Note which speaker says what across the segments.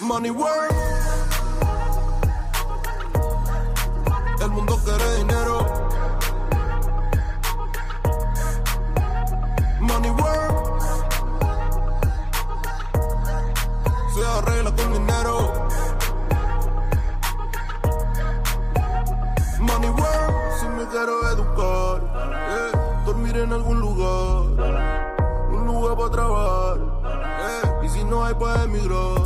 Speaker 1: Money work. El mundo quiere dinero. Money work. Se arregla con dinero. Money work. Si me quiero educar, dormir en algún lugar, un lugar para trabajar, y si no hay para emigrar.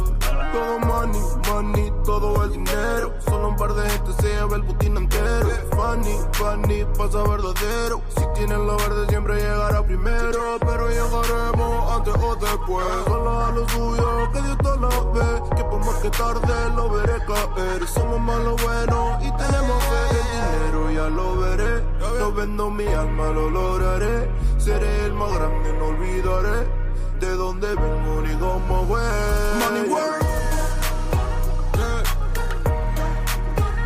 Speaker 1: Todo money, money, todo el dinero. Solo un par de gente se lleva el putín entero. Funny, funny, pasa verdadero. Si tienes lo verde siempre llegará primero. Pero llegaremos antes o después. Solo a lo suyo, que Dios te lo ve. Que por más que tarde lo veré caer. Somos más lo bueno y tenemos fe. El dinero ya lo veré. No vendo mi alma, lo lograré. Seré el más grande, no olvidaré de dónde vengo ni cómo voy. Money work.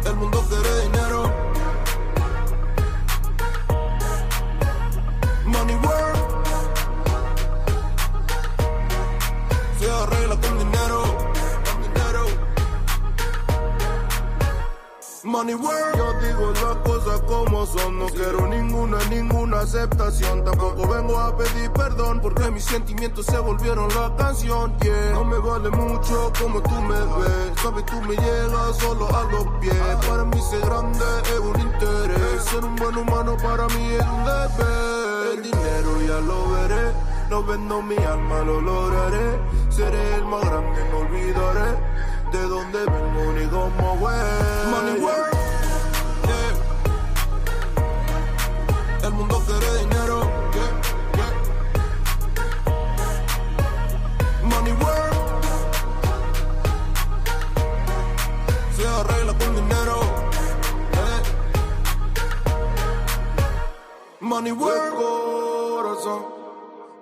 Speaker 1: El mundo quiere dinero. Money work. Se arregla con dinero. Con dinero. Money work. Yo digo las cosas como son. No quiero ninguna aceptación. Tampoco vengo a pedir perdón porque mis sentimientos se volvieron la canción. Yeah. No me vale mucho como tú me ves. Sabes, tú me llegas solo a los pies. Para mí ser grande es un interés. Ser un buen humano para mí es un deber. El dinero ya lo veré. No vendo mi alma, lo lograré. Seré el más grande, no olvidaré de dónde vengo ni cómo voy. Money work. El mundo quiere dinero. Money work. Se arregla con dinero. Money work.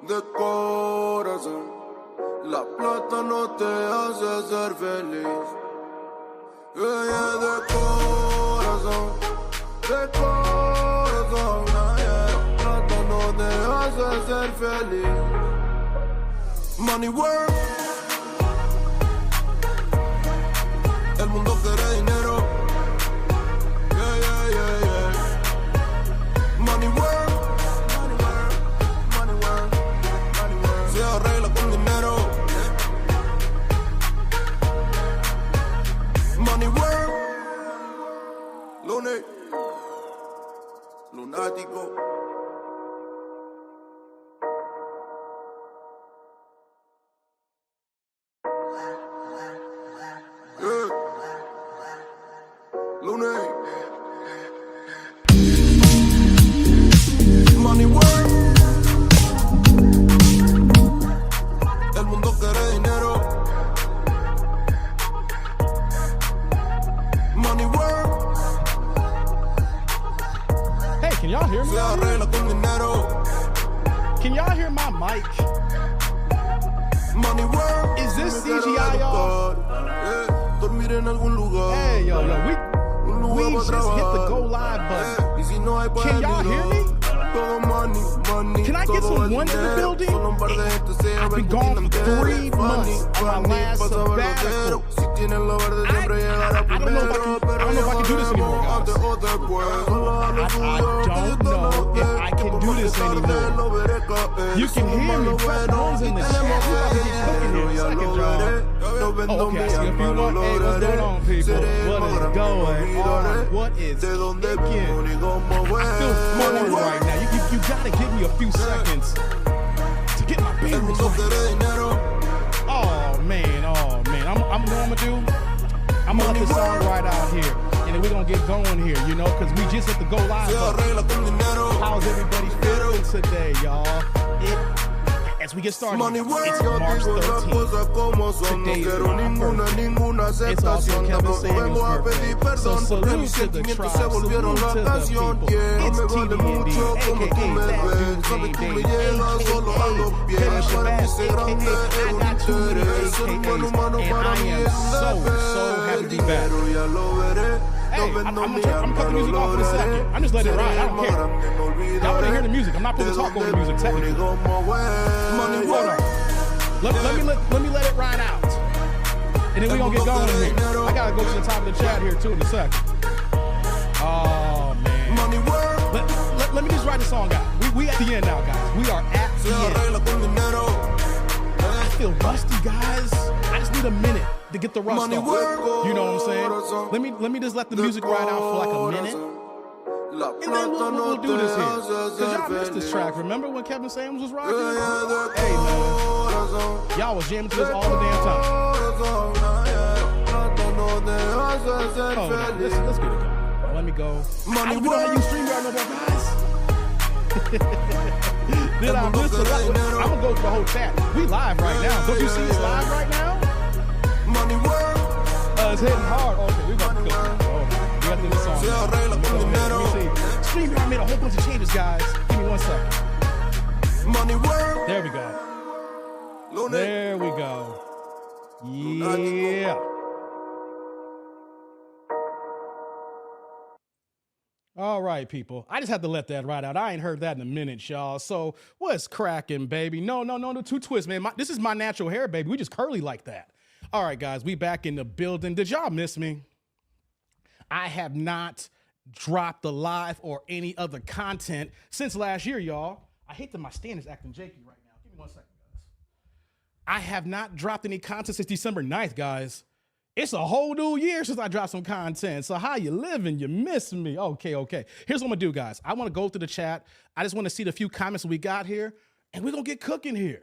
Speaker 1: De corazón. La plata no te hace ser feliz. De corazón. De corazón. No te hace ser feliz. Money work. El mundo quiere dinero. Yeah, yeah, yeah, yeah. Money work. Money work. Money work. Money work. Se arregla con dinero. Money work. Lunes. Lunático. Lunes. Money work. El mundo quiere dinero. Money work.
Speaker 2: Hey, can y'all hear me?
Speaker 1: Se arregla con dinero.
Speaker 2: Can y'all hear my mic?
Speaker 1: Money work.
Speaker 2: Is this CGI, y'all?
Speaker 1: Dormir en algún lugar.
Speaker 2: Hey, yo, we just hit the go live button.
Speaker 1: Y si no hay
Speaker 2: Can y'all hear me?
Speaker 1: Todo money, money.
Speaker 2: Can I get some ones in the building? I've been gone for 3 months on my last sabbatical.
Speaker 1: Si tienes lo verde siempre llegará
Speaker 2: I don't know if I can do this anymore, guys. I don't know if I can do this anymore. You can hear me. Press ones in the chat. We be cooking here. Second job. Oh, okay, I see a few more. Hey, what's going on, people? What is going on? What is cooking? I feel forward right now. You gotta give me a few seconds to get my bearings right. Oh man. I'm what I'm gonna do. I'm gonna let the song right out here, and then we're gonna get going here, you know, because we just hit the go live. How's everybody feeling today, y'all? As we get started, it's March 13th. Today is my birthday. It's also Kevin Samuel's birthday. So salute to the tribe, salute to the people. It's Tdnd, a.k.a. That Dude Dang Dang, a.k.a. Kevin Shabazz, a.k.a. I Got Too Many a.k.a.s, and I am so happy to be back. Hey, I'm gonna cut the music off in a second. I'm just letting it ride. I don't care. Y'all want to hear the music. I'm not supposed to talk over the music technically. Hold on. Let me let it ride out. And then we gonna get going here. I gotta go to the top of the chat here too in a second. Oh man. Let me just write the song out. We at the end now, guys. We are at the end. I feel rusty, guys. I just need a minute to get the rust off. You know what I'm saying? Let me just let the music ride out for like a minute. And then we'll do this here. Cause y'all missed this track. Remember when Kevin Samuels was rocking? Hey man. Y'all was jamming to this all the damn time. Oh, let's get it going. Let me go. I don't even know how you StreamYard no more, guys. Did I miss it? I'm gonna go to the whole chat. We live right now. Don't you see us live right now? It's hitting hard. Okay, we about to go. Oh, we got to do this song. Let me see. StreamYard made a whole bunch of changes, guys. Give me 1 second. There we go. There we go. Yeah. All right, people. I just had to let that ride out. I ain't heard that in a minute, y'all. So what's cracking, baby? No, two twists, man. This is my natural hair, baby. We just curly like that. All right, guys, we back in the building. Did y'all miss me? I have not dropped a live or any other content since last year, y'all. I hate that my stand is acting janky right now. Give me 1 second, guys. I have not dropped any content since December 9th, guys. It's a whole new year since I dropped some content. So how you living? You miss me. Okay. Here's what I'm gonna do, guys. I wanna go through the chat. I just wanna see the few comments we got here, and we're gonna get cooking here.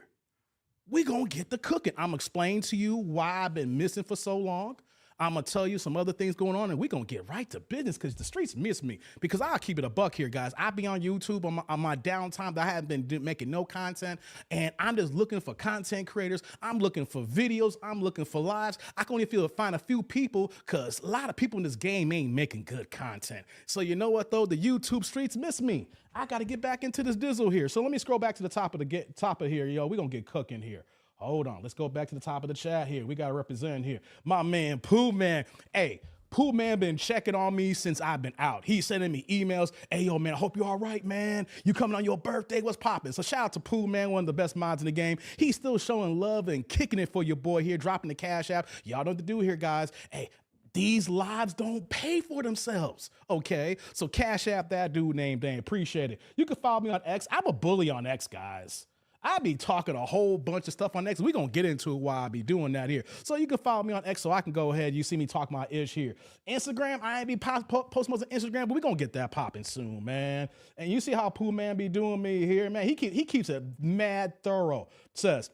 Speaker 2: We're gonna get the cooking. I'm gonna explain to you why I've been missing for so long. I'm gonna tell you some other things going on, and we're gonna get right to business because the streets miss me. Because I'll keep it a buck here, guys. I be on YouTube on my downtime that I haven't been making no content, and I'm just looking for content creators. I'm looking for videos. I'm looking for lives. I can only find a few people because a lot of people in this game ain't making good content. So you know what though? The YouTube streets miss me. I got to get back into this dizzle here. So let me scroll back to the top of here, yo. We're gonna get cooking here. Hold on, let's go back to the top of the chat here. We got to represent here. My man, Pooh Man. Hey, Pooh Man been checking on me since I've been out. He's sending me emails. Hey, yo, man, I hope you're all right, man. You coming on your birthday? What's popping? So shout out to Pooh Man, one of the best mods in the game. He's still showing love and kicking it for your boy here, dropping the Cash App. Y'all know what to do here, guys. Hey, these lives don't pay for themselves, okay? So Cash App that dude named Dan. Appreciate it. You can follow me on X. I'm a bully on X, guys. I be talking a whole bunch of stuff on X. We're going to get into it while I be doing that here. So you can follow me on X so I can go ahead. You see me talk my ish here. Instagram, I ain't be post most on Instagram, but we're going to get that popping soon, man. And you see how Pooh Man be doing me here, man. He keeps it mad thorough. Says,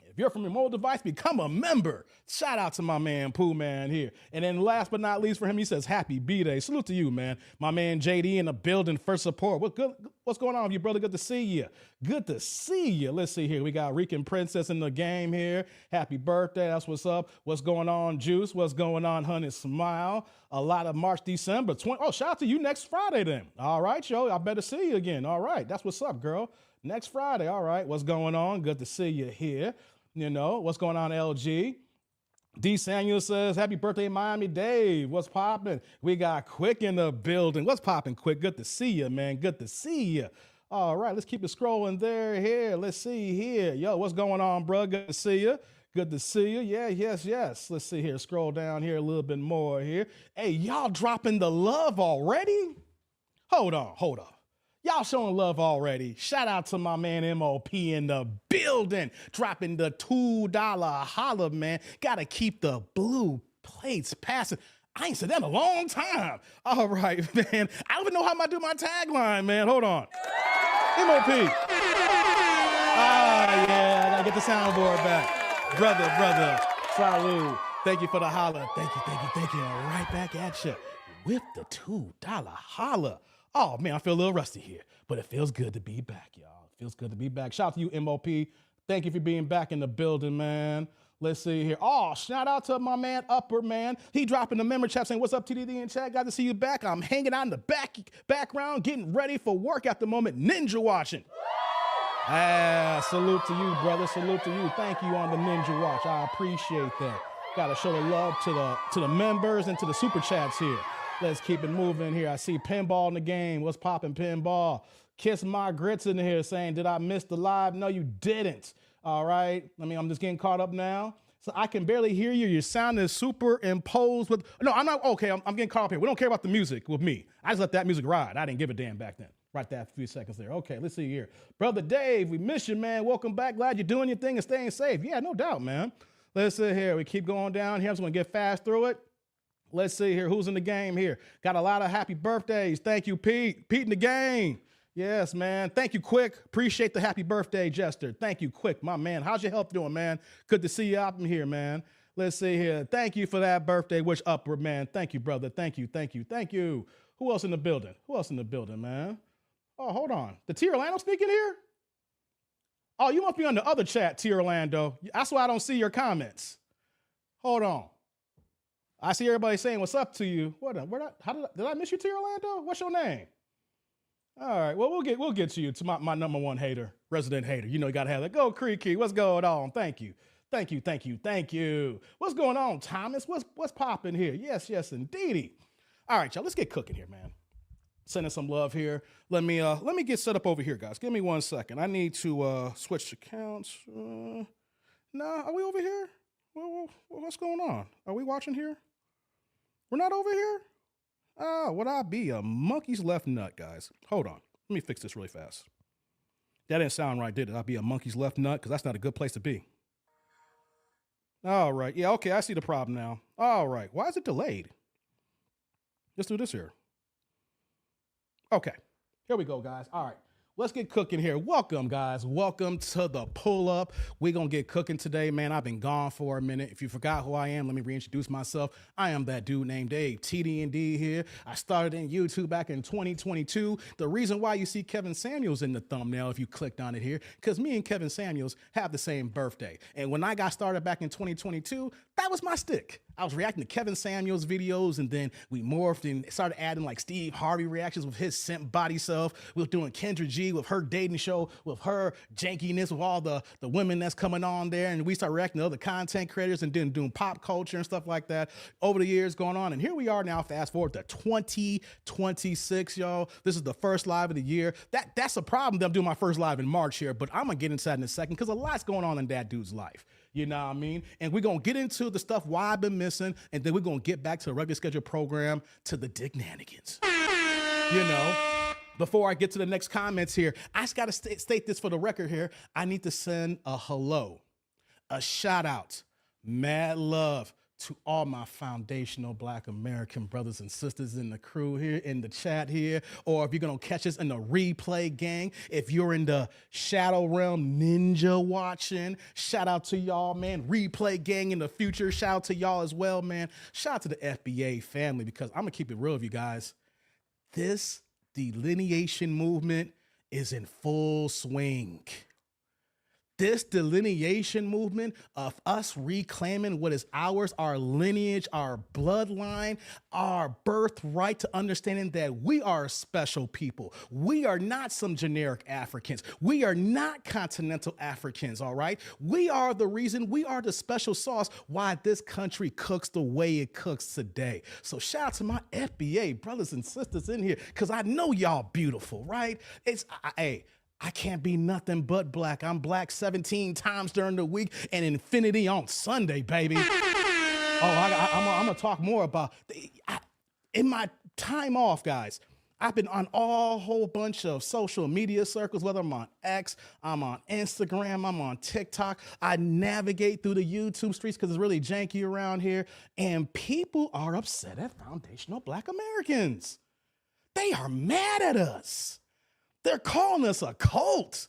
Speaker 2: if you're from your mobile device, become a member. Shout out to my man, Pooh Man here. And then last but not least for him, he says, happy B-Day. Salute to you, man. My man, JD in the building for support. What's going on with you, brother? Good to see you. Good to see you. Let's see here. We got Rican Princess in the game here. Happy birthday. That's what's up. What's going on, Juice? What's going on, Honey Smile? A lot of March, December 20. Oh, shout out to you next Friday then. All right, yo. I better see you again. All right. That's what's up, girl. Next Friday. All right. What's going on? Good to see you here. You know, what's going on, LG? D. Samuel says, happy birthday, Miami Dave. What's popping? We got Quick in the building. What's popping, Quick? Good to see you, man. Good to see you. All right, let's keep it scrolling there, here. Let's see here. Yo, what's going on, bro? Good to see you. Good to see you. Yeah, yes. Let's see here. Scroll down here a little bit more here. Hey, y'all dropping the love already? Hold on. Y'all showing love already. Shout out to my man MOP in the building, dropping the $2 holla, man. Gotta keep the blue plates passing. I ain't said that in a long time. All right, man. I don't even know how I'm gonna do my tagline, man. Hold on. MOP. Yeah, I gotta get the soundboard back. Brother. Salud. Thank you for the holla. Thank you. Right back at you with the $2 holla. Oh, man, I feel a little rusty here, but it feels good to be back, y'all. It feels good to be back. Shout out to you, MOP. Thank you for being back in the building, man. Let's see here. Oh, shout out to my man, Upper, man. He dropping the memory chat saying, what's up, TDD in chat? Glad to see you back. I'm hanging out in the background, getting ready for work at the moment. Ninja watching. Salute to you, brother. Salute to you. Thank you on the Ninja Watch. I appreciate that. Got to show the love to the members and to the super chats here. Let's keep it moving here. I see Pinball in the game. What's popping, Pinball? Kiss My Grits in here saying, did I miss the live? No, you didn't. All right. I'm just getting caught up now. So I can barely hear you. Your sound is superimposed with, no, I'm not, okay, I'm getting caught up here. We don't care about the music with me. I just let that music ride. I didn't give a damn back then. Right that few seconds there. Okay, let's see here. Brother Dave, we miss you, man. Welcome back. Glad you're doing your thing and staying safe. Yeah, no doubt, man. Let's see here. We keep going down here. I'm just going to get fast through it. Let's see here. Who's in the game here? Got a lot of happy birthdays. Thank you, Pete. Pete in the game. Yes, man. Thank you, Quick. Appreciate the happy birthday, Jester. Thank you, Quick, my man. How's your health doing, man? Good to see you out in here, man. Let's see here. Thank you for that birthday wish upward, man. Thank you, brother. Thank you, thank you, thank you. Who else in the building? Who else in the building, man? Oh, hold on. The T. Orlando sneaking here? Oh, you must be on the other chat, T. Orlando. That's why I don't see your comments. Hold on. I see everybody saying what's up to you. Did I miss you, T. Orlando? What's your name? All right, well, we'll get to you, to my number one hater, resident hater. You know you gotta have that. Go, Creaky. What's going on? Thank you. Thank you, thank you, thank you. What's going on, Thomas? What's popping here? Yes, indeedy. All right, y'all, let's get cooking here, man. Sending some love here. Let me get set up over here, guys. Give me 1 second. I need to switch accounts. Nah, are we over here? Well, what's going on? Are we watching here? We're not over here? Oh, would I be a monkey's left nut, guys? Hold on. Let me fix this really fast. That didn't sound right, did it? I'd be a monkey's left nut, because that's not a good place to be. All right. Yeah, okay, I see the problem now. All right. Why is it delayed? Let's do this here. Okay, here we go, guys. All right, let's get cooking here. Welcome, guys. Welcome to the pull-up. We're going to get cooking today, man. I've been gone for a minute. If you forgot who I am, let me reintroduce myself. I am that dude named Dave, Tdnd here. I started in YouTube back in 2022. The reason why you see Kevin Samuels in the thumbnail, if you clicked on it here, because me and Kevin Samuels have the same birthday. And when I got started back in 2022, that was my stick. I was reacting to Kevin Samuels videos, and then we morphed and started adding like Steve Harvey reactions with his simp body self. We were doing Kendra G with her dating show, with her jankiness, with all the women that's coming on there. And we started reacting to other content creators and then doing pop culture and stuff like that over the years going on. And here we are now, fast forward to 2026, y'all. This is the first live of the year. That's a problem that I'm doing my first live in March here, but I'm gonna get into that in a second because a lot's going on in that dude's life. You know what I mean? And we're going to get into the stuff why I've been missing, and then we're going to get back to the regular scheduled program, to the Tdnd. You know, before I get to the next comments here, I just got to state this for the record here. I need to send a hello, a shout out, mad love to all my foundational Black American brothers and sisters in the crew here, in the chat here, or if you're gonna catch us in the replay gang, if you're in the Shadow Realm Ninja watching, shout out to y'all, man. Replay gang in the future, shout out to y'all as well, man. Shout out to the FBA family, because I'm gonna keep it real with you guys. This delineation movement is in full swing. This delineation movement of us reclaiming what is ours, our lineage, our bloodline, our birthright to understanding that we are a special people. We are not some generic Africans. We are not continental Africans, all right? We are the reason, we are the special sauce why this country cooks the way it cooks today. So shout out to my FBA brothers and sisters in here, because I know y'all beautiful, right? I can't be nothing but black. I'm black 17 times during the week and infinity on Sunday, baby. I'm gonna talk more about, in my time off, guys, I've been on a whole bunch of social media circles, whether I'm on X, I'm on Instagram, I'm on TikTok. I navigate through the YouTube streets because it's really janky around here, and people are upset at foundational Black Americans. They are mad at us. They're calling us a cult.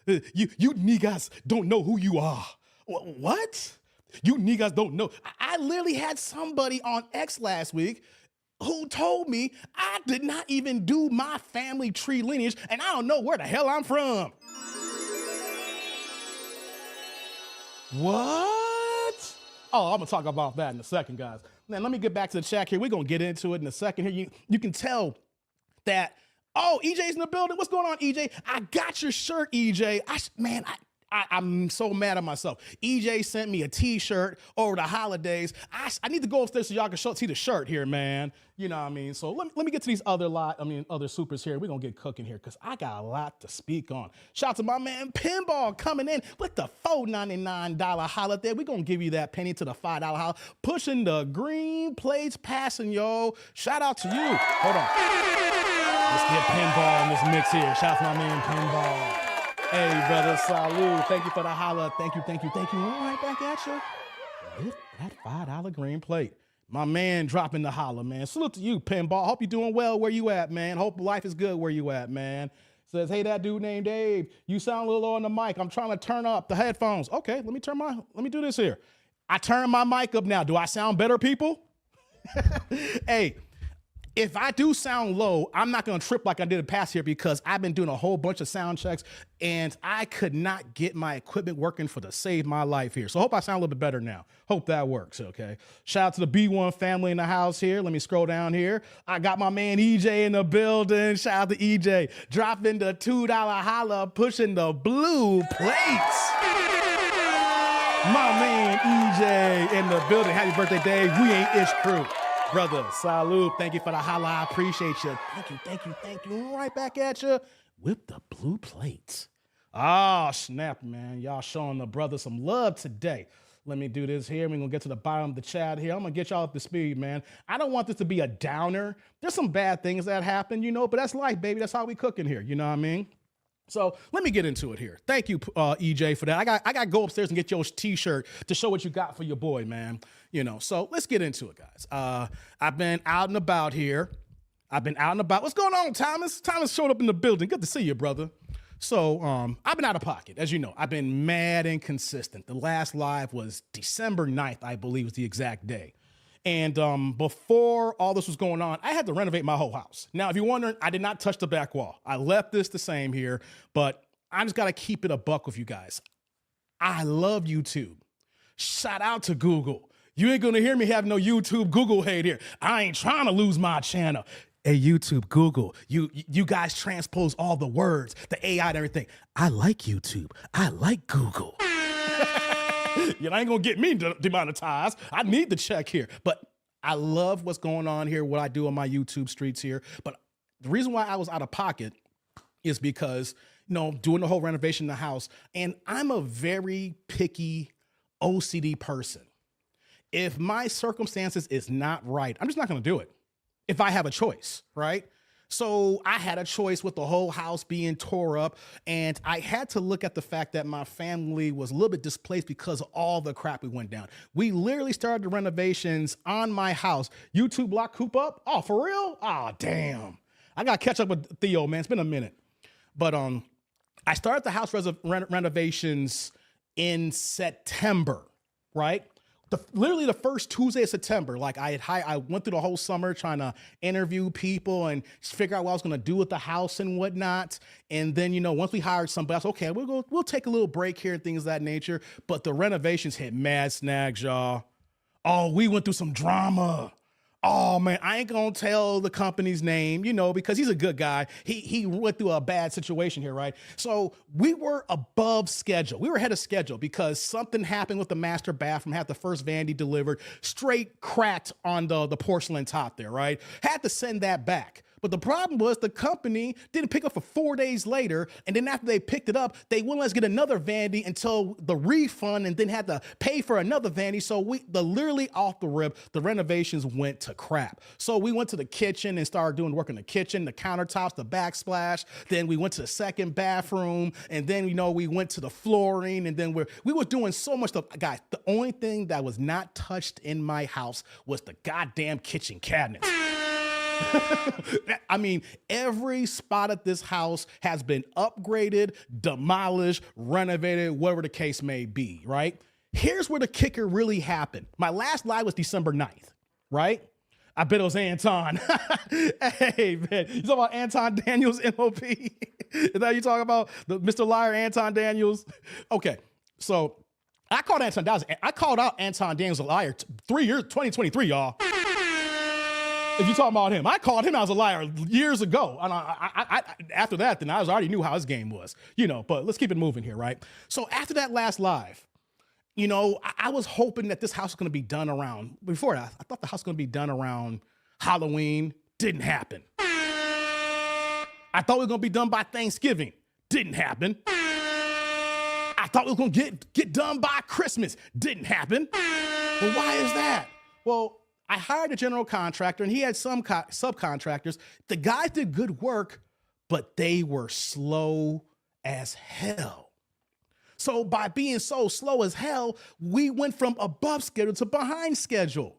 Speaker 2: You niggas don't know who you are. What? You niggas don't know. I literally had somebody on X last week who told me I did not even do my family tree lineage, and I don't know where the hell I'm from. What? Oh, I'm gonna talk about that in a second, guys. Now, let me get back to the chat here. We're gonna get into it in a second here. You can tell that, oh, EJ's in the building. What's going on, EJ? I got your shirt, EJ. I'm so mad at myself. EJ sent me a t-shirt over the holidays. I need to go upstairs so y'all can see the shirt here, man. You know what I mean? So let me get to these other supers here. We're going to get cooking here because I got a lot to speak on. Shout out to my man Pinball coming in with the $4.99 holiday. We're going to give you that penny to the $5 holiday. Pushing the green plates, passing, yo. Shout out to you. Hold on. Let's get Pinball in this mix here. Shout out to my man Pinball. Hey, brother, salute. Thank you for the holla. Thank you. Right back at you with that $5 green plate. My man dropping the holla, man. Salute to you, Pinball. Hope you're doing well where you at, man. Hope life is good where you at, man. Says, hey, that dude named Dave, you sound a little low on the mic. I'm trying to turn up the headphones. Okay, let me do this here. I turn my mic up now. Do I sound better, people? Hey. If I do sound low, I'm not going to trip like I did in the past here because I've been doing a whole bunch of sound checks and I could not get my equipment working to save my life here. So I hope I sound a little bit better now. Hope that works, okay? Shout out to the B1 family in the house here. Let me scroll down here. I got my man EJ in the building. Shout out to EJ. Dropping the $2 holla, pushing the blue plates. My man EJ in the building. Happy birthday, Dave. We ain't Ish Crew. Brother, salute. Thank you for the holla. I appreciate you. Thank you. Right back at you with the blue plates. Oh, snap, man. Y'all showing the brother some love today. Let me do this here. We're going to get to the bottom of the chat here. I'm going to get y'all up to speed, man. I don't want this to be a downer. There's some bad things that happen, but that's life, baby. That's how we cooking here. You know what I mean? So let me get into it here. Thank you, EJ, for that. I got to go upstairs and get your t-shirt to show what you got for your boy, man. So let's get into it, guys. I've been out and about here. What's going on, Thomas? Thomas showed up in the building. Good to see you, brother. So I've been out of pocket. As you know, I've been mad inconsistent. The last live was December 9th, I believe was the exact day. And before all this was going on, I had to renovate my whole house. Now, if you're wondering, I did not touch the back wall. I left this the same here, but I just got to keep it a buck with you guys. I love YouTube. Shout out to Google. You ain't going to hear me have no YouTube Google hate here. I ain't trying to lose my channel. Hey, YouTube, Google, you guys transpose all the words, the AI and everything. I like YouTube. I like Google. You ain't gonna get me demonetized. I need the check here. But I love what's going on here, what I do on my YouTube streets here. But the reason why I was out of pocket is because, doing the whole renovation in the house, and I'm a very picky OCD person. If my circumstances is not right, I'm just not gonna do it. If I have a choice, right? So I had a choice with the whole house being tore up, and I had to look at the fact that my family was a little bit displaced because of all the crap we went down. We literally started the renovations on my house. YouTube block coop up? Oh, for real? Oh, damn. I got to catch up with Theo, man. It's been a minute. But I started the house renovations in September, right? Literally the first Tuesday of September, like I went through the whole summer trying to interview people and figure out what I was going to do with the house and whatnot. And then, once we hired somebody else, okay, we'll take a little break here and things of that nature. But the renovations hit mad snags, y'all. Oh, we went through some drama. Oh man, I ain't gonna tell the company's name, because he's a good guy. He went through a bad situation here, right? So we were above schedule. We were ahead of schedule because something happened with the master bathroom, had the first vanity delivered, straight cracked on the porcelain top there, right? Had to send that back. But the problem was the company didn't pick up for 4 days later. And then after they picked it up, they wouldn't let us get another vanity until the refund and then had to pay for another vanity. So literally off the rip, the renovations went to crap. So we went to the kitchen and started doing work in the kitchen, the countertops, the backsplash. Then we went to the second bathroom. And then, we went to the flooring. And then we were doing so much stuff. Guys, the only thing that was not touched in my house was the goddamn kitchen cabinets. I mean, every spot at this house has been upgraded, demolished, renovated, whatever the case may be, right? Here's where the kicker really happened. My last live was December 9th, right? I bet it was Anton. Hey, man, you talking about Anton Daniels, MOP? Is that you talking about? The Mr. Liar, Anton Daniels? Okay, so I called out Anton Daniels a liar 3 years, 2023, y'all. If you're talking about him, I called him as a liar years ago. And after that, then I already knew how his game was, but let's keep it moving here, right? So after that last live, I was hoping that this house was going to be done around, before that, I thought the house was going to be done around Halloween. Didn't happen. I thought it was going to be done by Thanksgiving. Didn't happen. I thought it was going to get done by Christmas. Didn't happen. Well, why is that? Well, I hired a general contractor, and he had some subcontractors. The guys did good work, but they were slow as hell. So by being so slow as hell, we went from above schedule to behind schedule.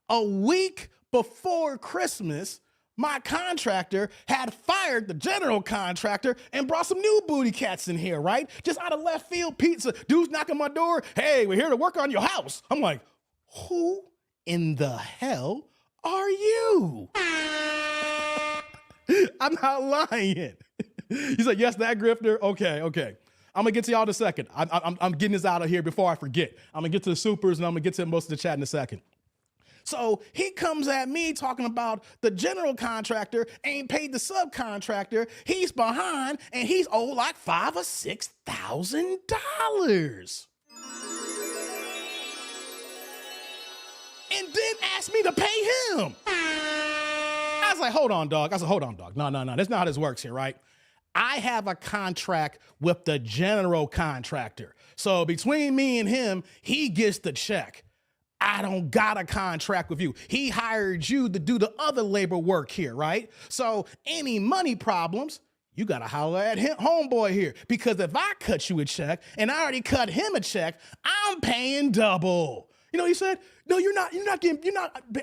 Speaker 2: A week before Christmas, my contractor had fired the general contractor and brought some new booty cats in here, right? Just out of left field pizza. Dude's knocking my door. Hey, we're here to work on your house. I'm like, who in the hell are you? I'm not lying. He's like, yes, that grifter. Okay. I'm gonna get to y'all in a second. I'm getting this out of here before I forget. I'm gonna get to the supers and I'm gonna get to most of the chat in a second. So he comes at me talking about the general contractor ain't paid the subcontractor. He's behind and he's owed like $5,000 or $6,000. And then asked me to pay him. I was like, hold on, dog. No. That's not how this works here, right? I have a contract with the general contractor. So between me and him, he gets the check. I don't got a contract with you. He hired you to do the other labor work here, right? So any money problems, you got to holler at him, homeboy here. Because if I cut you a check and I already cut him a check, I'm paying double. You know what he said? No,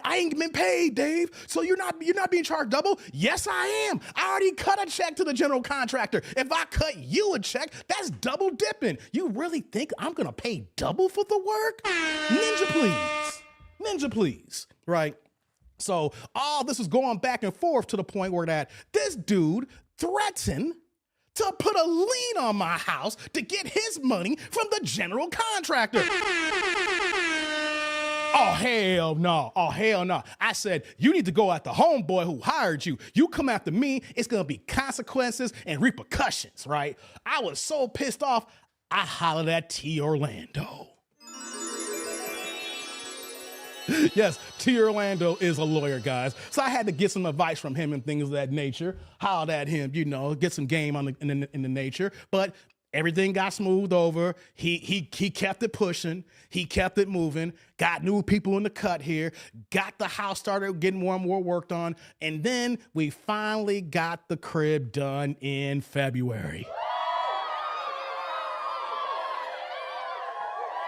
Speaker 2: I ain't been paid, Dave. So you're not being charged double? Yes, I am. I already cut a check to the general contractor. If I cut you a check, that's double dipping. You really think I'm going to pay double for the work? Ninja, please. Right? So all this was going back and forth to the point where that this dude threatened to put a lien on my house to get his money from the general contractor. Oh, hell no. I said, you need to go after homeboy who hired you. You come after me, it's going to be consequences and repercussions, right? I was so pissed off, I hollered at T. Orlando. Yes, T. Orlando is a lawyer, guys. So I had to get some advice from him and things of that nature. Hollered at him, get some game in the nature. But everything got smoothed over. He kept it pushing. He kept it moving. Got new people in the cut here. Got the house started getting more and more worked on. And then we finally got the crib done in February.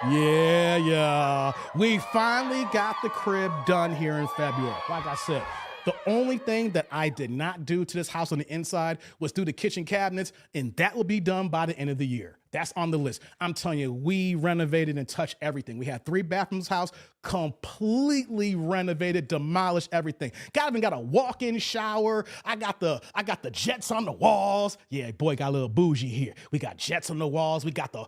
Speaker 2: Yeah. We finally got the crib done here in February. Like I said, the only thing that I did not do to this house on the inside was do the kitchen cabinets, and that will be done by the end of the year. That's on the list. I'm telling you, we renovated and touched everything. We had 3 bathrooms house, completely renovated, demolished everything. Even got a walk-in shower. I got the jets on the walls. Yeah, boy, got a little bougie here. We got jets on the walls. We got the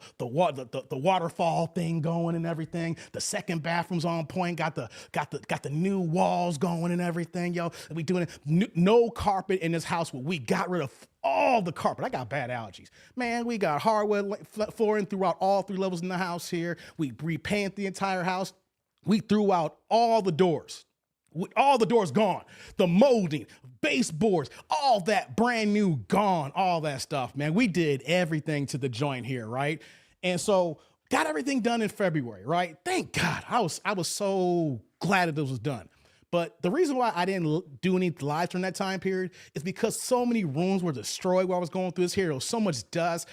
Speaker 2: waterfall thing going and everything. The second bathroom's on point. Got the new walls going and everything, yo. We doing it. No carpet in this house. We got rid of all the carpet. I got bad allergies. Man, we got hardwood flooring throughout all 3 levels in the house here. We repainted the entire house. We threw out all the doors. All the doors gone. The molding, baseboards, all that brand new gone, all that stuff, man. We did everything to the joint here, right? And so got everything done in February, right? Thank God. I was so glad that this was done. But the reason why I didn't do any lives during that time period is because so many rooms were destroyed while I was going through this here. There was so much dust,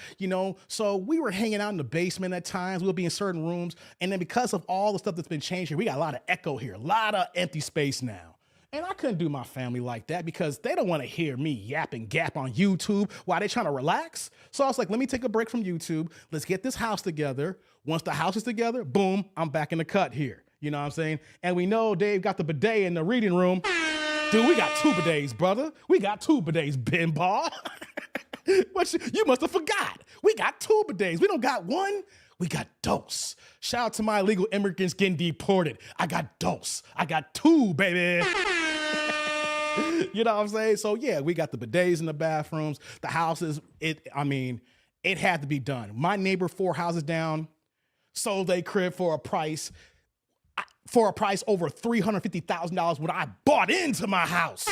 Speaker 2: So we were hanging out in the basement at times. We'll be in certain rooms. And then because of all the stuff that's been changed here, we got a lot of echo here, a lot of empty space now. And I couldn't do my family like that because they don't want to hear me yap and gap on YouTube while they're trying to relax. So I was like, let me take a break from YouTube. Let's get this house together. Once the house is together, boom, I'm back in the cut here. You know what I'm saying? And we know Dave got the bidet in the reading room. Dude, we got 2 bidets, brother. We got 2 bidets, pinball. You must have forgot. We got 2 bidets. We don't got 1. We got dose. Shout out to my illegal immigrants getting deported. I got dose. I got 2, baby. You know what I'm saying? So yeah, we got the bidets in the bathrooms. The houses, it had to be done. My neighbor 4 houses down sold a crib for a price over $350,000 when I bought into my house.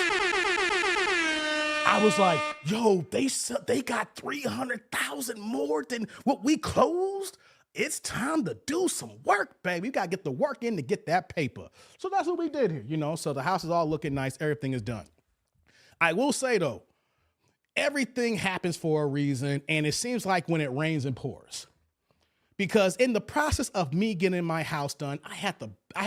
Speaker 2: I was like, yo, they got 300,000 more than what we closed. It's time to do some work, baby. You got to get the work in to get that paper. So that's what we did here, you know? So the house is all looking nice. Everything is done. I will say, though, everything happens for a reason, and it seems like when it rains and pours. Because in the process of me getting my house done, I had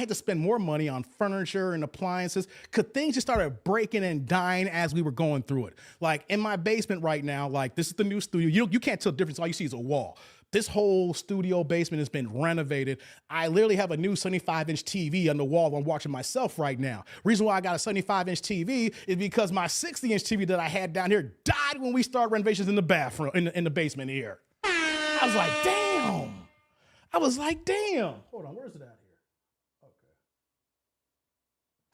Speaker 2: to spend more money on furniture and appliances because things just started breaking and dying as we were going through it. Like in my basement right now, like this is the new studio. You can't tell the difference. All you see is a wall. This whole studio basement has been renovated. I literally have a new 75-inch TV on the wall. I'm watching myself right now. Reason why I got a 75-inch TV is because my 60-inch TV that I had down here died when we started renovations in the bathroom, in the basement here. I was like, damn. Hold on, where's it at here? Okay.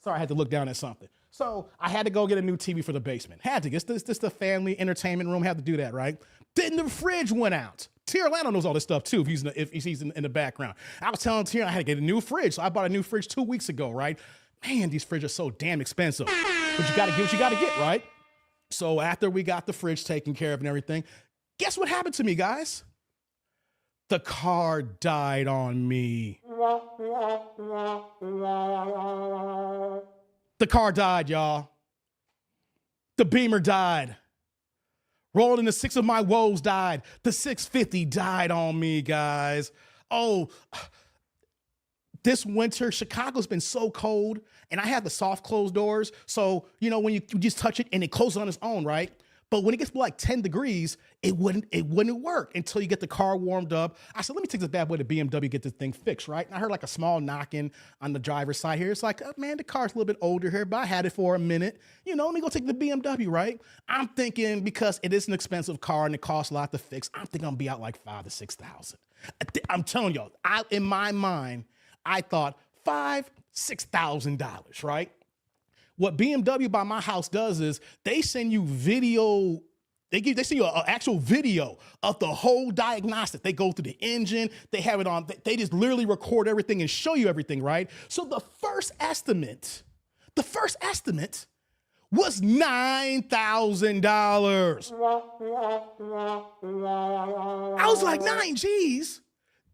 Speaker 2: Sorry, I had to look down at something. So I had to go get a new TV for the basement. Had to. This the family entertainment room. Had to do that, right? Then the fridge went out. Tier Orlando knows all this stuff too if he's in the background. I was telling Tier I had to get a new fridge. So I bought a new fridge 2 weeks ago, right? Man, these fridges are so damn expensive. But you gotta get what you gotta get, right? So after we got the fridge taken care of and everything, guess what happened to me, guys? The car died on me. The car died, y'all. The Beamer died. Rolled into 6 of my woes died. The 650 died on me, guys. Oh, this winter, Chicago's been so cold, and I have the soft closed doors. So, you know, when you just touch it and it closes on its own, right? But when it gets to like 10 degrees, it wouldn't work until you get the car warmed up. I said, let me take this bad boy to BMW, get this thing fixed, right? And I heard like a small knocking on the driver's side here. It's like, oh, man, the car's a little bit older here, but I had it for a minute. You know, let me go take the BMW, right? I'm thinking because it is an expensive car and it costs a lot to fix, I'm thinking I'm gonna be out like $5,000 to $6,000. I'm telling y'all, in my mind, I thought $5,000, $6,000, right? What BMW by my house does is they send you video. They send you an actual video of the whole diagnostic. They go through the engine. They have it on. They just literally record everything and show you everything, right? So the first estimate was $9,000. I was like, 9 G's.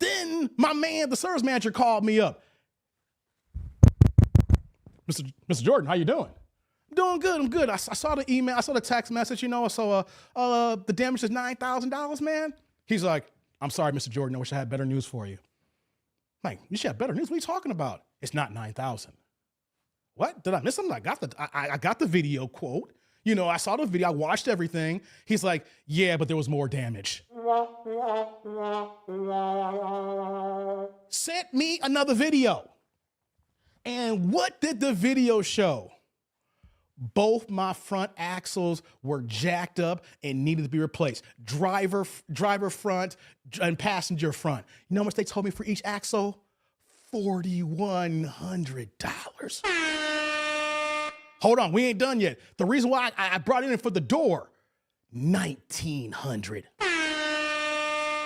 Speaker 2: Then my man, the service manager, called me up. Mr. Jordan, how you doing? I'm doing good. I'm good. I saw the email. I saw the text message. You know, so the damage is $9,000, man. He's like, I'm sorry, Mr. Jordan. I wish I had better news for you. I'm like, you should have better news. What are you talking about? It's not 9,000. What? Did I miss something? I got the video quote. You know, I saw the video. I watched everything. He's like, yeah, but there was more damage. Sent me another video. And what did the video show? Both my front axles were jacked up and needed to be replaced. Driver front and passenger front. You know how much they told me for each axle? $4,100. Hold on, we ain't done yet. The reason why I brought it in for the door, $1,900.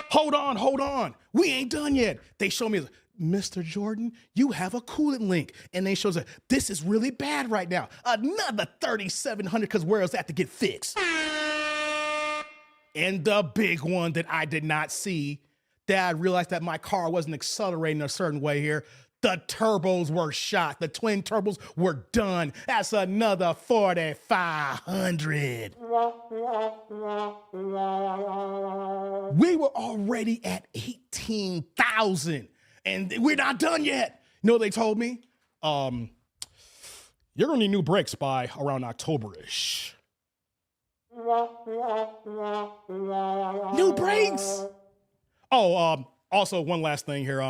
Speaker 2: Hold on. We ain't done yet. They show me, Mr. Jordan, you have a coolant leak. And they shows that this is really bad right now. Another $3,700 because where is that to get fixed? And the big one that I did not see, that I realized that my car wasn't accelerating a certain way here. The turbos were shot. The twin turbos were done. That's another $4,500. We were already at $18,000. And we're not done yet. You know what they told me? You're gonna need new brakes by around October-ish. New brakes. Oh, also one last thing here.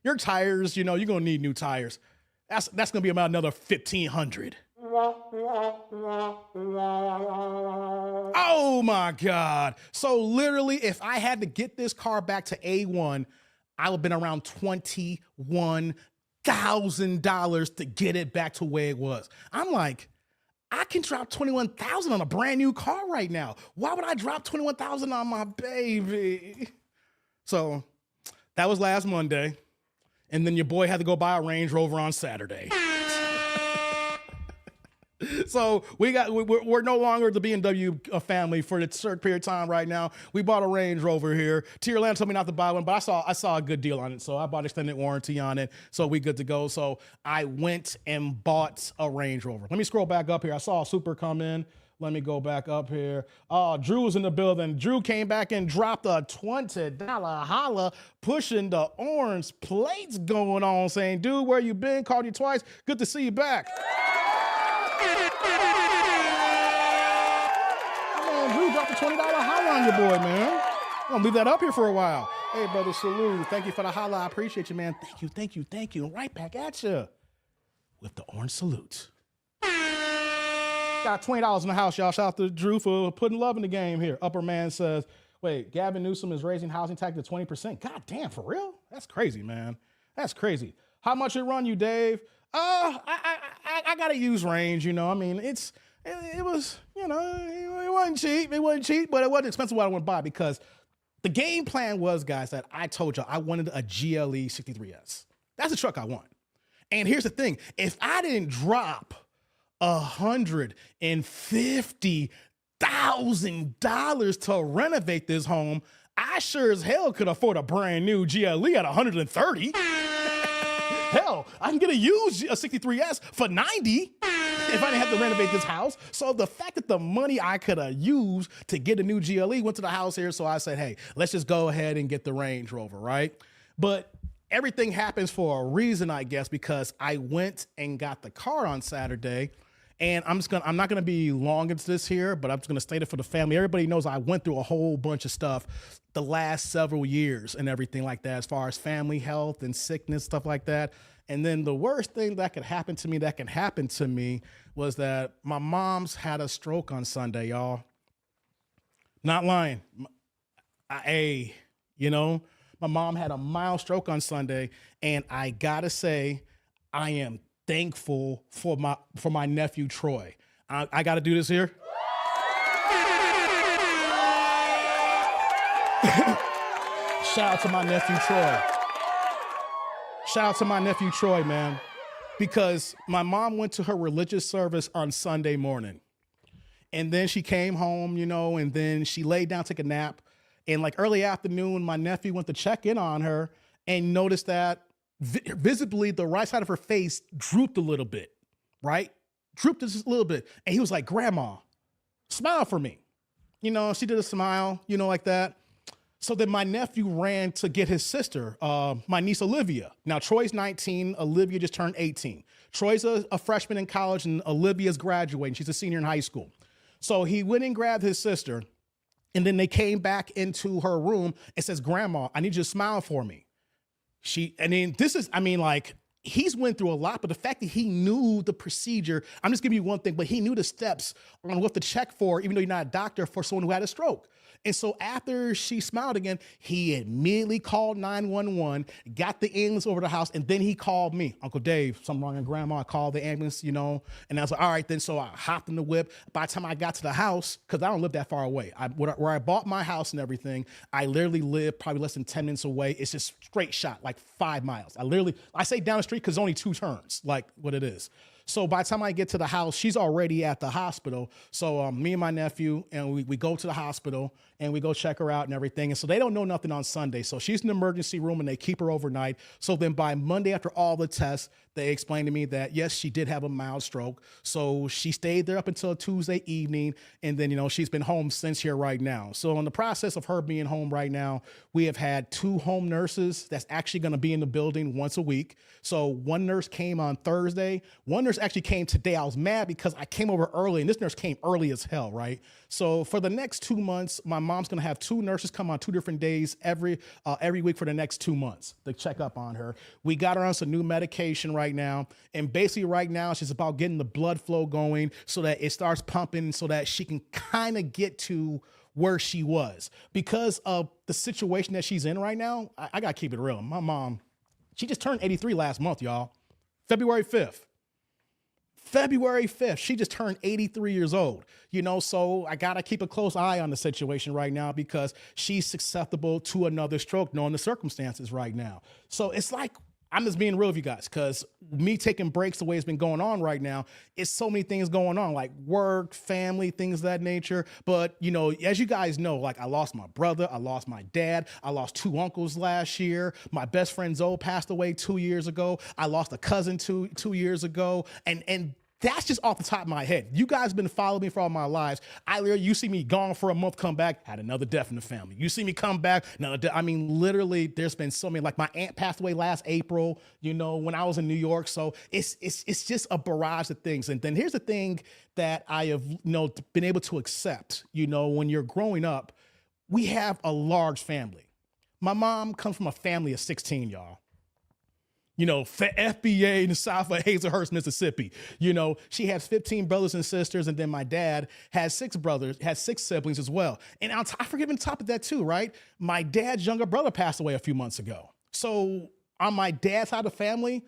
Speaker 2: Your tires, you know, you're gonna need new tires. That's gonna be about another $1,500. Oh my God. So literally, if I had to get this car back to A1, I would have been around $21,000 to get it back to where it was. I'm like, I can drop $21,000 on a brand new car right now. Why would I drop $21,000 on my baby? So that was last Monday. And then your boy had to go buy a Range Rover on Saturday. So we're no longer the BMW family for a certain period of time right now. We bought a Range Rover here. Tierland told me not to buy one, but I saw a good deal on it. So I bought extended warranty on it. So we good to go. So I went and bought a Range Rover. Let me scroll back up here. I saw a Super come in. Let me go back up here. Drew was in the building. Drew came back and dropped a $20 holla, pushing the orange plates going on, saying, dude, where you been? Called you twice. Good to see you back. Drew dropped a $20 holla on your boy, man. I'm gonna leave that up here for a while. Hey, brother, salute. Thank you for the holla. I appreciate you, man. Thank you. And right back at you with the orange salute. Got $20 in the house, y'all. Shout out to Drew for putting love in the game here. Upper man says, wait, Gavin Newsom is raising housing tax to 20%. God damn, for real? That's crazy, man. That's crazy. How much it run you, Dave? I gotta use Range, you know. I mean, it was, you know, it wasn't cheap. It wasn't cheap, but it wasn't expensive what I want to buy because the game plan was, guys, that I told y'all I wanted a GLE 63S. That's the truck I want. And here's the thing. If I didn't drop $150,000 to renovate this home, I sure as hell could afford a brand new GLE at $130. Hell, I can get a used 63S for $90 if I didn't have to renovate this house. So the fact that the money I could have used to get a new GLE went to the house here, so I said, hey, let's just go ahead and get the Range Rover, right? But everything happens for a reason, I guess, because I went and got the car on Saturday. And I'm not gonna be long into this here, but I'm just gonna state it for the family. Everybody knows I went through a whole bunch of stuff the last several years and everything like that, as far as family health and sickness, stuff like that. And then the worst thing that can happen to me was that my mom's had a stroke on Sunday, y'all. Not lying. My mom had a mild stroke on Sunday, and I gotta say, I am thankful for my nephew Troy. I got to do this here. Shout out to my nephew Troy. Shout out to my nephew Troy, man, because my mom went to her religious service on Sunday morning, and then she came home, you know, and then she laid down, took a nap, and like early afternoon, my nephew went to check in on her and noticed that visibly the right side of her face drooped a little bit, right? Drooped just a little bit. And he was like, Grandma, smile for me. You know, she did a smile, you know, like that. So then my nephew ran to get his sister, my niece Olivia. Now, Troy's 19, Olivia just turned 18. Troy's a freshman in college and Olivia's graduating. She's a senior in high school. So he went and grabbed his sister, and then they came back into her room and says, Grandma, I need you to smile for me. He's went through a lot, but the fact that he knew the procedure, I'm just giving you one thing, but he knew the steps on what to check for, even though you're not a doctor, for someone who had a stroke. And so after she smiled again, he immediately called 911, got the ambulance over to the house, and then he called me. Uncle Dave, something wrong with Grandma. I called the ambulance, you know, and I was like, all right, then. So I hopped in the whip. By the time I got to the house, because I don't live that far away, where I bought my house and everything, I literally live probably less than 10 minutes away. It's just straight shot, like 5 miles. I say down the street because only 2 turns, like what it is. So by the time I get to the house, she's already at the hospital. So me and my nephew, and we go to the hospital, and we go check her out and everything. And so they don't know nothing on Sunday. So she's in the emergency room, and they keep her overnight. So then by Monday, after all the tests, they explained to me that, yes, she did have a mild stroke. So she stayed there up until Tuesday evening. And then, you know, she's been home since here right now. So in the process of her being home right now, we have had 2 home nurses that's actually going to be in the building once a week. So one nurse came on Thursday. One nurse actually came today. I was mad because I came over early, and this nurse came early as hell, right? So for the next 2 months, my mom's going to have 2 nurses come on 2 different days every week for the next 2 months to check up on her. We got her on some new medication right now. And basically right now, she's about getting the blood flow going so that it starts pumping so that she can kind of get to where she was. Because of the situation that she's in right now, I got to keep it real. My mom, she just turned 83 last month, y'all. February 5th.
Speaker 3: February 5th, she just turned 83 years old, so I got to keep a close eye on the situation right now because she's susceptible to another stroke knowing the circumstances right now. So it's like, I'm just being real with you guys because me taking breaks the way it's been going on right now, it's so many things going on like work, family, things of that nature. But, as you guys know, like I lost my brother, I lost my dad, I lost 2 uncles last year. My best friend Zoe passed away 2 years ago. I lost a cousin two years ago. And that's just off the top of my head. You guys been following me for all my lives. You see me gone for a month, come back, had another death in the family. You see me come back, another death. I mean, literally, there's been so many. Like my aunt passed away last April, when I was in New York. So it's just a barrage of things. And then here's the thing that I have, been able to accept. When you're growing up, we have a large family. My mom comes from a family of 16, y'all. FBA in the south of Hazelhurst, Mississippi. She has 15 brothers and sisters, and then my dad has 6 siblings as well. And I forget on top of that too, right? My dad's younger brother passed away a few months ago. So on my dad's side of the family,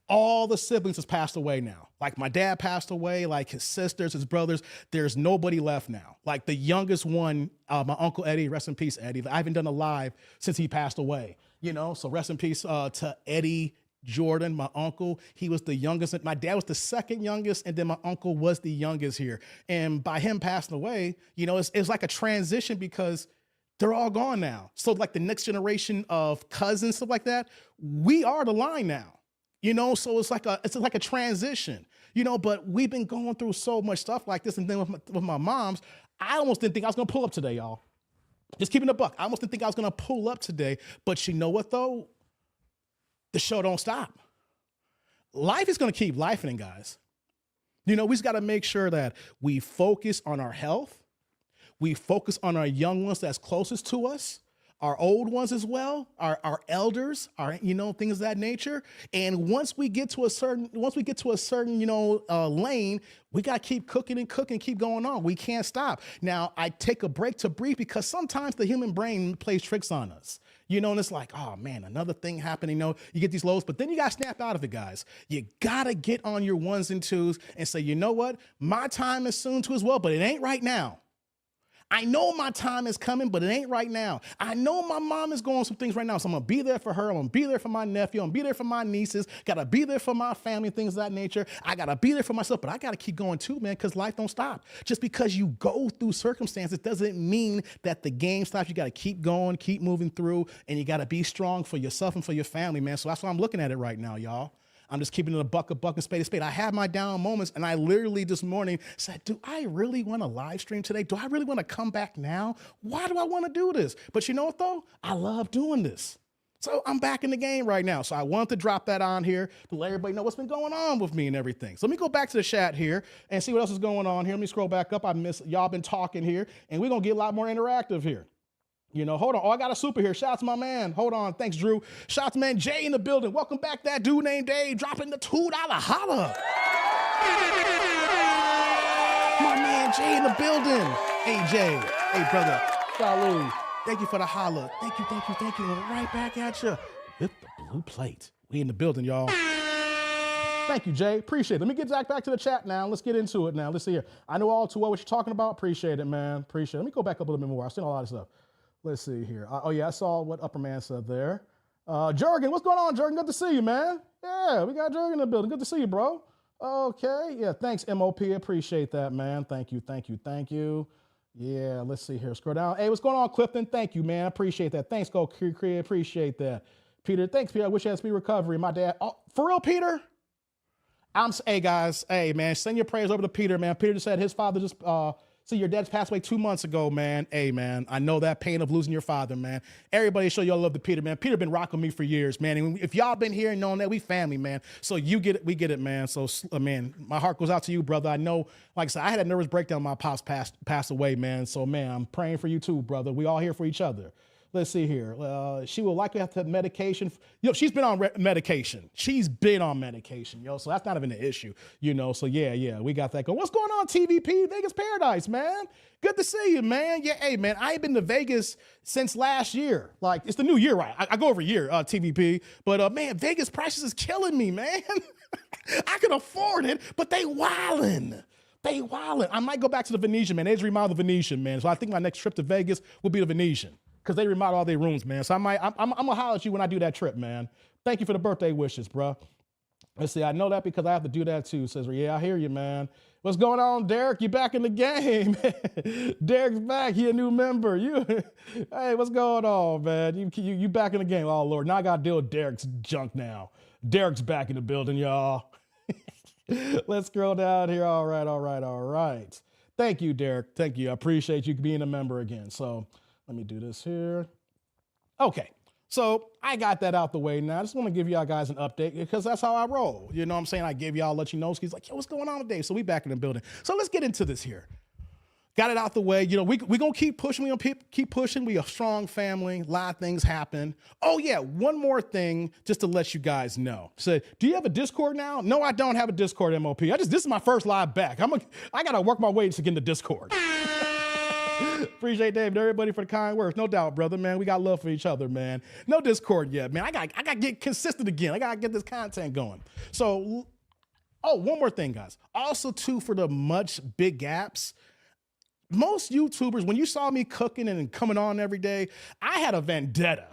Speaker 3: all the siblings has passed away now. Like my dad passed away, like his sisters, his brothers, there's nobody left now. Like the youngest one, my Uncle Eddie, rest in peace, Eddie. I haven't done a live since he passed away, so rest in peace to Eddie Jordan, my uncle. He was the youngest. My dad was the second youngest, and then my uncle was the youngest here. And by him passing away, it's like a transition because they're all gone now. So like the next generation of cousins, stuff like that, we are the line now. So it's like a transition, but we've been going through so much stuff like this. And then with my moms, I almost didn't think I was going to pull up today, y'all. Just keeping it a buck. I almost didn't think I was going to pull up today, but you know what though? The show don't stop. Life is going to keep lifing, guys. We just got to make sure that we focus on our health. We focus on our young ones that's closest to us. Our old ones as well, our elders, things of that nature. And once we get to a certain, lane, we got to keep cooking and keep going on. We can't stop. Now, I take a break to breathe because sometimes the human brain plays tricks on us. And it's like, oh man, another thing happening. You get these lows, but then you got to snap out of it, guys. You got to get on your 1s and 2s and say, you know what? My time is soon too as well, but it ain't right now. I know my time is coming, but it ain't right now. I know my mom is going some things right now, so I'm going to be there for her. I'm going to be there for my nephew. I'm going to be there for my nieces. Got to be there for my family, things of that nature. I got to be there for myself, but I got to keep going too, man, because life don't stop. Just because you go through circumstances doesn't mean that the game stops. You got to keep going, keep moving through, and you got to be strong for yourself and for your family, man. So that's why I'm looking at it right now, y'all. I'm just keeping it a buck, and spade, a spade. I have my down moments, and I literally this morning said, do I really want to live stream today? Do I really want to come back now? Why do I want to do this? But you know what, though? I love doing this. So I'm back in the game right now. So I wanted to drop that on here to let everybody know what's been going on with me and everything. So let me go back to the chat here and see what else is going on here. Let me scroll back up. Y'all been talking here, and we're going to get a lot more interactive here. Hold on. Oh, I got a super here. Shout out to my man. Hold on. Thanks, Drew. Shout out to man Jay in the building. Welcome back. That dude named Dave dropping the $2 holla. My man Jay in the building. Hey, Jay. Hey, brother. Salud. Thank you for the holla. Thank you. Right back at you with the blue plate. We in the building, y'all. Thank you, Jay. Appreciate it. Let me get back to the chat now. Let's get into it now. Let's see here. I know all too well what you're talking about. Appreciate it, man. Appreciate it. Let me go back up a little bit more. I've seen a lot of stuff. Let's see here. Oh, yeah, I saw what Upper Man said there. Jurgen, what's going on, Jurgen? Good to see you, man. Yeah, we got Jurgen in the building. Good to see you, bro. Okay. Yeah, thanks, MOP. Appreciate that, man. Thank you. Yeah, let's see here. Scroll down. Hey, what's going on, Clifton? Thank you, man. Appreciate that. Thanks, Go Cree. Appreciate that. Peter, thanks, Peter. I wish you had speed recovery. My dad. Oh, for real, Peter? Hey, guys. Hey, man, send your prayers over to Peter, man. Peter just said his father just... See, your dad's passed away 2 months ago, man. Hey, man, I know that pain of losing your father, man. Everybody show y'all love to Peter, man. Peter been rocking me for years, man. And if y'all been here and knowing that, we family, man. So you get it, we get it, man. So, man, my heart goes out to you, brother. I know, like I said, I had a nervous breakdown. My pops passed away, man. So, man, I'm praying for you too, brother. We all here for each other. Let's see here. She will likely have to have medication. She's been on medication. She's been on medication, so that's not even an issue, So yeah, we got that going. What's going on, TVP? Vegas Paradise, man. Good to see you, man. Yeah, hey, man, I ain't been to Vegas since last year. Like, it's the new year, right? I go every year, TVP. But, man, Vegas prices is killing me, man. I can afford it, but they wildin'. I might go back to the Venetian, man. They just remodeled the Venetian, man. So I think my next trip to Vegas will be the Venetian because they remodel all their rooms, man. So I'm gonna holler at you when I do that trip, man. Thank you for the birthday wishes, bro. Let's see. I know that because I have to do that too. Says, yeah, I hear you, man. What's going on, Derek? You back in the game? Derek's back. He a new member. Hey, what's going on, man? You back in the game? Oh Lord, now I gotta deal with Derek's junk now. Derek's back in the building, y'all. Let's scroll down here. All right. Thank you, Derek. Thank you. I appreciate you being a member again. So let me do this here. Okay. So I got that out the way now. I just want to give y'all guys an update because that's how I roll. You know what I'm saying? I give y'all, let you know. He's like, yo, what's going on today? So we back in the building. So let's get into this here. Got it out the way. We going to keep pushing. We going to keep pushing. We a strong family. A lot of things happen. Oh, yeah. One more thing just to let you guys know. So, do you have a Discord now? No, I don't have a Discord, MOP. This is my first live back. I got to work my way to get into Discord. Appreciate Dave and everybody for the kind words. No doubt, brother, man. We got love for each other, man. No Discord yet, man. I got to get consistent again. I got to get this content going. So, one more thing, guys. Also, too, for the much big gaps, most YouTubers, when you saw me cooking and coming on every day, I had a vendetta.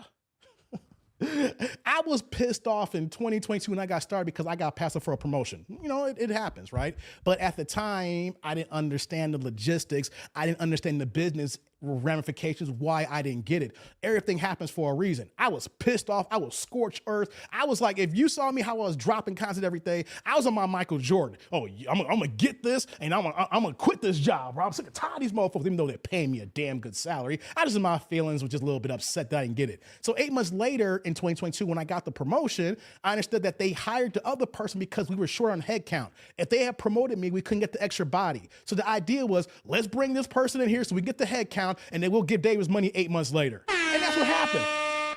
Speaker 3: I was pissed off in 2022 when I got started because I got passed up for a promotion. It happens, right? But at the time, I didn't understand the logistics. I didn't understand the business ramifications, why I didn't get it. Everything happens for a reason. I was pissed off. I was scorched earth. I was like, if you saw me how I was dropping content every day, I was on my Michael Jordan. Oh, I'm going to get this and I'm going to quit this job, bro. I'm sick and tired of these motherfuckers, even though they're paying me a damn good salary. I just in my feelings was just a little bit upset that I didn't get it. So 8 months later in 2022, when I got the promotion, I understood that they hired the other person because we were short on headcount. If they had promoted me, we couldn't get the extra body. So the idea was, let's bring this person in here so we get the headcount and then we'll give Dave his money 8 months later. And that's what happened.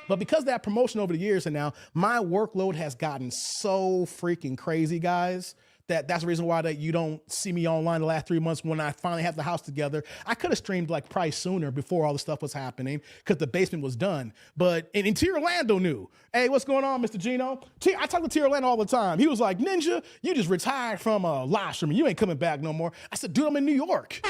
Speaker 3: But because of that promotion over the years and now, my workload has gotten so freaking crazy, guys, that's the reason why that you don't see me online the last 3 months when I finally have the house together. I could have streamed like probably sooner before all the stuff was happening because the basement was done. But and T. Orlando knew. Hey, what's going on, Mr. Gino? I talk to T. Orlando all the time. He was like, Ninja, you just retired from live streaming. You ain't coming back no more. I said, dude, I'm in New York.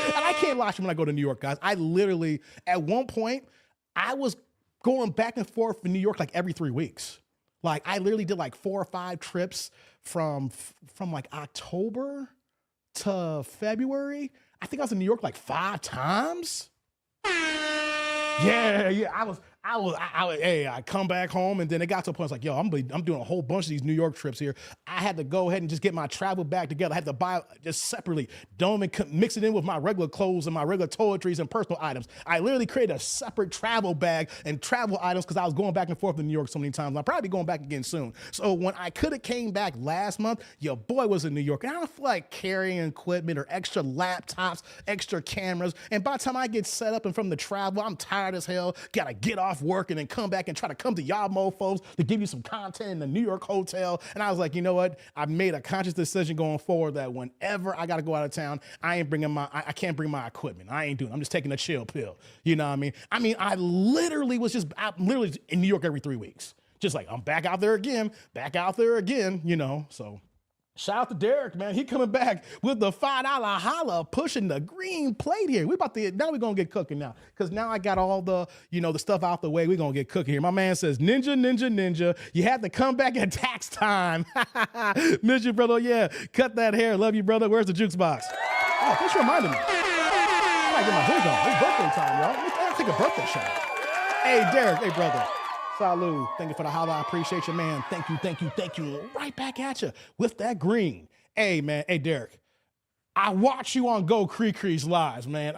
Speaker 3: And I can't live stream when I go to New York, guys. I literally, at one point, I was going back and forth in New York like every 3 weeks. Like I literally did like 4 or 5 trips from like October to February. I think I was in New York like 5 times. Yeah. I come back home and then it got to a point, I was like, yo, I'm doing a whole bunch of these New York trips here. I had to go ahead and just get my travel bag together. I had to buy just separately. Don't even mix it in with my regular clothes and my regular toiletries and personal items. I literally created a separate travel bag and travel items because I was going back and forth to New York so many times. I'll probably be going back again soon. So when I could have came back last month, your boy was in New York. And I don't feel like carrying equipment or extra laptops, extra cameras. And by the time I get set up and from the travel, I'm tired as hell. Gotta get off work and then come back and try to come to y'all mofos to give you some content in the New York hotel. And I was like, you know what? I made a conscious decision going forward that whenever I got to go out of town, I can't bring my equipment. I ain't doing it. I'm just taking a chill pill. You know what I mean? I'm literally in New York every 3 weeks. Just like, I'm back out there again, so. Shout out to Derek, man. He coming back with the $5 holla, pushing the green plate here. Now we're going to get cooking now. Because now I got all the, the stuff out the way. We're going to get cooking here. My man says, Ninja. You had to come back at tax time. Miss you, brother. Yeah, cut that hair. Love you, brother. Where's the jukes box? Oh, thanks for reminding me. I gotta get my drink on. It's birthday time, y'all. I gotta take a birthday shot. Hey, Derek. Hey, brother. Salud. Thank you for the holla. I appreciate you, man. Thank you. Right back at you with that green. Hey, man. Hey, Derek. I watch you on Go Creek's lives, man.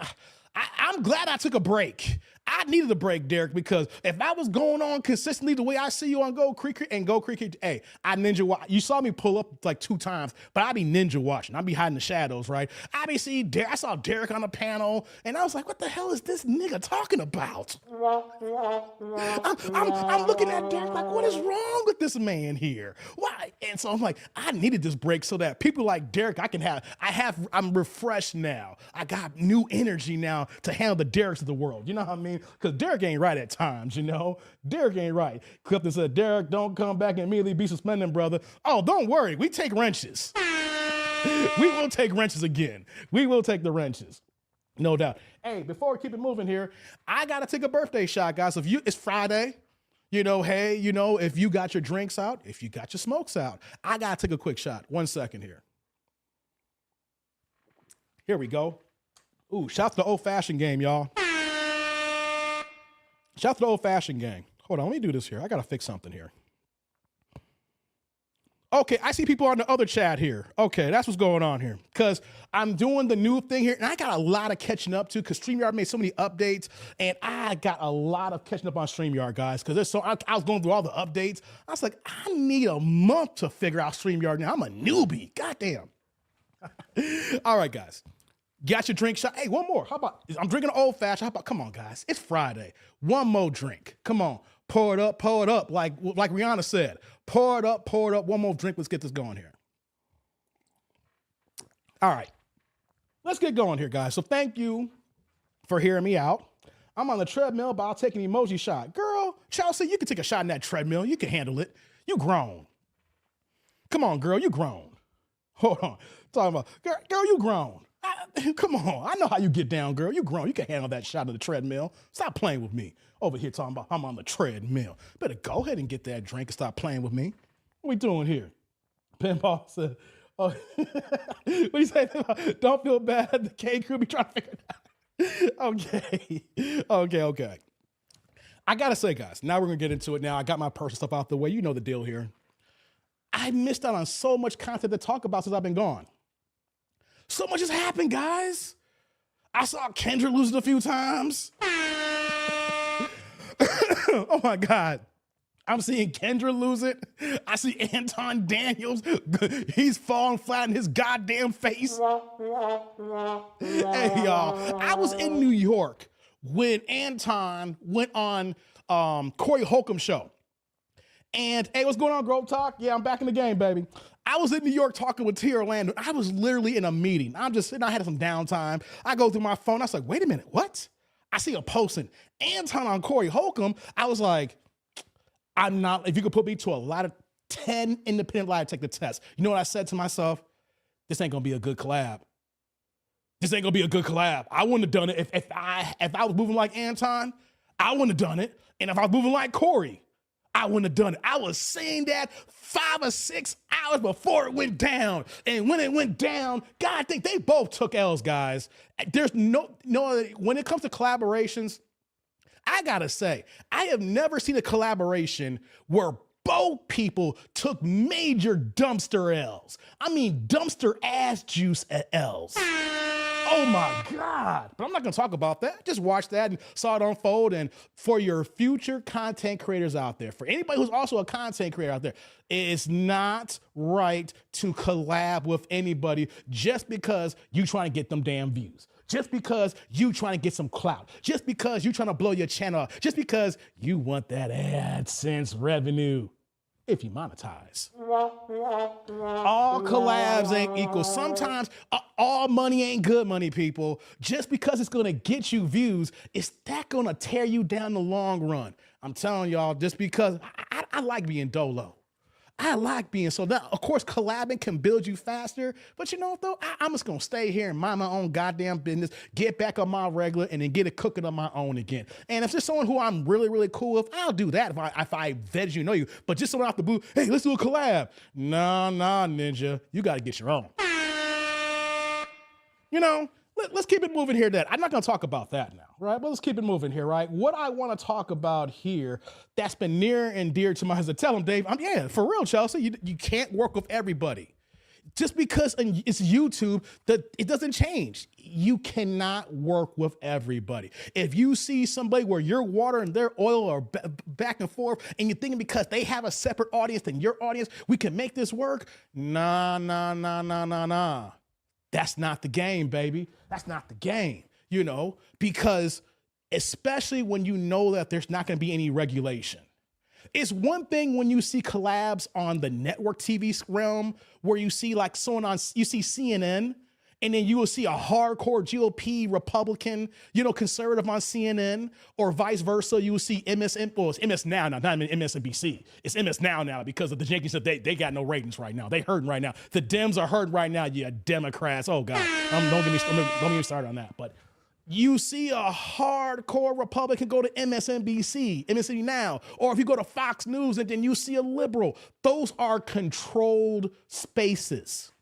Speaker 3: I'm glad I took a break. I needed a break, Derek, because if I was going on consistently the way I see you on Go Creek and Go Creek, hey, I ninja watch. You saw me pull up like 2 times, but I be ninja watching. I be hiding the shadows, right? I be seeing Derek. I saw Derek on the panel, and I was like, what the hell is this nigga talking about? I'm looking at Derek like, what is wrong with this man here? Why? And so I'm like, I needed this break so that people like Derek, I'm refreshed now. I got new energy now to handle the Dereks of the world. You know what I mean? Because Derek ain't right at times, you know? Derek ain't right. Clifton said, Derek, don't come back and immediately be suspended, brother. Oh, don't worry. We take wrenches. We will take wrenches again. We will take the wrenches. No doubt. Hey, before we keep it moving here, I got to take a birthday shot, guys. It's Friday. You know, hey, you know, if you got your drinks out, if you got your smokes out, I got to take a quick shot. 1 second here. Here we go. Ooh, shout out to the old-fashioned game, y'all. Shout out to the old-fashioned game. Hold on, let me do this here. I got to fix something here. Okay, I see people on the other chat here. Okay, that's what's going on here. Because I'm doing the new thing here, and I got a lot of catching up to because StreamYard made so many updates, and I got a lot of catching up on StreamYard, guys, because I was going through all the updates. I was like, I need a month to figure out StreamYard now. I'm a newbie. Goddamn. All right, guys. Got your drink shot. Hey, one more. How about, I'm drinking an old fashioned. How about, come on, guys. It's Friday. One more drink. Come on. Pour it up, pour it up. Like Rihanna said. Pour it up, pour it up. One more drink. Let's get this going here. All right. Let's get going here, guys. So thank you for hearing me out. I'm on the treadmill, but I'll take an emoji shot. Girl, Chelsea, you can take a shot in that treadmill. You can handle it. You grown. Come on, girl, you grown. Hold on. Talking about, girl, you grown. Come on. I know how you get down, girl. You grown. You can handle that shot of the treadmill. Stop playing with me. Over here talking about I'm on the treadmill. Better go ahead and get that drink and stop playing with me. What we doing here? Pinball said, oh, what do you say? Don't feel bad. The K crew be trying to figure it out. Okay. I got to say, guys, now we're going to get into it now. I got my personal stuff out the way. You know the deal here. I missed out on so much content to talk about since I've been gone. So much has happened, guys. I saw Kendra lose it a few times. Oh my God. I'm seeing Kendra lose it. I see Anton Daniels. He's falling flat in his goddamn face. Hey, y'all. I was in New York when Anton went on Corey Holcomb's show. And hey, what's going on, Grove Talk? Yeah, I'm back in the game, baby. I was in New York talking with T. Orlando. I was literally in a meeting. I'm just sitting, I had some downtime. I go through my phone. I was like, wait a minute, what? I see a posting. Anton on Corey Holcomb. I was like, I'm not, if you could put me to a lot of 10 independent live, take the test. You know what I said to myself? This ain't gonna be a good collab. This ain't gonna be a good collab. I wouldn't have done it if I was moving like Anton. I wouldn't have done it. And if I was moving like Corey, I wouldn't have done it. I was saying that 5 or 6 hours before it went down. And when it went down, God, I think they both took L's, guys. There's no, when it comes to collaborations, I gotta say, I have never seen a collaboration where both people took major dumpster L's. I mean, dumpster ass juice at L's. Oh my God. But I'm not gonna talk about that. Just watch that and saw it unfold. And for your future content creators out there, for anybody who's also a content creator out there, it's not right to collab with anybody just because you trying to get them damn views. Just because you trying to get some clout. Just because you trying to blow your channel up. Just because you want that AdSense revenue. If you monetize. All collabs ain't equal. Sometimes all money ain't good money, people. Just because it's gonna get you views, is that gonna tear you down the long run? I'm telling y'all, just because I like being dolo. I like being so that, of course, collabing can build you faster, but you know what though? I'm just gonna stay here and mind my own goddamn business, get back on my regular, and then get it cooking on my own again. And if there's someone who I'm really, really cool with, I'll do that if I vet you, know you. But just someone off the boot, hey, let's do a collab. Nah, ninja, you gotta get your own. You know, let's keep it moving here. I'm not gonna talk about that now, right? But let's keep it moving here, right? What I wanna talk about here that's been near and dear to my heart, tell him, Dave, yeah, for real, Chelsea, you can't work with everybody. just because it's YouTube, that it doesn't change. You cannot work with everybody. If you see somebody where your water and their oil are back and forth, and you're thinking because they have a separate audience than your audience, we can make this work. Nah. That's not the game, baby. That's not the game, because especially when you know that there's not going to be any regulation. It's one thing when you see collabs on the network TV realm where you see like you see CNN, and then you will see a hardcore GOP Republican, conservative on CNN, or vice versa. You will see MSN, well, it's MS Now, not MSNBC. It's MS Now because of the Jenkins said they got no ratings right now. They hurting right now. The Dems are hurting right now. Yeah, Democrats. Oh God, don't get me started on that. But you see a hardcore Republican go to MSNBC Now, or if you go to Fox News and then you see a liberal. Those are controlled spaces.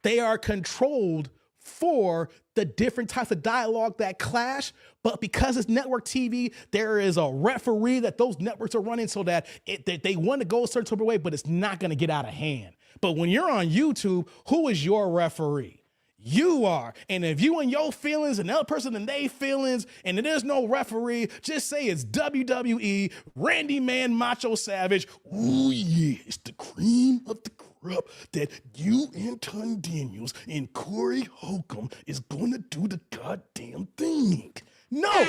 Speaker 3: They are controlled for the different types of dialogue that clash, but because it's network TV, there is a referee that those networks are running so that they want to go a certain type of way, but it's not going to get out of hand. But when you're on YouTube, who is your referee? You are. And if you and your feelings and the other person and they feelings and there's no referee, just say it's WWE, Randy Man, Macho Savage. Ooh yeah, it's the cream of the crop that you and Tdnd and Corey Holcomb is going to do the goddamn thing. No,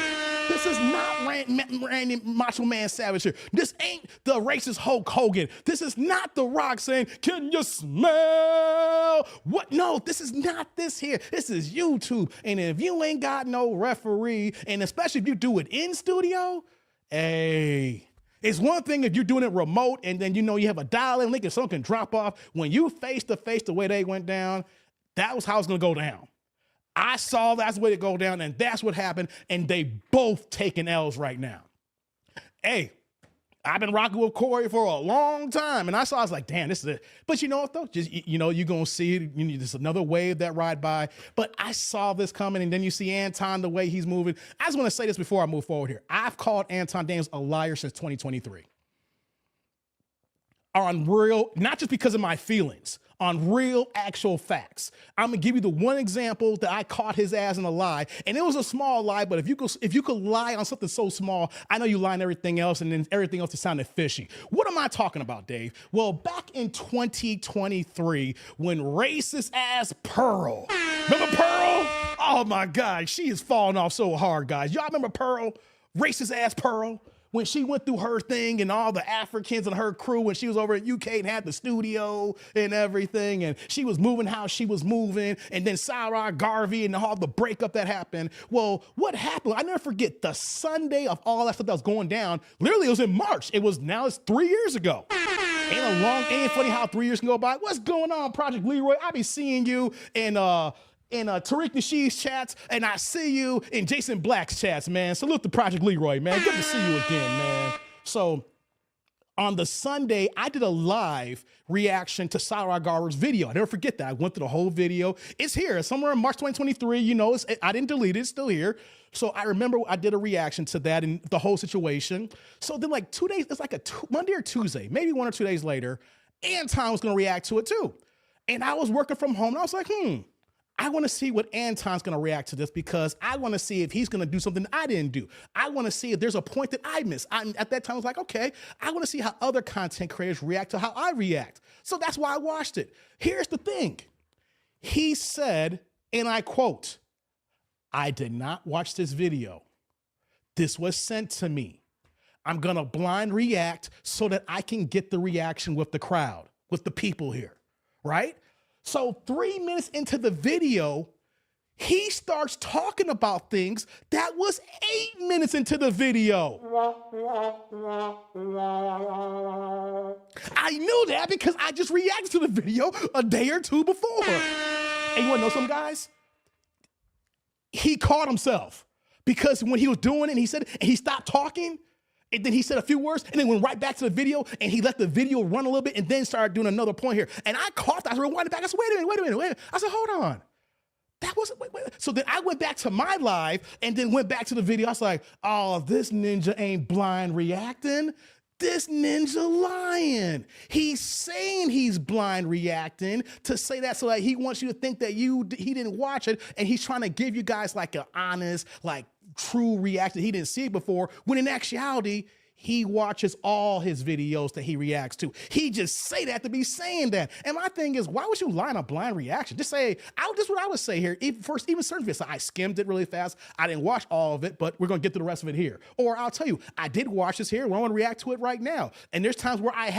Speaker 3: this is not Randy Macho Man Savage here. This ain't the racist Hulk Hogan. This is not The Rock saying, can you smell what? No, this is not this here. This is YouTube. And if you ain't got no referee, and especially if you do it in studio, hey, it's one thing if you're doing it remote and then you have a dial-in link and someone can drop off. When you face-to-face the way they went down, that was how it's going to go down. I saw that's the way to go down, and that's what happened, and they both taking L's right now. Hey, I've been rocking with Corey for a long time, and I was like, damn, this is it. But you know what, though? Just, you're going to see it. There's another wave that ride by. But I saw this coming, and then you see Anton, the way he's moving. I just want to say this before I move forward here. I've called Anton Daniels a liar since 2023. On real, not just because of my feelings, on real actual facts. I'm gonna give you the one example that I caught his ass in a lie, and it was a small lie, but if you could lie on something so small, I know you lie on everything else, and then everything else is sounded fishy. What am I talking about, Dave? Well, back in 2023, when racist ass Pearl, remember Pearl? Oh my God, she is falling off so hard, guys. Y'all remember Pearl? Racist ass Pearl? When she went through her thing and all the Africans and her crew when she was over at UK and had the studio and everything, and she was moving how she was moving, and then Sarah Garvey and all the breakup that happened. Well, what happened? I never forget the Sunday of all that stuff that was going down. Literally, it was in March. It's 3 years ago. Ain't funny how 3 years can go by. What's going on, Project Leroy? I be seeing you in Tariq Nasheed's chats, and I see you in Jason Black's chats, man. Salute to Project Leroy, man. Good to see you again, man. So on the Sunday, I did a live reaction to Sarah Garver's video. I never forget that. I went through the whole video. It's here. It's somewhere in March 2023. I didn't delete it. It's still here. So I remember I did a reaction to that and the whole situation. So then like 2 days, it's like Monday or Tuesday, maybe 1 or 2 days later, Anton was going to react to it too. And I was working from home, and I was like, I want to see what Anton's going to react to this, because I want to see if he's going to do something I didn't do. I want to see if there's a point that I missed. At that time, I was like, okay, I want to see how other content creators react to how I react. So that's why I watched it. Here's the thing. He said, and I quote, "I did not watch this video. This was sent to me. I'm going to blind react so that I can get the reaction with the crowd, with the people here," right? So 3 minutes into the video, he starts talking about things that was 8 minutes into the video. I knew that because I just reacted to the video a day or two before. And you wanna know something, guys? He caught himself, because when he was doing it, and he stopped talking, and then he said a few words, and then went right back to the video, and he let the video run a little bit, and then started doing another point here. And I caught that. I rewinded back. I said, wait a minute. I said, hold on. That wasn't, wait. So then I went back to my live, and then went back to the video. I was like, oh, this ninja ain't blind reacting. this ninja lying. He's saying he's blind reacting to say that so that he wants you to think that he didn't watch it, and he's trying to give you guys like an honest, like true reaction. He didn't see it before, when in actuality, he watches all his videos that he reacts to. He just say that to be saying that. And my thing is, why would you lie on a blind reaction? Just say, this is what I would say here. Even certain videos, I skimmed it really fast. I didn't watch all of it, but we're gonna get to the rest of it here. Or I'll tell you, I did watch this here, and I wanna react to it right now. And there's times where I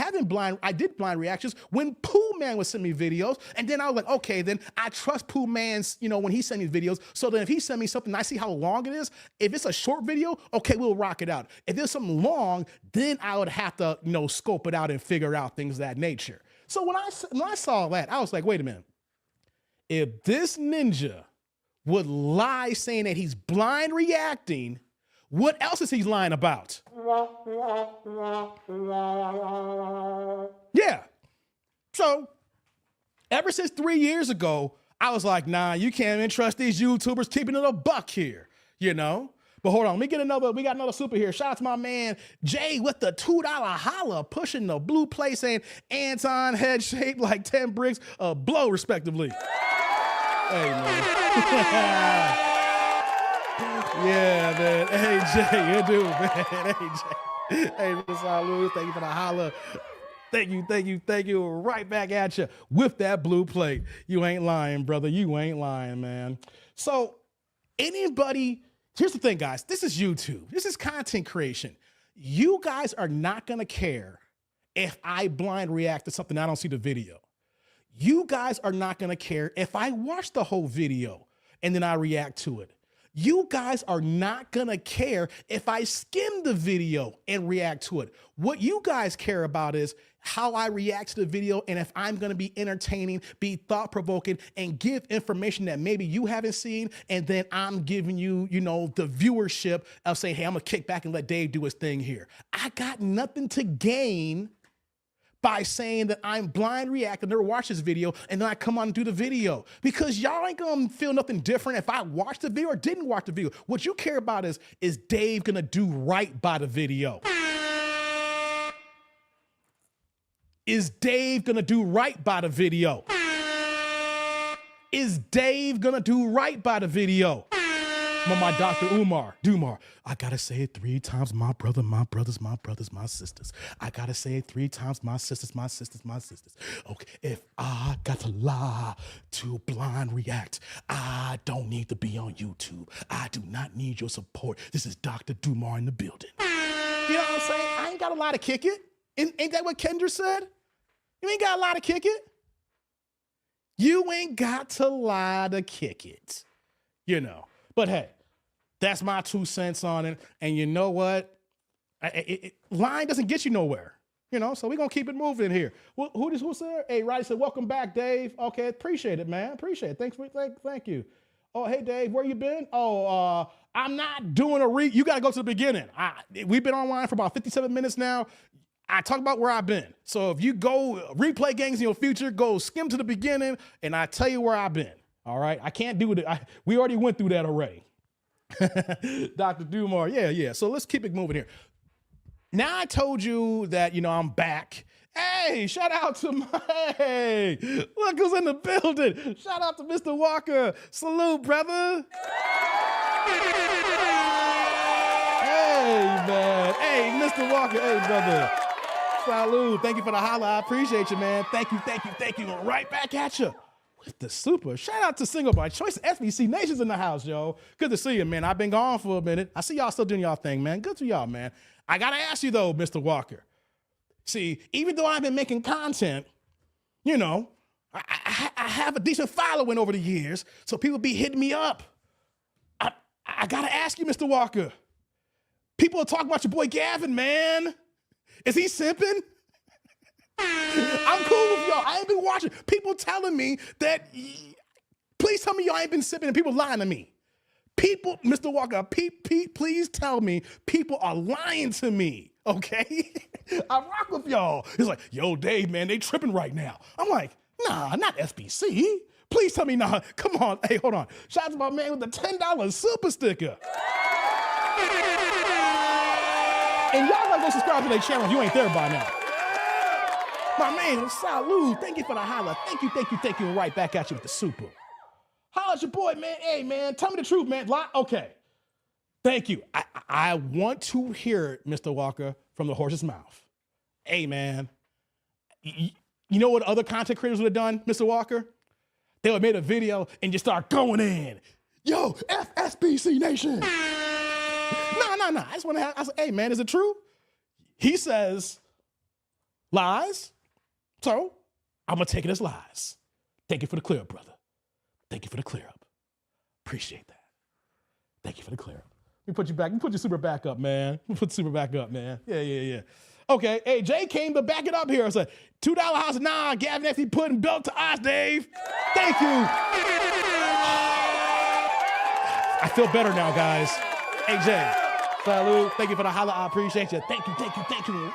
Speaker 3: did blind reactions when Pooh Man would send me videos, and then I was like, okay, then I trust Pooh Man's, when he sent me videos, so then if he sent me something, I see how long it is. If it's a short video, okay, we'll rock it out. If there's something long, then I would have to, scope it out and figure out things of that nature. So when I saw that, I was like, wait a minute. If this ninja would lie saying that he's blind reacting, what else is he lying about? Yeah. So ever since 3 years ago, I was like, nah, you can't even trust these YouTubers keeping it a buck here, But hold on, we got another super here. Shout out to my man, Jay with the $2 holla, pushing the blue play saying, Anton, head shaped like 10 bricks of blow, respectively. Hey, man. Yeah, man. Hey, Jay, you do, man. Hey, Jay. Hey, Mr. Salud, thank you for the holla. Thank you. Right back at you with that blue plate. You ain't lying, brother. You ain't lying, man. So here's the thing, guys. This is YouTube. This is content creation. You guys are not going to care if I blind react to something I don't see the video. You guys are not going to care if I watch the whole video and then I react to it. You guys are not going to care if I skim the video and react to it. What you guys care about is how I react to the video, and if I'm going to be entertaining, be thought-provoking, and give information that maybe you haven't seen, and then I'm giving you, the viewership of saying, hey, I'm going to kick back and let Dave do his thing here. I got nothing to gain by saying that I'm blind reacting, never watch this video, and then I come on and do the video. Because y'all ain't gonna feel nothing different if I watched the video or didn't watch the video. What you care about is Dave gonna do right by the video? Is Dave gonna do right by the video? Is Dave gonna do right by the video? My Dr. Dumar, I gotta say it 3 times, my brother, my brothers, my brothers, my sisters. I gotta say it 3 times, my sisters, my sisters, my sisters. Okay, if I got to lie to blind react, I don't need to be on YouTube. I do not need your support. This is Dr. Dumar in the building. You know what I'm saying? I ain't got a lot to kick it. Ain't that what Kendra said? You ain't got a lot to kick it. You ain't got to lie to kick it, But hey, that's my 2 cents on it. And you know what? Lying doesn't get you nowhere, so we're going to keep it moving here. Who's there? Hey, Roddy said, welcome back, Dave. Okay, appreciate it, man. Appreciate it. Thank you. Oh, hey, Dave, where you been? Oh, I'm not doing you got to go to the beginning. We've been online for about 57 minutes now. I talk about where I've been. So if you go replay games in your future, go skim to the beginning, and I tell you where I've been. All right, I can't do it. We already went through that already. Dr. Dumar, yeah. So let's keep it moving here. Now I told you that, I'm back. Hey, shout out to hey, look who's in the building. Shout out to Mr. Walker. Salute, brother. Hey, man. Hey, Mr. Walker. Hey, brother. Salute. Thank you for the holla. I appreciate you, man. Thank you. Right back at you. With the super. Shout out to Single by Choice. SBC Nation's in the house, yo. Good to see you, man. I've been gone for a minute. I see y'all still doing y'all thing, man. Good to y'all, man. I got to ask you, though, Mr. Walker. See, even though I've been making content, I have a decent following over the years, so people be hitting me up. I got to ask you, Mr. Walker. People are talking about your boy Gavin, man. Is he simping? I'm cool with y'all. I ain't been watching. People telling me that, please tell me y'all ain't been sipping and people lying to me. People, Mr. Walker, please tell me people are lying to me, okay? I rock with y'all. It's like, yo, Dave, man, they tripping right now. I'm like, nah, not SBC. Please tell me nah. Come on. Hey, hold on. Shout out to my man with the $10 super sticker. And y'all gotta go subscribe to their channel if you ain't there by now. My man, salute. Thank you for the holla. Thank you. And right back at you with the super. Holla at your boy, man. Hey, man, tell me the truth, man. Okay. Thank you. I want to hear it, Mr. Walker, from the horse's mouth. Hey, man. You know what other content creators would have done, Mr. Walker? They would have made a video and just start going in. Yo, FSBC Nation. No. I just want to I said, hey, man, is it true? He says lies. So I'm going to take it as lies. Thank you for the clear up, brother. Thank you for the clear up. Appreciate that. Thank you for the clear up. Let me put you back. Let me put your super back up, man. Put the super back up, man. Yeah. Okay, hey, Jay came to back it up here. It's a $2 house. Nah, Gavin actually putting belt to us, Dave. Thank you. I feel better now, guys. Hey, Jay, salute. Thank you for the holla. I appreciate you. Thank you.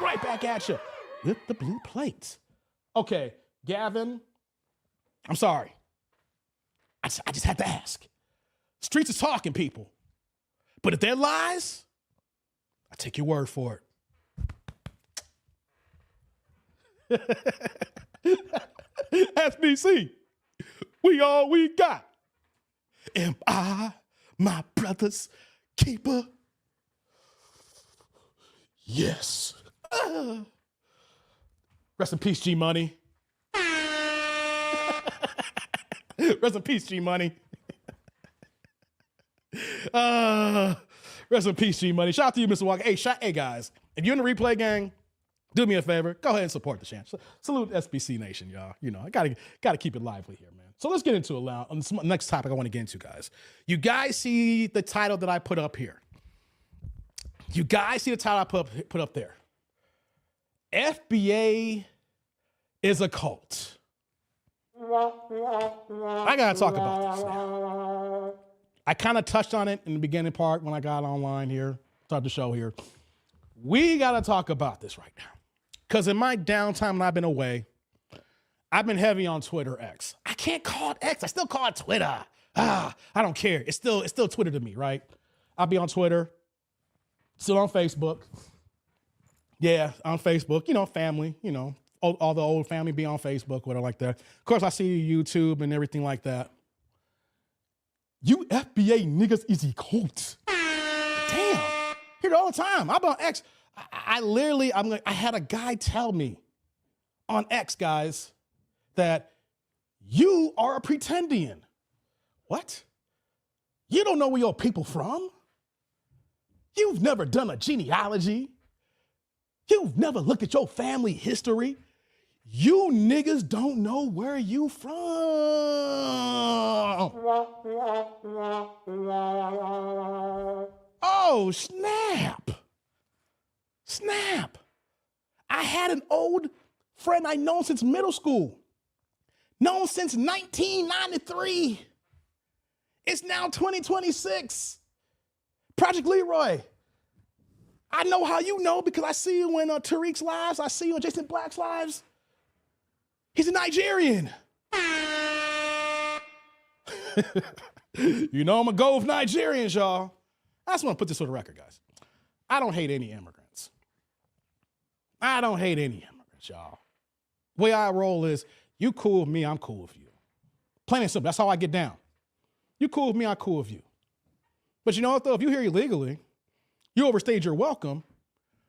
Speaker 3: Right back at you with the blue plate. Okay, Gavin, I'm sorry. I just had to ask. Streets is talking, people. But if they're lies, I take your word for it. SBC, we all we got. Am I my brother's keeper? Yes. Rest in peace, G Money. Rest in peace, G Money. Rest in peace, G Money. Shout out to you, Mr. Walker. Hey, guys, if you're in the replay gang, do me a favor. Go ahead and support the channel. Salute SBC Nation, y'all. You know, I gotta keep it lively here, man. So let's get into it now. On this next topic I want to get into, guys. You guys see the title that I put up here. You guys see the title I put up there. FBA is a cult. I gotta talk about this now. I kind of touched on it in the beginning part when I got online here, started the show here. We gotta talk about this right now. Because in my downtime when I've been away, I've been heavy on Twitter X. I can't call it X, I still call it Twitter. I don't care. It's still Twitter to me, right? I'll be on Twitter, still on Facebook. Yeah, on Facebook, you know, family, you know, all the old family be on Facebook, whatever like that. Of course, I see YouTube and everything like that. You FBA niggas is a cult. Damn, hear it all the time. I'm on X. I had a guy tell me on X, guys, that you are a Tdnd. What? You don't know where your people from? You've never done a genealogy? You've never looked at your family history? You niggas don't know where you from. Oh, snap. Snap. I had an old friend I known since middle school. Known since 1993. It's now 2026. Project Leroy. I know how you know because I see you in Tariq's lives. I see you in Jason Black's lives. He's a Nigerian. You know I'm a go with Nigerians, y'all. I just want to put this on the record, guys. I don't hate any immigrants. I don't hate any immigrants, y'all. The way I roll is, you cool with me, I'm cool with you. Plain and simple, that's how I get down. You cool with me, I'm cool with you. But you know what, though? If you're here illegally, you overstayed your welcome,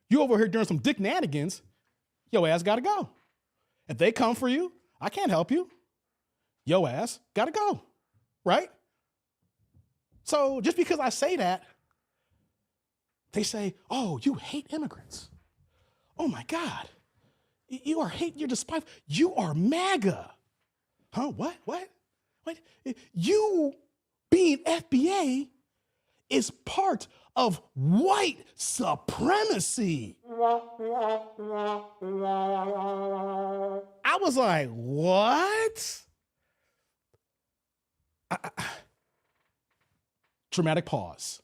Speaker 3: you over here doing some dicknanigans, your ass gotta go. If they come for you, I can't help you. Your ass gotta go, right? So just because I say that, they say, oh, you hate immigrants. Oh my God. You are hating, you're despiteful. You are MAGA. Huh, what? You being FBA is part of white supremacy. I was like, what? Dramatic pause.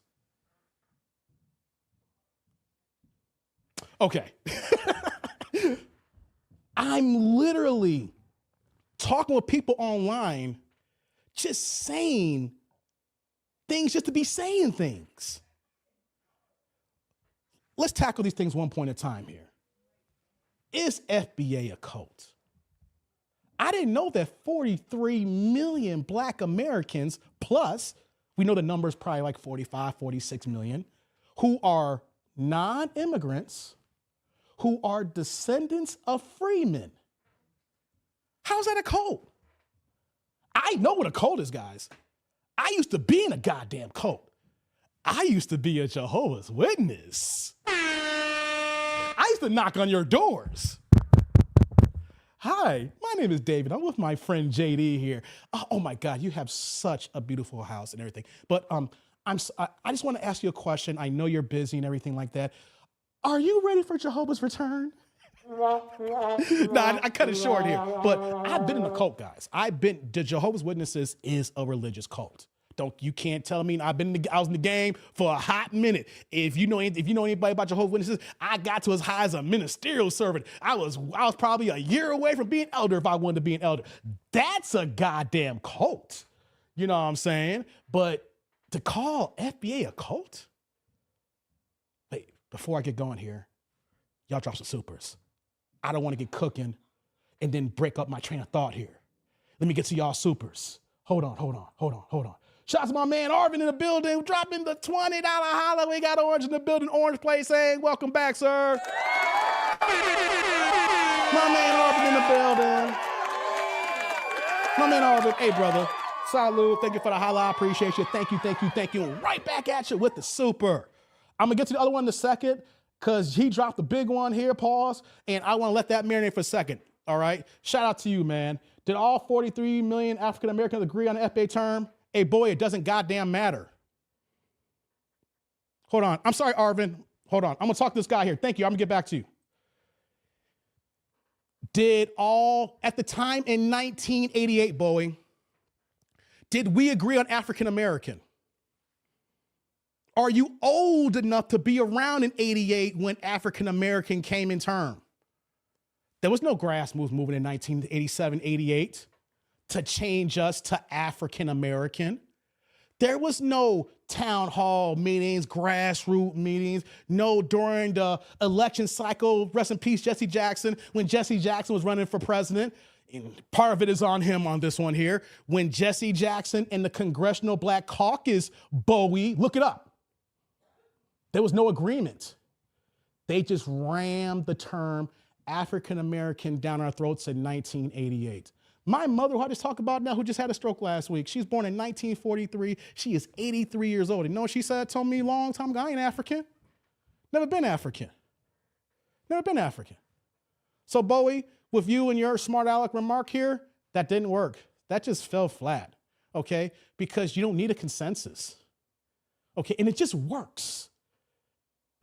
Speaker 3: Okay. I'm literally talking with people online, just saying things just to be saying things. let's tackle these things one point at a time here. Is FBA a cult? I didn't know that 43 million Black Americans, plus, we know the number is probably like 45, 46 million, who are non-immigrants, who are descendants of freemen. How's that a cult? I know what a cult is, guys. I used to be in a goddamn cult. I used to be a Jehovah's Witness. I used to knock on your doors. Hi, my name is David. I'm with my friend JD here. Oh my God, you have such a beautiful house and everything. But I just want to ask you a question. I know you're busy and everything like that. Are you ready for Jehovah's return? I cut it short here. But I've been in a cult, guys. The Jehovah's Witnesses is a religious cult. You can't tell me I was in the game for a hot minute. If you know anybody about Jehovah's Witnesses, I got to as high as a ministerial servant. I was probably a year away from being elder if I wanted to be an elder. That's a goddamn cult. You know what I'm saying? But to call FBA a cult? Wait, before I get going here, y'all drop some supers. I don't want to get cooking and then break up my train of thought here. Let me get to y'all supers. Hold on. Shout out to my man Arvin in the building, dropping the $20 holla. We got Orange in the building. Orange Play saying, welcome back, sir. My man Arvin in the building. My man Arvin, hey, brother. Salud. Thank you for the holla. I appreciate you. Thank you. Right back at you with the super. I'm going to get to the other one in a second because he dropped the big one here, pause, and I want to let that marinate for a second, all right? Shout out to you, man. Did all 43 million African Americans agree on the FBA term? Hey, boy, it doesn't goddamn matter. Hold on. I'm sorry, Arvin. Hold on. I'm going to talk to this guy here. Thank you. I'm going to get back to you. At the time in 1988, Bowie, did we agree on African American? Are you old enough to be around in 88 when African American came in term? There was no grassroots movement in 1987, 88 to change us to African American. There was no town hall meetings, grassroots meetings, no during the election cycle, rest in peace, Jesse Jackson, when Jesse Jackson was running for president. And part of it is on him on this one here. When Jesse Jackson and the Congressional Black Caucus, Bowie, look it up. There was no agreement. They just rammed the term African American down our throats in 1988. My mother, who I just talked about now, who just had a stroke last week, she's born in 1943. She is 83 years old. You know what she said? Told me a long time ago, I ain't African. Never been African. So Bowie, with you and your smart aleck remark here, that didn't work. That just fell flat, okay? Because you don't need a consensus, okay? And it just works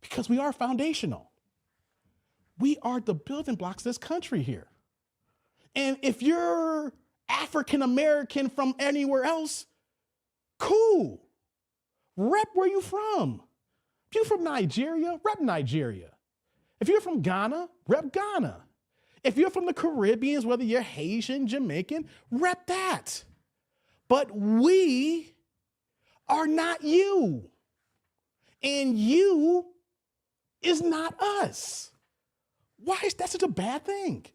Speaker 3: because we are foundational. We are the building blocks of this country here. And if you're African American from anywhere else, cool. Rep where you from. If you're from Nigeria, rep Nigeria. If you're from Ghana, rep Ghana. If you're from the Caribbean, whether you're Haitian, Jamaican, rep that. But we are not you. And you is not us. Why is that such a bad thing?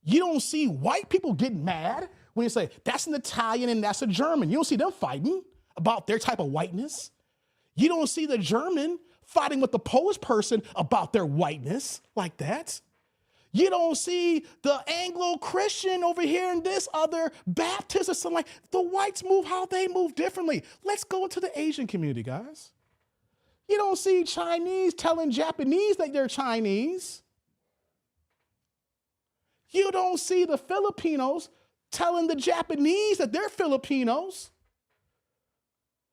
Speaker 3: You don't see white people getting mad when you say, that's an Italian and that's a German. You don't see them fighting about their type of whiteness. You don't see the German fighting with the Polish person about their whiteness like that. You don't see the Anglo-Christian over here in this other Baptist or something like that. The whites move how they move differently. Let's go into the Asian community, guys. You don't see Chinese telling Japanese that they're Chinese. You don't see the Filipinos telling the Japanese that they're Filipinos.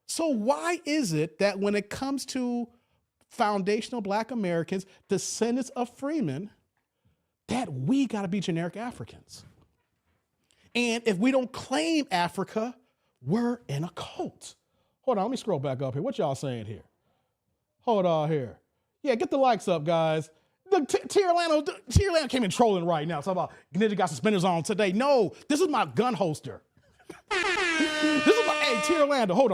Speaker 3: So why is it that when it comes to foundational Black Americans, descendants of freemen, that we got to be generic Africans? And if we don't claim Africa, we're in a cult. Hold on, let me scroll back up here. What y'all saying here? Hold on here. Yeah, get the likes up, guys. The Tdnd came in trolling right now. Talking about Ninja got suspenders on today. No, this is my gun holster. Hey, Tdnd, hold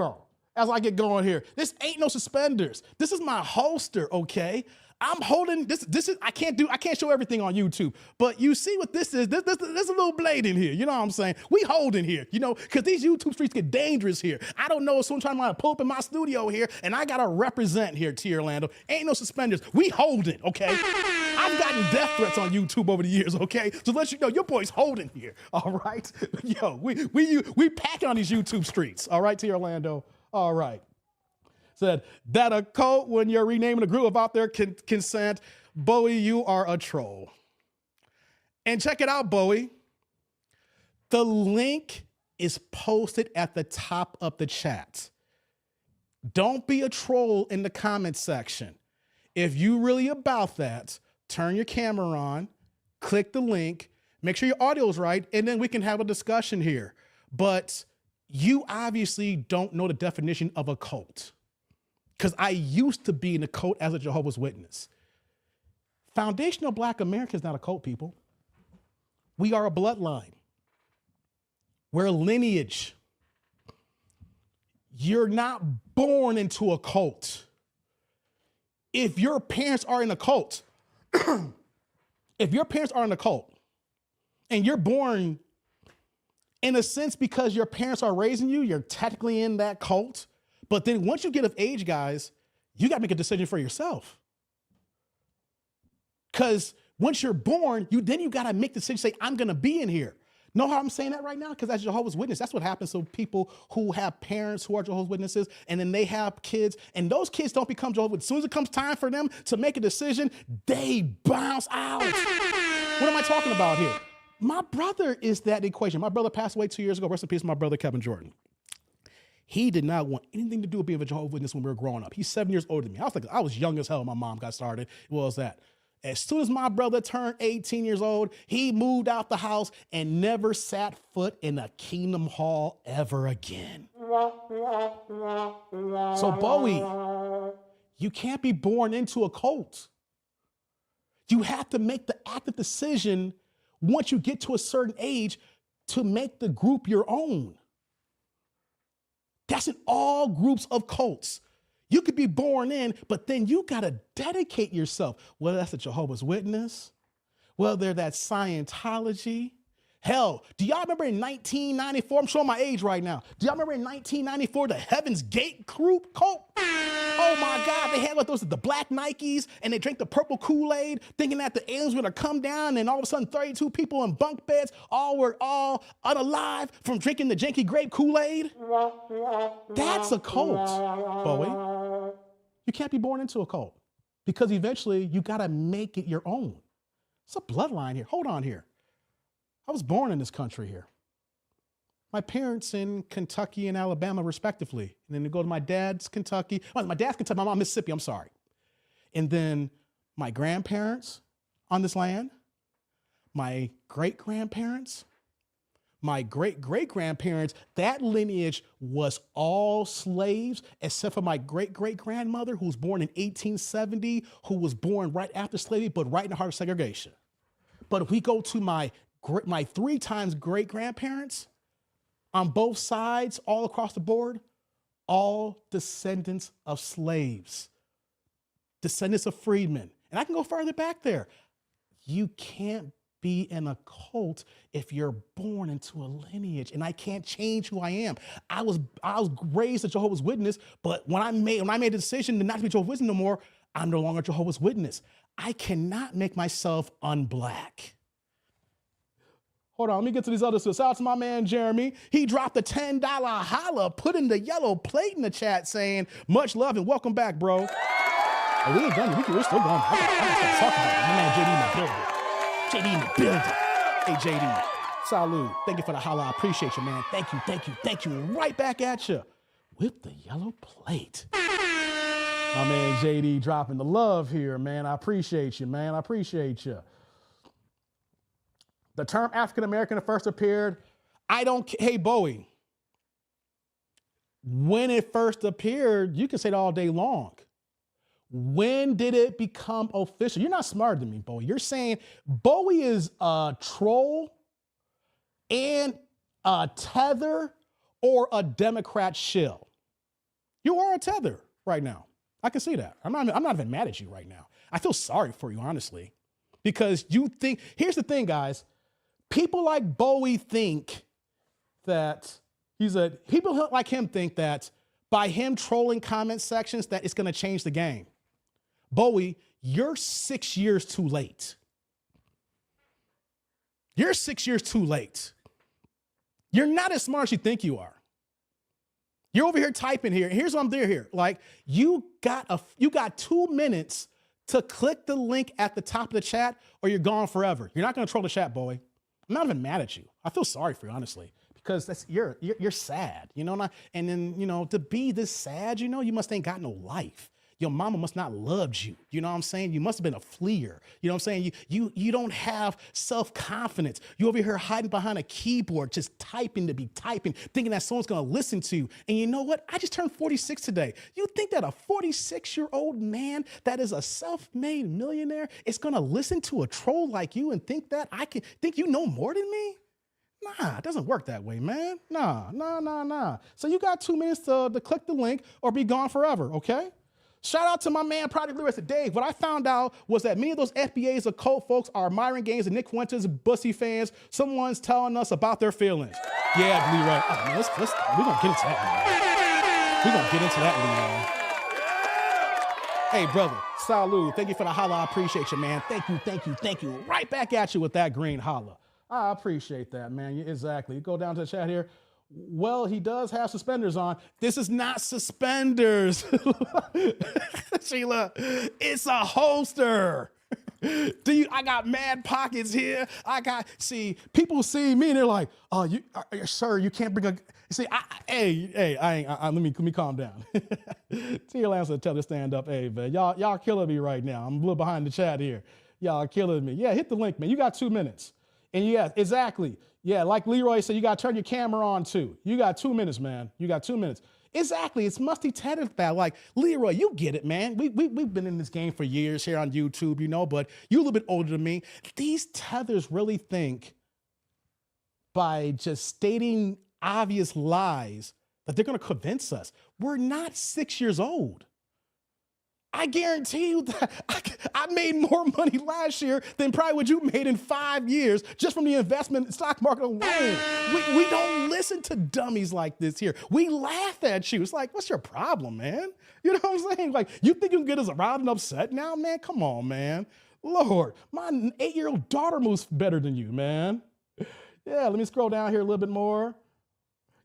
Speaker 3: on. as I get going here. This ain't no suspenders. This is my holster, okay? I'm holding this. I can't show everything on YouTube, but you see what this is. There's a little blade in here. You know what I'm saying? We holding here, you know, because these YouTube streets get dangerous here. I don't know. Sometimes I pull up in my studio here, and I gotta represent here, T. Orlando. Ain't no suspenders. We holding, okay? I've gotten death threats on YouTube over the years, okay? So let you know, your boy's holding here, all right? Yo, we packing on these YouTube streets, all right, T. Orlando? All right. Said, that a cult when you're renaming a group without their consent. Bowie, you are a troll. And check it out, Bowie. The link is posted at the top of the chat. Don't be a troll in the comment section. If you really about that, turn your camera on, click the link, make sure your audio's right, and then we can have a discussion here. But you obviously don't know the definition of a cult. Because I used to be in a cult as a Jehovah's Witness. Foundational Black America is not a cult, people. We are a bloodline. We're a lineage. You're not born into a cult. If your parents are in a cult, and you're born in a sense because your parents are raising you, you're technically in that cult. But then once you get of age, guys, you got to make a decision for yourself. Because once you're born, you got to make the decision, say, I'm going to be in here. Know how I'm saying that right now? Because as Jehovah's Witness, that's what happens to people who have parents who are Jehovah's Witnesses, and then they have kids, and those kids don't become Jehovah's Witnesses. As soon as it comes time for them to make a decision, they bounce out. What am I talking about here? My brother is that equation. My brother passed away 2 years ago. Rest in peace, my brother, Kevin Jordan. He did not want anything to do with being a Jehovah's Witness when we were growing up. He's 7 years older than me. I was young as hell when my mom got started. What was that? As soon as my brother turned 18 years old, he moved out the house and never set foot in a Kingdom Hall ever again. So Bowie, you can't be born into a cult. You have to make the active decision once you get to a certain age to make the group your own. That's in all groups of cults. You could be born in, but then you got to dedicate yourself, whether that's a Jehovah's Witness, whether that's Scientology. Hell, do y'all remember in 1994? I'm showing my age right now. Do y'all remember in 1994, the Heaven's Gate group cult? Oh my God, they had what those, the black Nikes, and they drank the purple Kool-Aid, thinking that the aliens were gonna come down, and all of a sudden 32 people in bunk beds were unalive from drinking the janky grape Kool-Aid. That's a cult, Bowie. You can't be born into a cult because eventually you gotta make it your own. It's a bloodline here. Hold on here. I was born in this country here. My parents in Kentucky and Alabama, respectively. And then they go to my dad's Kentucky. Oh, my dad's Kentucky, my mom Mississippi, I'm sorry. And then my grandparents on this land, my great-grandparents, my great-great-grandparents, that lineage was all slaves, except for my great-great-grandmother, who was born in 1870, who was born right after slavery, but right in the heart of segregation. But if we go to my 3 times great-grandparents, on both sides, all across the board, all descendants of slaves, descendants of freedmen. And I can go further back there. You can't be in a cult if you're born into a lineage, and I can't change who I am. I was raised a Jehovah's Witness, but when I made the decision to not to be Jehovah's Witness no more, I'm no longer a Jehovah's Witness. I cannot make myself unblack. Hold on, let me get to these other stuff. Shout out to my man, Jeremy. He dropped a $10 holla, put in the yellow plate in the chat saying, much love and welcome back, bro. Oh, we ain't done. We're still going. I'm gonna start talking about it. My man, JD in the building. JD in the building. Hey, JD, salute. Thank you for the holla. I appreciate you, man. Thank you. Right back at you with the yellow plate. My man, JD dropping the love here, man. I appreciate you, man. I appreciate you. The term African-American first appeared, hey, Bowie, when it first appeared, you can say it all day long. When did it become official? You're not smarter than me, Bowie. You're saying Bowie is a troll and a tether or a Democrat shill. You are a tether right now. I can see that. I'm not even mad at you right now. I feel sorry for you, honestly, because you think, here's the thing, guys. People like Bowie think that people like him think that by him trolling comment sections that it's going to change the game. Bowie, you're 6 years too late. You're 6 years too late. You're not as smart as you think you are. You're over here typing here. Here's what I'm doing here. Like, you got 2 minutes to click the link at the top of the chat or you're gone forever. You're not going to troll the chat, Bowie. I'm not even mad at you. I feel sorry for you, honestly, because you're sad, you know? And then, to be this sad, you must ain't got no life. Your mama must not loved you. You know what I'm saying? You must have been a fleer. You know what I'm saying? You don't have self-confidence. You over here hiding behind a keyboard, just typing to be typing, thinking that someone's gonna listen to you. And you know what? I just turned 46 today. You think that a 46-year-old man that is a self-made millionaire is gonna listen to a troll like you and think you know more than me? Nah, it doesn't work that way, man. Nah. So you got 2 minutes to click the link or be gone forever, okay? Shout out to my man, Project Lyricist Dave. What I found out was that many of those FBA's occult folks are Myron Gaines and Nick Fuentes Bussy fans. Someone's telling us about their feelings. Yeah, Leroy. Oh, man, we're going to get into that, Leroy. We're going to get into that, Leroy. Hey, brother. Salud. Thank you for the holla. I appreciate you, man. Thank you. Right back at you with that green holla. I appreciate that, man. Exactly. You go down to the chat here. Well, he does have suspenders on. This is not suspenders. Sheila, it's a holster. I got mad pockets here. People see me and they're like, oh, sir, you can't bring a, see, let me calm down. T. Lance will tell to stand up. Hey, man, y'all killing me right now. I'm a little behind the chat here. Y'all killing me. Yeah, hit the link, man. You got 2 minutes. And yeah, exactly. Yeah, like Leroy said, you got to turn your camera on too. You got 2 minutes, man. You got 2 minutes. Exactly. It's musty tether style. Like, Leroy, you get it, man. We've been in this game for years here on YouTube, but you're a little bit older than me. These tethers really think by just stating obvious lies that they're going to convince us. We're not 6 years old. I guarantee you that I made more money last year than probably what you made in 5 years just from the investment stock market alone. We don't listen to dummies like this here. We laugh at you. It's like, what's your problem, man? You know what I'm saying? Like, you think you can get us around and upset now, man? Come on, man. Lord, my 8-year-old daughter moves better than you, man. Yeah, let me scroll down here a little bit more.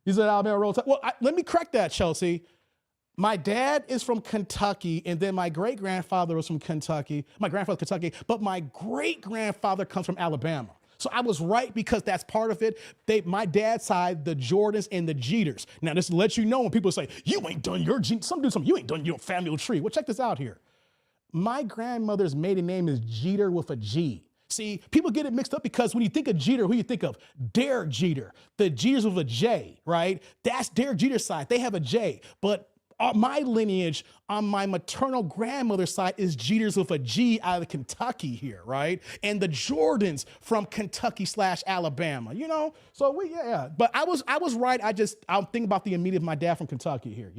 Speaker 3: You said Alabama roll tide. Well, let me correct that, Chelsea. My dad is from Kentucky, and then my great-grandfather was from Kentucky. My grandfather's Kentucky, but my great-grandfather comes from Alabama. So I was right because that's part of it. My dad's side, the Jordans and the Jeters. Now, this lets you know when people say, you ain't done your you ain't done your family tree. Well, check this out here. My grandmother's maiden name is Jeter with a G. See, people get it mixed up because when you think of Jeter, who you think of? Derek Jeter. The Jeters with a J, right? That's Derek Jeter's side. They have a J, but my lineage on my maternal grandmother's side is Jeters with a G out of Kentucky here, right? And the Jordans from Kentucky/Alabama, So yeah. But I was right. I'm thinking about the immediate my dad from Kentucky here,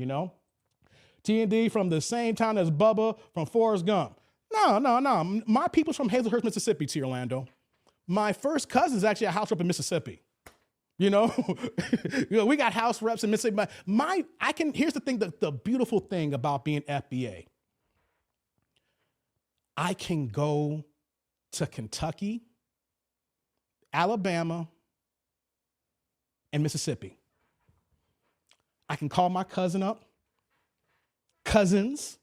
Speaker 3: Tdnd from the same town as Bubba from Forrest Gump. No. My people's from Hazelhurst, Mississippi, T. Orlando. My first cousin's actually a house rep in Mississippi. We got house reps in Mississippi. Here's the thing, the beautiful thing about being FBA. I can go to Kentucky, Alabama, and Mississippi. I can call my cousins,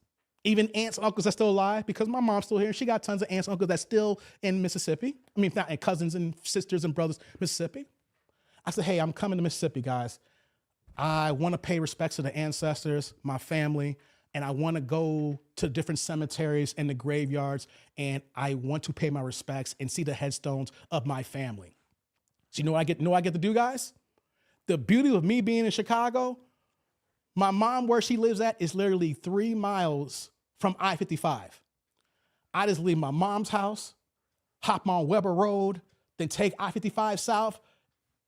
Speaker 3: even aunts and uncles that's still alive because my mom's still here and she got tons of aunts and uncles that's still in Mississippi. And cousins and sisters and brothers, Mississippi. I said, hey, I'm coming to Mississippi, guys. I want to pay respects to the ancestors, my family, and I want to go to different cemeteries and the graveyards, and I want to pay my respects and see the headstones of my family. So you know what I get to do, guys? The beauty of me being in Chicago, my mom, where she lives at, is literally 3 miles from I-55. I just leave my mom's house, hop on Weber Road, then take I-55 south,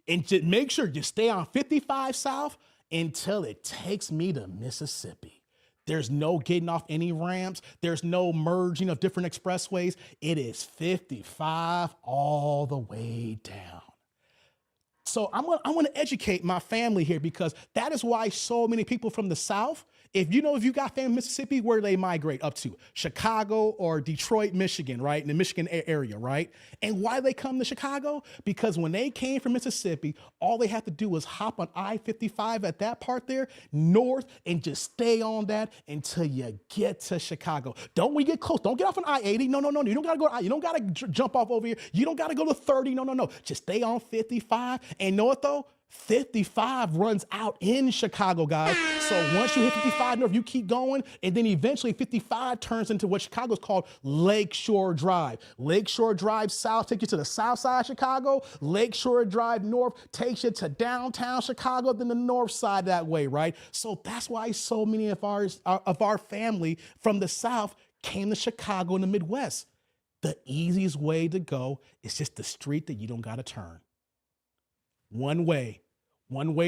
Speaker 3: and just make sure you stay on 55 South until it takes me to Mississippi. There's no getting off any ramps. There's no merging of different expressways. It is 55 all the way down. So I'm gonna educate my family here, because that is why so many people from the South, if you got family in Mississippi, where do they migrate up to? Chicago or Detroit, Michigan, right? In the Michigan area, right? And why they come to Chicago? Because when they came from Mississippi, all they had to do was hop on I-55 at that part there, north, and just stay on that until you get to Chicago. Don't we get close? Don't get off on I-80. No. You don't gotta go. You don't gotta jump off over here. You don't gotta go to 30. No. Just stay on 55. And know what though? 55 runs out in Chicago, guys. So once you hit 55 north, you keep going, and then eventually 55 turns into what Chicago's called Lakeshore Drive. Lakeshore Drive south takes you to the south side of Chicago. Lakeshore Drive north takes you to downtown Chicago, then the north side that way, right? So that's why so many of our family from the South came to Chicago in the Midwest. The easiest way to go is just the street that you don't gotta turn. One way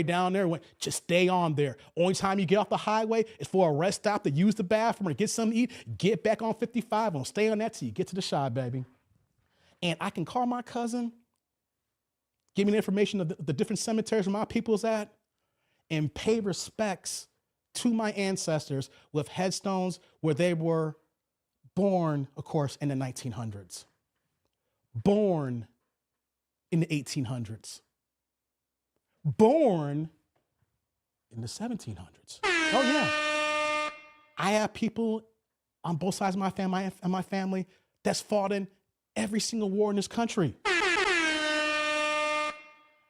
Speaker 3: down there, just stay on there. Only time you get off the highway is for a rest stop to use the bathroom or to get something to eat. Get back on 55 and stay on that till you get to the Chi, baby. And I can call my cousin, give me the information of the different cemeteries where my people's at, and pay respects to my ancestors with headstones where they were born, of course, in the 1900s. Born in the 1800s. Born in the 1700s. Oh yeah. I have people on both sides of my family that's fought in every single war in this country.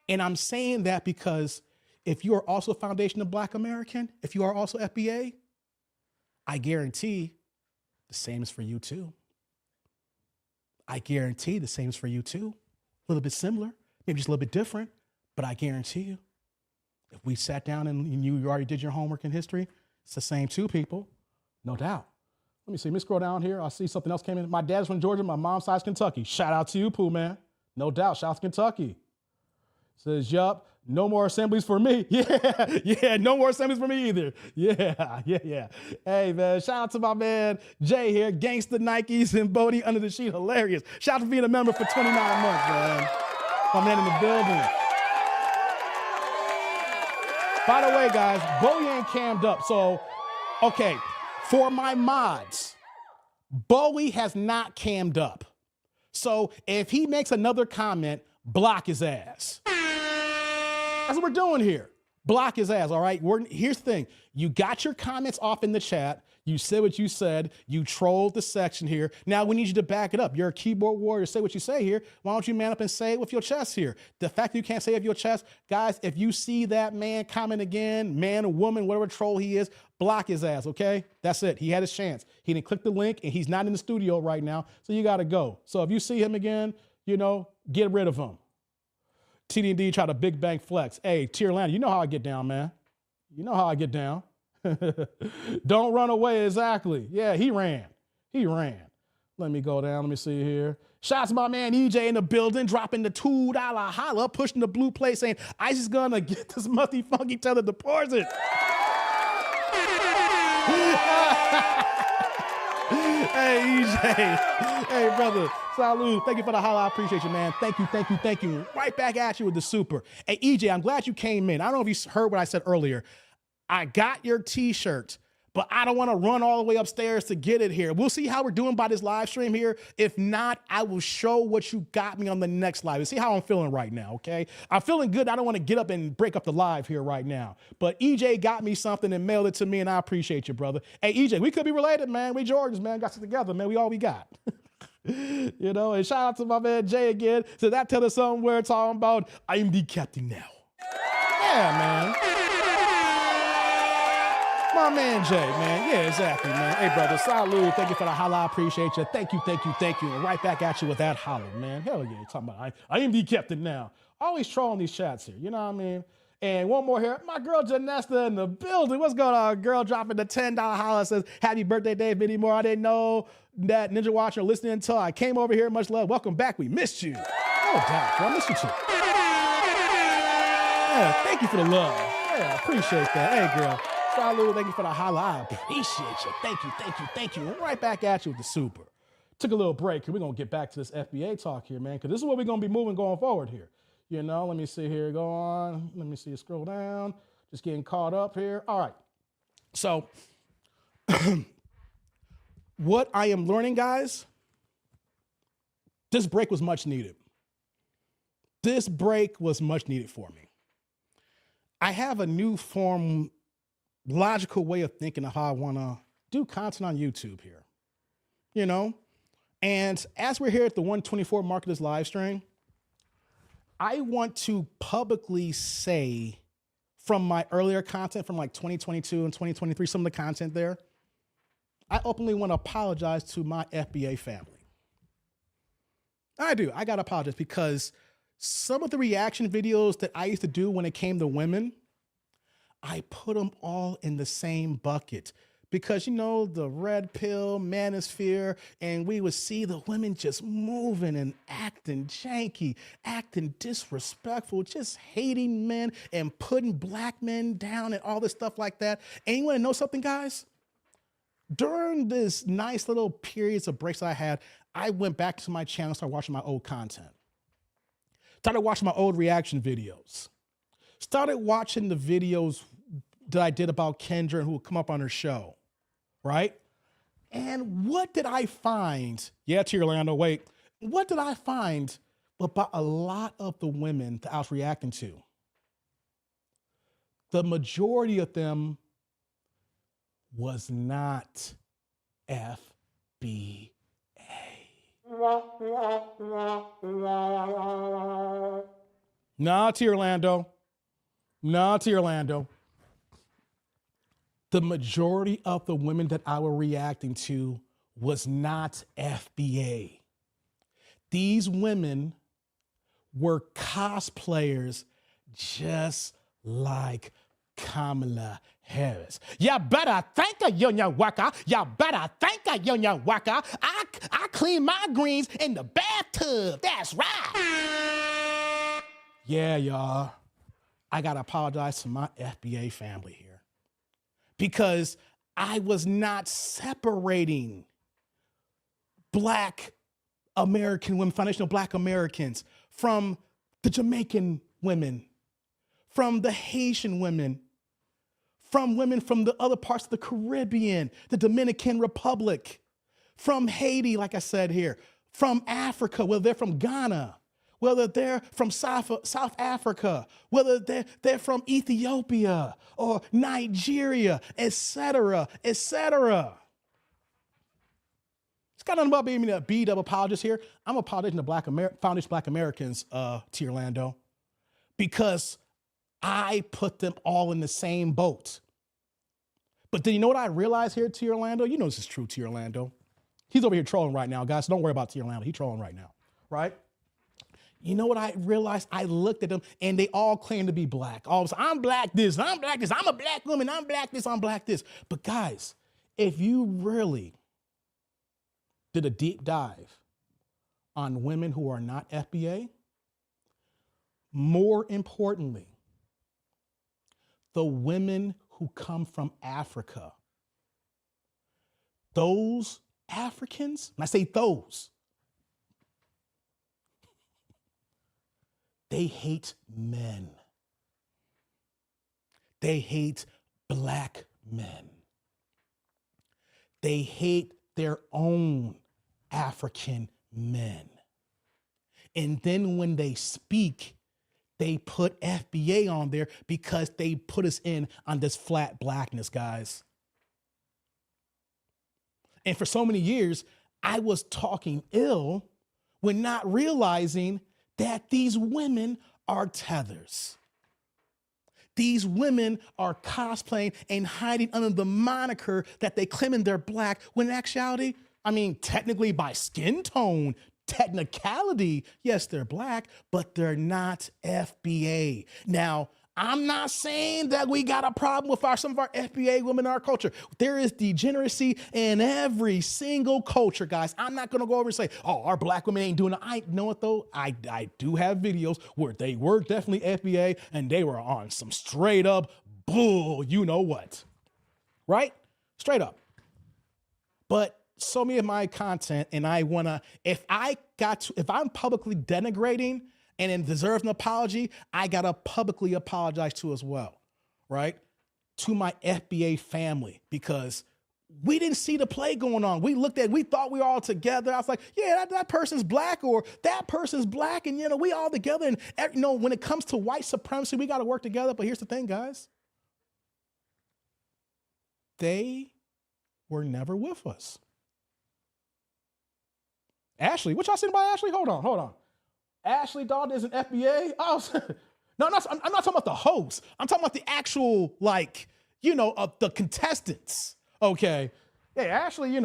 Speaker 3: And I'm saying that because if you are also Foundation of Black American, if you are also FBA, I guarantee the same is for you too. I guarantee the same is for you too. A little bit similar, maybe just a little bit different. But I guarantee you, if we sat down and you already did your homework in history, it's the same two people, no doubt. Let me see, let me scroll down here. I see something else came in. My dad's from Georgia, my mom's side's Kentucky. Shout out to you, Pooh, man. No doubt, shout out to Kentucky. Says, yup, no more assemblies for me. Yeah, no more assemblies for me either. Yeah. Hey, man, shout out to my man, Jay here, Gangsta Nikes and Bodie under the sheet, hilarious. Shout out for being a member for 29 months, man. My man in the building. By the way, guys, Bowie ain't cammed up. So, okay, for my mods, Bowie has not cammed up. So if he makes another comment, block his ass. That's what we're doing here. Block his ass, all right? Here's the thing. You got your comments off in the chat. You said what you said. You trolled the section here. Now we need you to back it up. You're a keyboard warrior. Say what you say here. Why don't you man up and say it with your chest here? The fact that you can't say it with your chest, guys, if you see that man comment again, man or woman, whatever troll he is, block his ass, okay? That's it. He had his chance. He didn't click the link, and he's not in the studio right now, so you got to go. So if you see him again, get rid of him. Tdnd try to big bang flex. Hey, Tierland, you know how I get down, man. You know how I get down. Don't run away, exactly. Yeah, he ran. Let me go down, let me see here. Shouts to my man EJ in the building, dropping the $2 holla, pushing the blue plate, saying, ICE is gonna get this musty funky teller deposit. Hey, EJ. Hey, brother. Salud. Thank you for the holla. I appreciate you, man. Thank you. Right back at you with the super. Hey, EJ, I'm glad you came in. I don't know if you heard what I said earlier. I got your t-shirt, but I don't want to run all the way upstairs to get it here. We'll see how we're doing by this live stream here. If not, I will show what you got me on the next live. See how I'm feeling right now, okay? I'm feeling good. I don't want to get up and break up the live here right now. But EJ got me something and mailed it to me, and I appreciate you, brother. Hey, EJ, we could be related, man. We Georgians, man. Got it together, man. We all we got. And shout out to my man Jay again. So that tell us something we're talking about. I am the captain now. Yeah, man. My man Jay, man. Yeah, exactly, man. Hey, brother, salud. Thank you for the holla. I appreciate you. Thank you. And right back at you with that holla, man. Hell yeah. You're talking about I am the captain now. Always trolling these chats here. You know what I mean? And one more here. My girl Janesta in the building. What's going on, girl? Dropping the $10 holla. Says, happy birthday, Dave Vinny Moore. I didn't know that Ninja Watcher listening until I came over here. Much love. Welcome back. We missed you. Oh, damn. Well, I missed you too. Yeah, thank you for the love. Yeah, appreciate that. Hey, girl. Salud, thank you for the holla. I appreciate you. Thank you, thank you, thank you. And right back at you with the super. Took a little break here. We're going to get back to this FBA talk here, man, because this is what we're going to be moving going forward here. You know, let me see here. Go on. Let me see you scroll down. Just getting caught up here. All right. So what I am learning, guys, this break was much needed. This break was much needed for me. I have a new form, logical way of thinking of how I want to do content on YouTube here, you know? And as we're here at the 124 Marketers live stream, I want to publicly say from my earlier content from like 2022 and 2023, some of the content there, I openly want to apologize to my FBA family. I do. I got to apologize because some of the reaction videos that I used to do when it came to women, I put them all in the same bucket because, you know, the red pill manosphere, and we would see the women just moving and acting janky, acting disrespectful, just hating men and putting black men down and all this stuff like that. And you want to know something, guys? During this nice little periods of breaks that I had, I went back to my channel, started watching my old content. Started watching my old reaction videos. Started watching the videos that I did about Kendra and who would come up on her show, right? And what did I find? Yeah, to Orlando, wait. What did I find about a lot of the women that I was reacting to? The majority of them was not FBA. Nah, to Orlando. Nah, to Orlando. The majority of the women that I was reacting to was not FBA. These women were cosplayers just like Kamala Harris. You better thank a union worker. You better thank a union worker. I clean my greens in the bathtub. That's right. Yeah, y'all. I got to apologize to my FBA family here because I was not separating Black American women, foundational Black Americans, from the Jamaican women, from the Haitian women, from women from the other parts of the Caribbean, the Dominican Republic, from Haiti, like I said here, from Africa, whether they're from Ghana, whether they're from South Africa, whether they're from Ethiopia or Nigeria, et cetera, et cetera. It's got nothing about being a B-dub apologist here. I'm apologizing to foundation Black Americans, T. Orlando, because I put them all in the same boat. But then you know what I realized here, T. Orlando? You know this is true, T. Orlando. He's over here trolling right now, guys. So don't worry about T. Orlando. He's trolling right now, right? You know what I realized? I looked at them and they all claim to be Black. All of a sudden, I'm Black this, I'm Black this, I'm a Black woman, I'm Black this, I'm Black this. But guys, if you really did a deep dive on women who are not FBA, more importantly, the women who come from Africa, those Africans, and I say those, they hate men. They hate Black men. They hate their own African men. And then when they speak, they put FBA on there because they put us in on this flat blackness, guys. And for so many years, I was talking ill when not realizing that these women are tethers. These women are cosplaying and hiding under the moniker that they claim they're Black, when in actuality, I mean, technically by skin tone, technicality, yes, they're Black, but they're not FBA. Now, I'm not saying that we got a problem with some of our FBA women in our culture. There is degeneracy in every single culture, guys. I'm not going to go over and say, oh, our Black women ain't doing it. I know it, though. I do have videos where they were definitely FBA and they were on some straight up bull, you know what, right? Straight up. But so many of my content, and I wanna, if I'm publicly denigrating and then deserve an apology, I gotta publicly apologize to as well, right? To my FBA family, because we didn't see the play going on. We thought we were all together. I was like, yeah, that person's black, or that person's black, and we all together. And when it comes to white supremacy, we gotta work together. But here's the thing, guys. They were never with us. Ashley, what y'all saying about Ashley? Hold on. Ashley Dalton is an FBA? Oh, no, I'm not talking about the host. I'm talking about the actual, the contestants. Okay. Yeah, Ashley,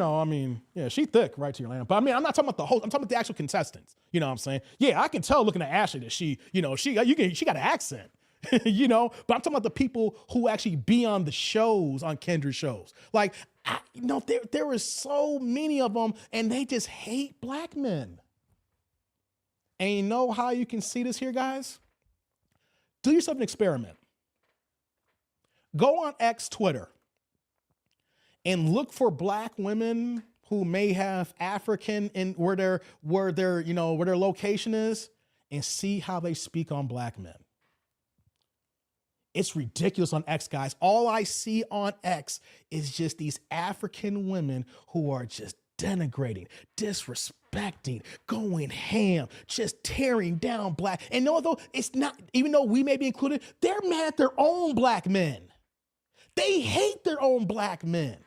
Speaker 3: she thick right to your land. But I'm not talking about the host. I'm talking about the actual contestants. You know what I'm saying? Yeah, I can tell looking at Ashley that she got an accent. But I'm talking about the people who actually be on the shows, on Kendra's shows. There were so many of them, and they just hate black men. And you know how you can see this here, guys? Do yourself an experiment. Go on X, Twitter, and look for black women who may have African in where their location is, and see how they speak on black men. It's ridiculous on X, guys. All I see on X is just these African women who are just denigrating, disrespecting, going ham, just tearing down black. And although it's not, even though we may be included, they're mad at their own black men. They hate their own black men.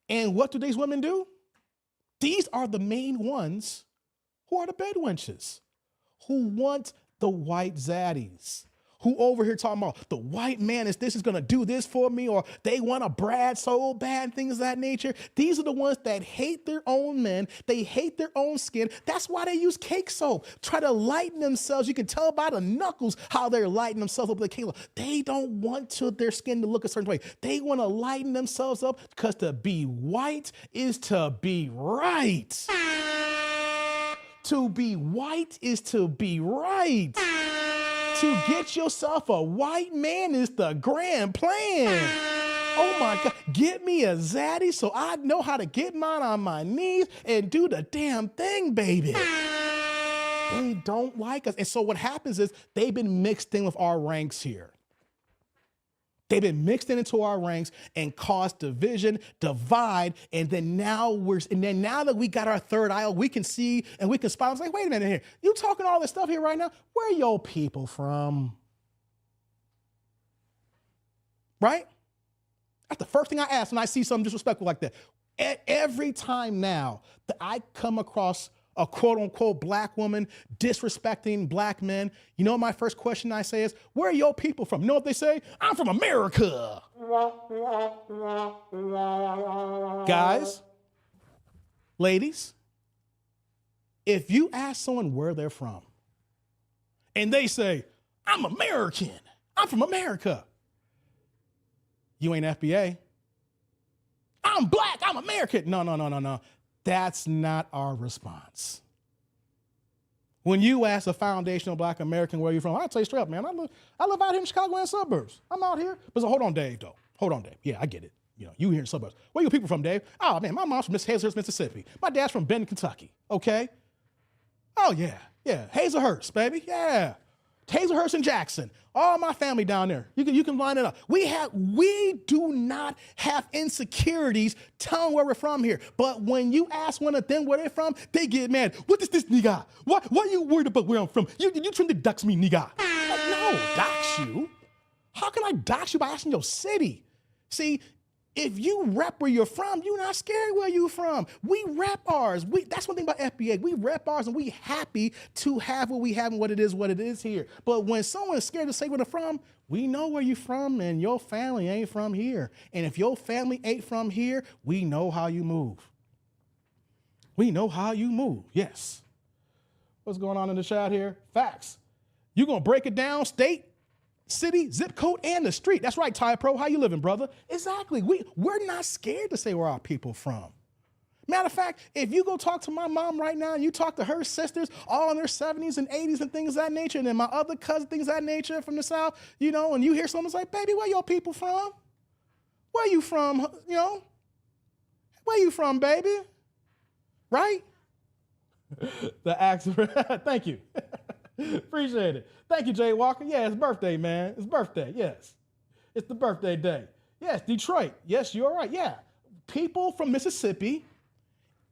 Speaker 3: And what do these women do? These are the main ones who are the bedwenches, who want the white zaddies, who over here talking about the white man is going to do this for me, or they want to brag so bad, things of that nature. These are the ones that hate their own men. They hate their own skin. That's why they use cake soap. Try to lighten themselves. You can tell by the knuckles how they're lighting themselves up with the cake soap. They don't want their skin to look a certain way. They want to lighten themselves up because to be white is to be right. To be white is to be right. To get yourself a white man is the grand plan. Oh my God, get me a zaddy so I know how to get mine on my knees and do the damn thing, baby. They don't like us. And so what happens is they've been mixed in with our ranks here. They've been mixed into our ranks and caused division, divide, and then now that we got our third eye, we can see and we can spot. I was like, wait a minute here. You talking all this stuff here right now? Where are your people from? Right? That's the first thing I ask when I see something disrespectful like that. Every time now that I come across a quote unquote black woman disrespecting black men, you know what my first question I say is, where are your people from? You know what they say? I'm from America. Guys, ladies, if you ask someone where they're from and they say, I'm American, I'm from America, you ain't FBA. I'm black, I'm American. No. That's not our response. When you ask a foundational black American where you're from, I'll tell you straight up, man, I live out here in Chicago and suburbs. I'm out here. But so, hold on, Dave, though. Hold on, Dave. Yeah, I get it. You here in the suburbs. Where you people from, Dave? Oh, man, my mom's from Hazelhurst, Mississippi. My dad's from Benton, Kentucky. Okay? Oh, yeah. Hazelhurst, baby. Yeah. Hazelhurst and Jackson. All my family down there. You can line it up. We do not have insecurities telling where we're from here. But when you ask one of them where they're from, they get mad. What is this nigga? What are you worried about where I'm from? You trying to dox me, nigga? Like, no, dox you? How can I dox you by asking your city? See, if you rep where you're from, you're not scared where you're from. We rep ours. That's one thing about FBA. We rep ours and we happy to have what we have and what it is here. But when someone's scared to say where they're from, we know where you're from and your family ain't from here. And if your family ain't from here, we know how you move. We know how you move, yes. What's going on in the chat here? Facts. You're going to break it down, state, city, zip code, and the street. That's right, Ty Pro. How you living, brother? Exactly. We're not scared to say where our people from. Matter of fact, if you go talk to my mom right now and you talk to her sisters, all in their 70s and 80s and things of that nature, and then my other cousins, things of that nature from the South, you know, and you hear someone's like, baby, where your people from? Where you from, you know? Where you from, baby? Right? The accent, thank you. Appreciate it. Thank you, Jay Walker. Yeah, it's birthday, man. It's birthday, yes. It's the birthday day. Yes, Detroit. Yes, you're right, yeah. People from Mississippi,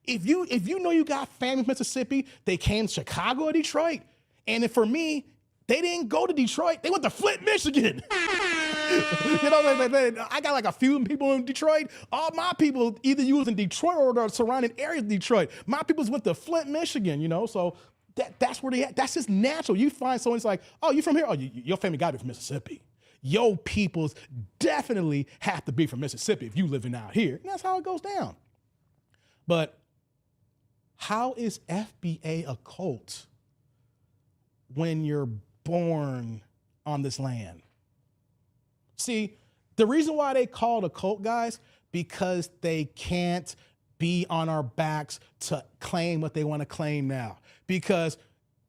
Speaker 3: if you know you got family from Mississippi, they came to Chicago or Detroit. And for me, they didn't go to Detroit. They went to Flint, Michigan. You know, I got like a few people in Detroit. All my people either you was in Detroit or the surrounding areas of Detroit. My people's went to Flint, Michigan, you know, so that's where they at. That's just natural. You find someone's like, oh, you from here? Oh, your family got to be from Mississippi. Your peoples definitely have to be from Mississippi if you living out here. And that's how it goes down. But how is FBA a cult when you're born on this land? See, the reason why they call it a cult, guys, because they can't be on our backs to claim what they want to claim now. Because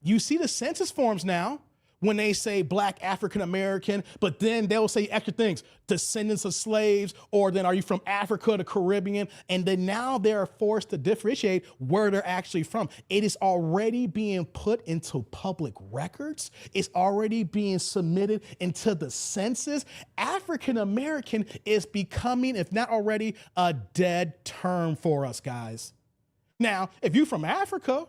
Speaker 3: you see the census forms now, when they say Black African American, but then they'll say extra things, descendants of slaves, or then are you from Africa, the Caribbean? And then now they're forced to differentiate where they're actually from. It is already being put into public records. It's already being submitted into the census. African American is becoming, if not already, a dead term for us, guys. Now, if you're from Africa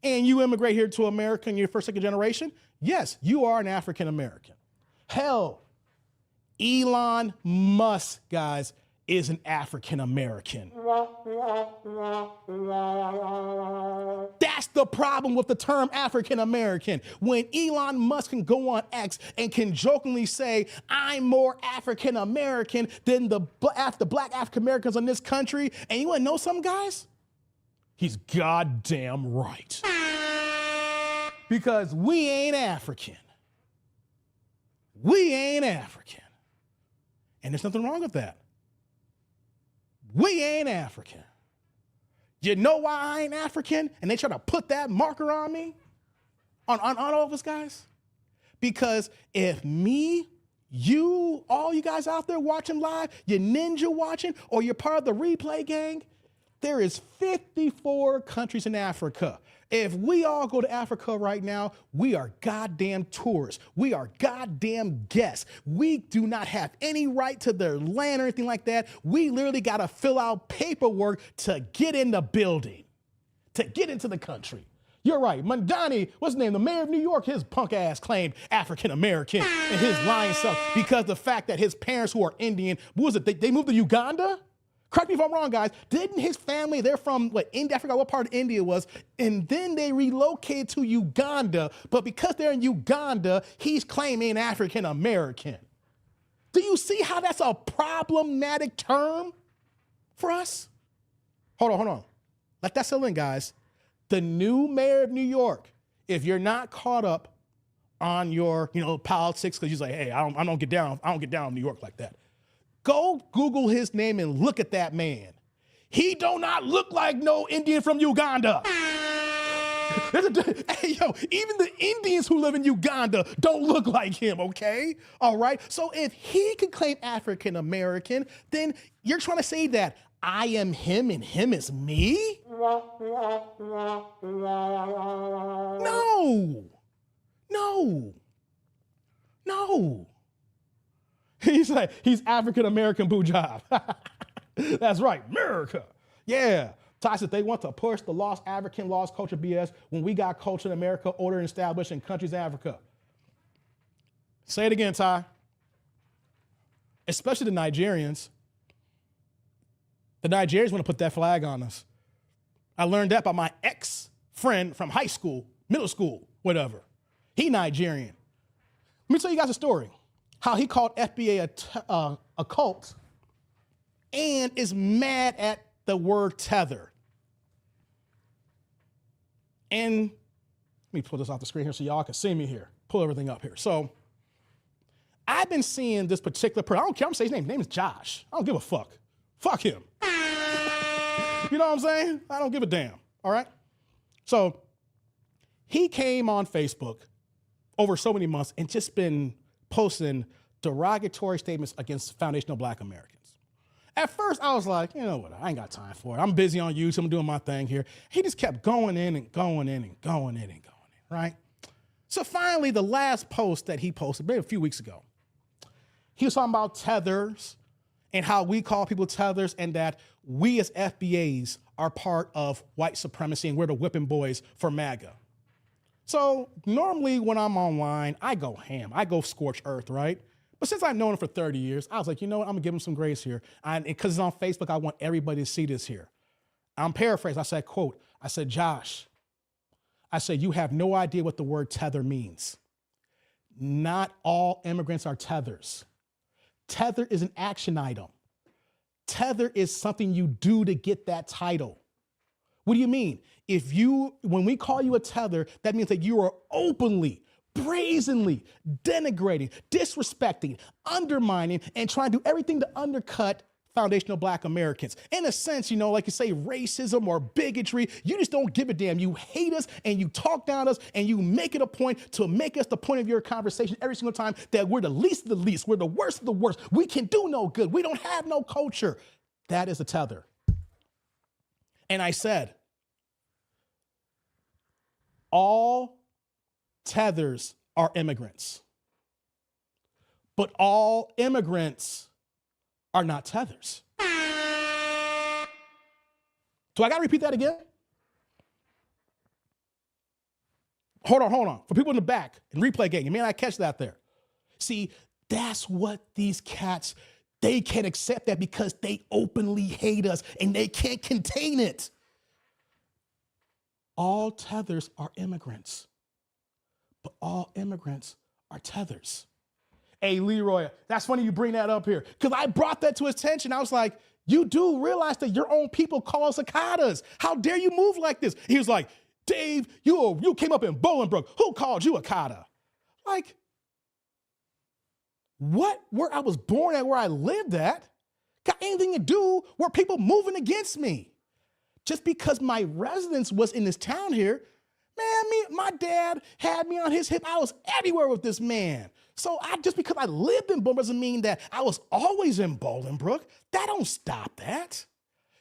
Speaker 3: and you immigrate here to America in your first, second generation, yes, you are an African American. Hell, Elon Musk, guys, is an African American. That's the problem with the term African American. When Elon Musk can go on X and can jokingly say, I'm more African American than the Black African Americans in this country, and you want to know something, guys? He's goddamn right. Because we ain't African. We ain't African. And there's nothing wrong with that. We ain't African. You know why I ain't African? And they try to put that marker on me? On all of us, guys? Because if me, you, all you guys out there watching live, you ninja watching, or you're part of the replay gang, there is 54 countries in Africa. If we all go to Africa right now, we are goddamn tourists. We are goddamn guests. We do not have any right to their land or anything like that. We literally got to fill out paperwork to get in the building, to get into the country. You're right. Mandani, what's his name? The mayor of New York, his punk ass claimed African American and his lying self because the fact that his parents who are Indian, what was it? They moved to Uganda? Correct me if I'm wrong, guys. Didn't his family, they're from, India? I forgot what part of India it was. And then they relocated to Uganda. But because they're in Uganda, he's claiming African American. Do you see how that's a problematic term for us? Hold on. Let that settle in, guys. The new mayor of New York, if you're not caught up on your, politics, because he's like, hey, I don't get down in New York like that. Go Google his name and look at that man. He do not look like no Indian from Uganda. Hey, even the Indians who live in Uganda don't look like him, okay? All right? So if he can claim African American, then you're trying to say that I am him and him is me? No. He's like, he's African-American Punjab. That's right, America. Yeah. Ty said they want to push the lost African lost culture BS when we got culture in America, order and established in countries in Africa. Say it again, Ty. Especially the Nigerians. The Nigerians want to put that flag on us. I learned that by my ex-friend from high school, middle school, whatever. He Nigerian. Let me tell you guys a story. How he called FBA a cult and is mad at the word tether. And let me pull this off the screen here so y'all can see me here. Pull everything up here. So I've been seeing this particular person. I don't care. I'm saying his name. His name is Josh. I don't give a fuck. Fuck him. You know what I'm saying? I don't give a damn, all right? So he came on Facebook over so many months and just been posting derogatory statements against foundational Black Americans. At first, I was like, you know what, I ain't got time for it. I'm busy on YouTube, I'm doing my thing here. He just kept going in and going in and going in and going in, right? So finally, the last post that he posted, maybe a few weeks ago, he was talking about tethers and how we call people tethers and that we as FBAs are part of white supremacy and we're the whipping boys for MAGA. So normally when I'm online, I go ham, I go scorch earth, right? But since I've known him for 30 years, I was like, you know what, I'm gonna give him some grace here. Because it's on Facebook, I want everybody to see this here. I'm paraphrasing, I said, quote, I said, Josh, I said, you have no idea what the word tether means. Not all immigrants are tethers. Tether is an action item. Tether is something you do to get that title. What do you mean? When we call you a tether, that means that you are openly, brazenly denigrating, disrespecting, undermining, and trying to do everything to undercut foundational Black Americans. In a sense, you know, like you say, racism or bigotry, you just don't give a damn. You hate us and you talk down us and you make it a point to make us the point of your conversation every single time that we're the least of the least, we're the worst of the worst, we can do no good, we don't have no culture. That is a tether. And I said, all tethers are immigrants, but all immigrants are not tethers. So I gotta repeat that again? Hold on. For people in the back, in replay game, you may not catch that there. See, that's what these cats, they can't accept that because they openly hate us and they can't contain it. All tethers are immigrants, but all immigrants are tethers. Hey, Leroy, that's funny you bring that up here because I brought that to his attention. I was like, you do realize that your own people call us Akatas. How dare you move like this? He was like, Dave, you came up in Bolingbrook. Who called you Akata? Like, what? Where I was born at, where I lived at, got anything to do with people moving against me? Just because my residence was in this town here, man, my dad had me on his hip. I was everywhere with this man. So just because I lived in Bolingbrook doesn't mean that I was always in Bolingbrook. That don't stop that.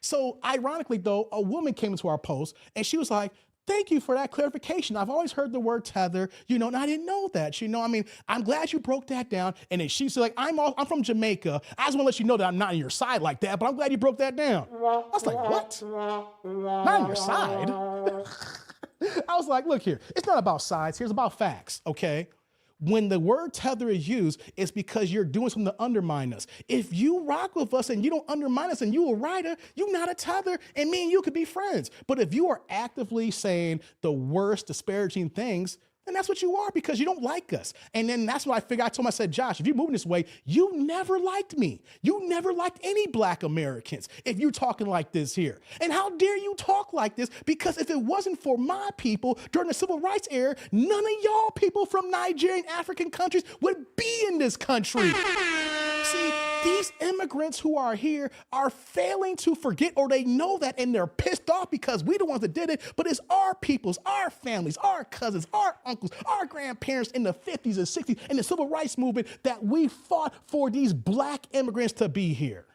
Speaker 3: So ironically though, a woman came into our post and she was like, thank you for that clarification. I've always heard the word tether, and I didn't know that, I'm glad you broke that down. And then she's like, I'm from Jamaica. I just want to let you know that I'm not on your side like that, but I'm glad you broke that down. I was like, what? Not on your side? I was like, look here, it's not about sides here, it's about facts, okay? When the word tether is used, it's because you're doing something to undermine us. If you rock with us and you don't undermine us and you a writer, you're not a tether, and me and you could be friends. But if you are actively saying the worst disparaging things, then that's what you are because you don't like us. And then that's what I figured. I told him, I said, Josh, if you're moving this way, you never liked me. You never liked any Black Americans if you're talking like this here. And how dare you talk like this? Because if it wasn't for my people during the Civil Rights era, none of y'all people from Nigerian African countries would be in this country. See, these immigrants who are here are failing to forget, or they know that and they're pissed off because we the ones that did it, but it's our peoples, our families, our cousins, our uncles, our grandparents in the 50s and 60s in the Civil Rights movement that we fought for these Black immigrants to be here.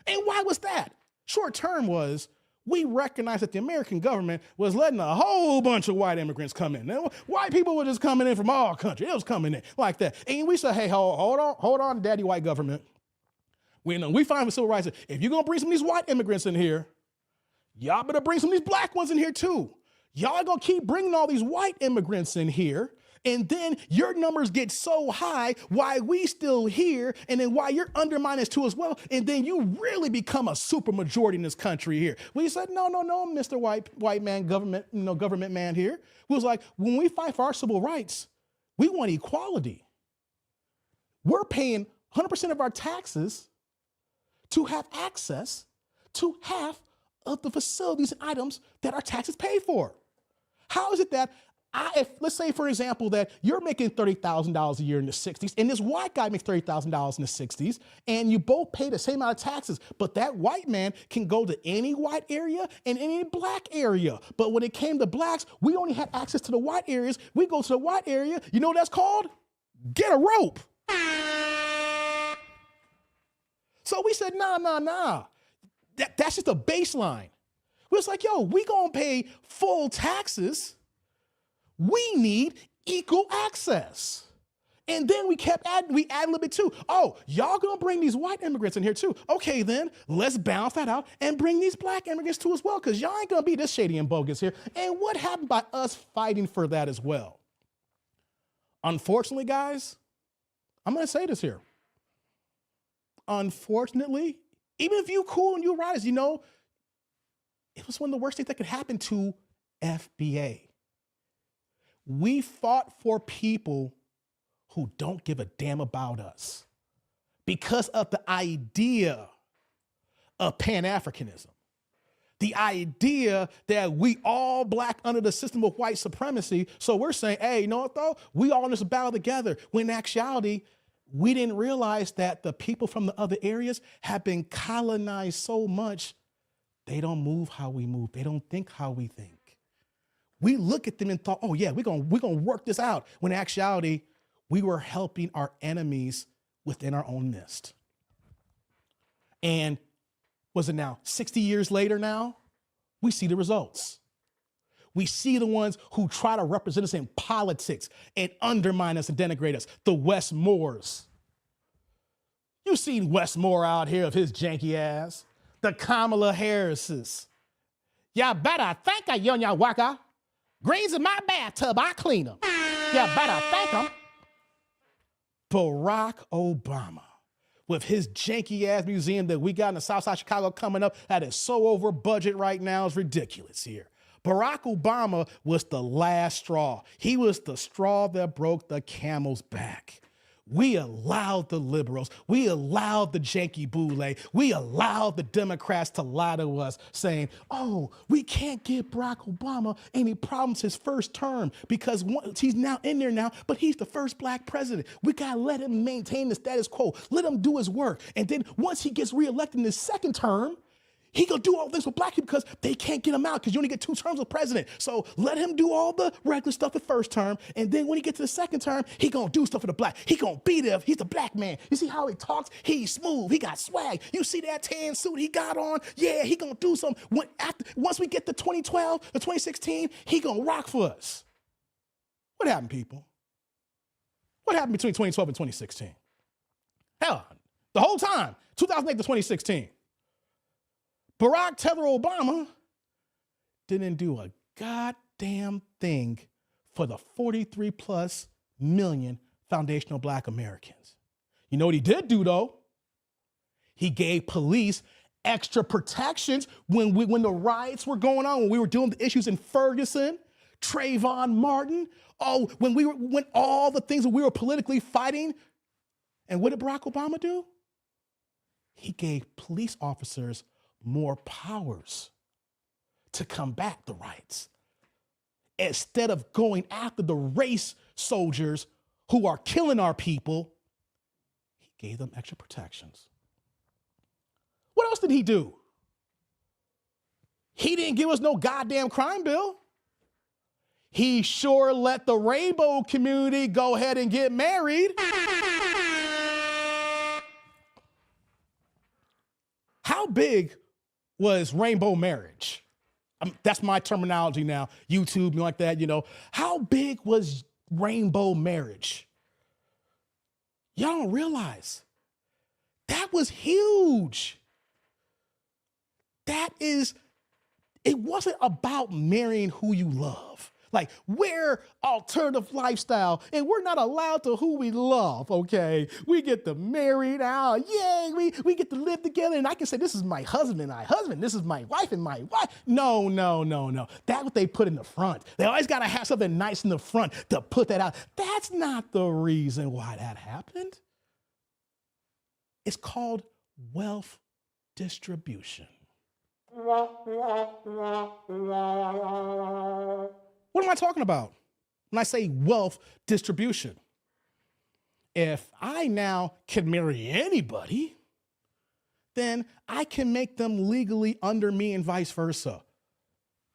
Speaker 3: And why was that? Short term was we recognized that the American government was letting a whole bunch of white immigrants come in. Now, white people were just coming in from all countries. It was coming in like that. And we said, hey, hold on, daddy white government. We find with civil rights, if you're going to bring some of these white immigrants in here, y'all better bring some of these Black ones in here too. Y'all going to keep bringing all these white immigrants in here. And then your numbers get so high, why we still here, and then why you're undermining us too as well, and then you really become a super majority in this country here. We said, no, Mr. White man, government man here. We was like, when we fight for our civil rights, we want equality. We're paying 100% of our taxes to have access to half of the facilities and items that our taxes pay for. How is it that let's say, for example, that you're making $30,000 a year in the 60s, and this white guy makes $30,000 in the 60s, and you both pay the same amount of taxes, but that white man can go to any white area and any black area. But when it came to blacks, we only had access to the white areas. We go to the white area. You know what that's called? Get a rope. So we said, nah. That's just a baseline. We was like, yo, we gonna pay full taxes. We need equal access. And then we add a little bit too. Oh, y'all gonna bring these white immigrants in here too. Okay, then let's balance that out and bring these black immigrants too as well, because y'all ain't gonna be this shady and bogus here. And what happened by us fighting for that as well? Unfortunately, guys, I'm gonna say this here. Unfortunately, even if you cool and you rise, you know, it was one of the worst things that could happen to FBA. We fought for people who don't give a damn about us because of the idea of Pan-Africanism. The idea that we all black under the system of white supremacy. So we're saying, hey, you know what though? We all in this battle together. When in actuality, we didn't realize that the people from the other areas have been colonized so much, they don't move how we move. They don't think how we think. We look at them and thought, oh yeah, we're gonna work this out. When in actuality, we were helping our enemies within our own midst. And was it now 60 years later now? We see the results. We see the ones who try to represent us in politics and undermine us and denigrate us, the Wes Moores. You've seen Wes Moore out here of his janky ass, the Kamala Harrises. Y'all better thank her, Yonya Waka. Greens in my bathtub, I clean them. Y'all better thank them. Barack Obama, with his janky ass museum that we got in the South Side of Chicago coming up, that is so over budget right now, is ridiculous here. Barack Obama was the last straw. He was the straw that broke the camel's back. We allowed the liberals, we allowed the janky boule, we allowed the Democrats to lie to us saying, oh, we can't give Barack Obama any problems his first term because he's now in there now, but he's the first black president. We gotta let him maintain the status quo, let him do his work. And then once he gets reelected in his second term, he gonna do all this with black people because they can't get him out because you only get 2 terms of president. So let him do all the regular stuff the first term, and then when he gets to the second term, he gonna do stuff for the black. He gonna be there. He's the black man. You see how he talks? He's smooth. He got swag. You see that tan suit he got on? Yeah, he gonna do something. Once we get to 2012 or 2016, he gonna rock for us. What happened, people? What happened between 2012 and 2016? Hell, the whole time, 2008 to 2016. Barack Taylor Obama didn't do a goddamn thing for the 43 plus million foundational black Americans. You know what he did do though? He gave police extra protections when the riots were going on, when we were dealing with the issues in Ferguson, Trayvon Martin, when all the things that we were politically fighting. And what did Barack Obama do? He gave police officers more powers to combat the riots. Instead of going after the race soldiers who are killing our people, he gave them extra protections. What else did he do? He didn't give us no goddamn crime bill. He sure let the rainbow community go ahead and get married. How big was rainbow marriage? That's my terminology now. YouTube, like that, you know. How big was rainbow marriage? Y'all don't realize that was huge. It wasn't about marrying who you love. Like, we're alternative lifestyle, and we're not allowed to who we love, okay? We get to marry now, yay, we get to live together, and I can say, this is my husband and this is my wife and my wife. No. That's what they put in the front. They always gotta have something nice in the front to put that out. That's not the reason why that happened. It's called wealth distribution. What am I talking about? When I say wealth distribution, if I now can marry anybody, then I can make them legally under me and vice versa.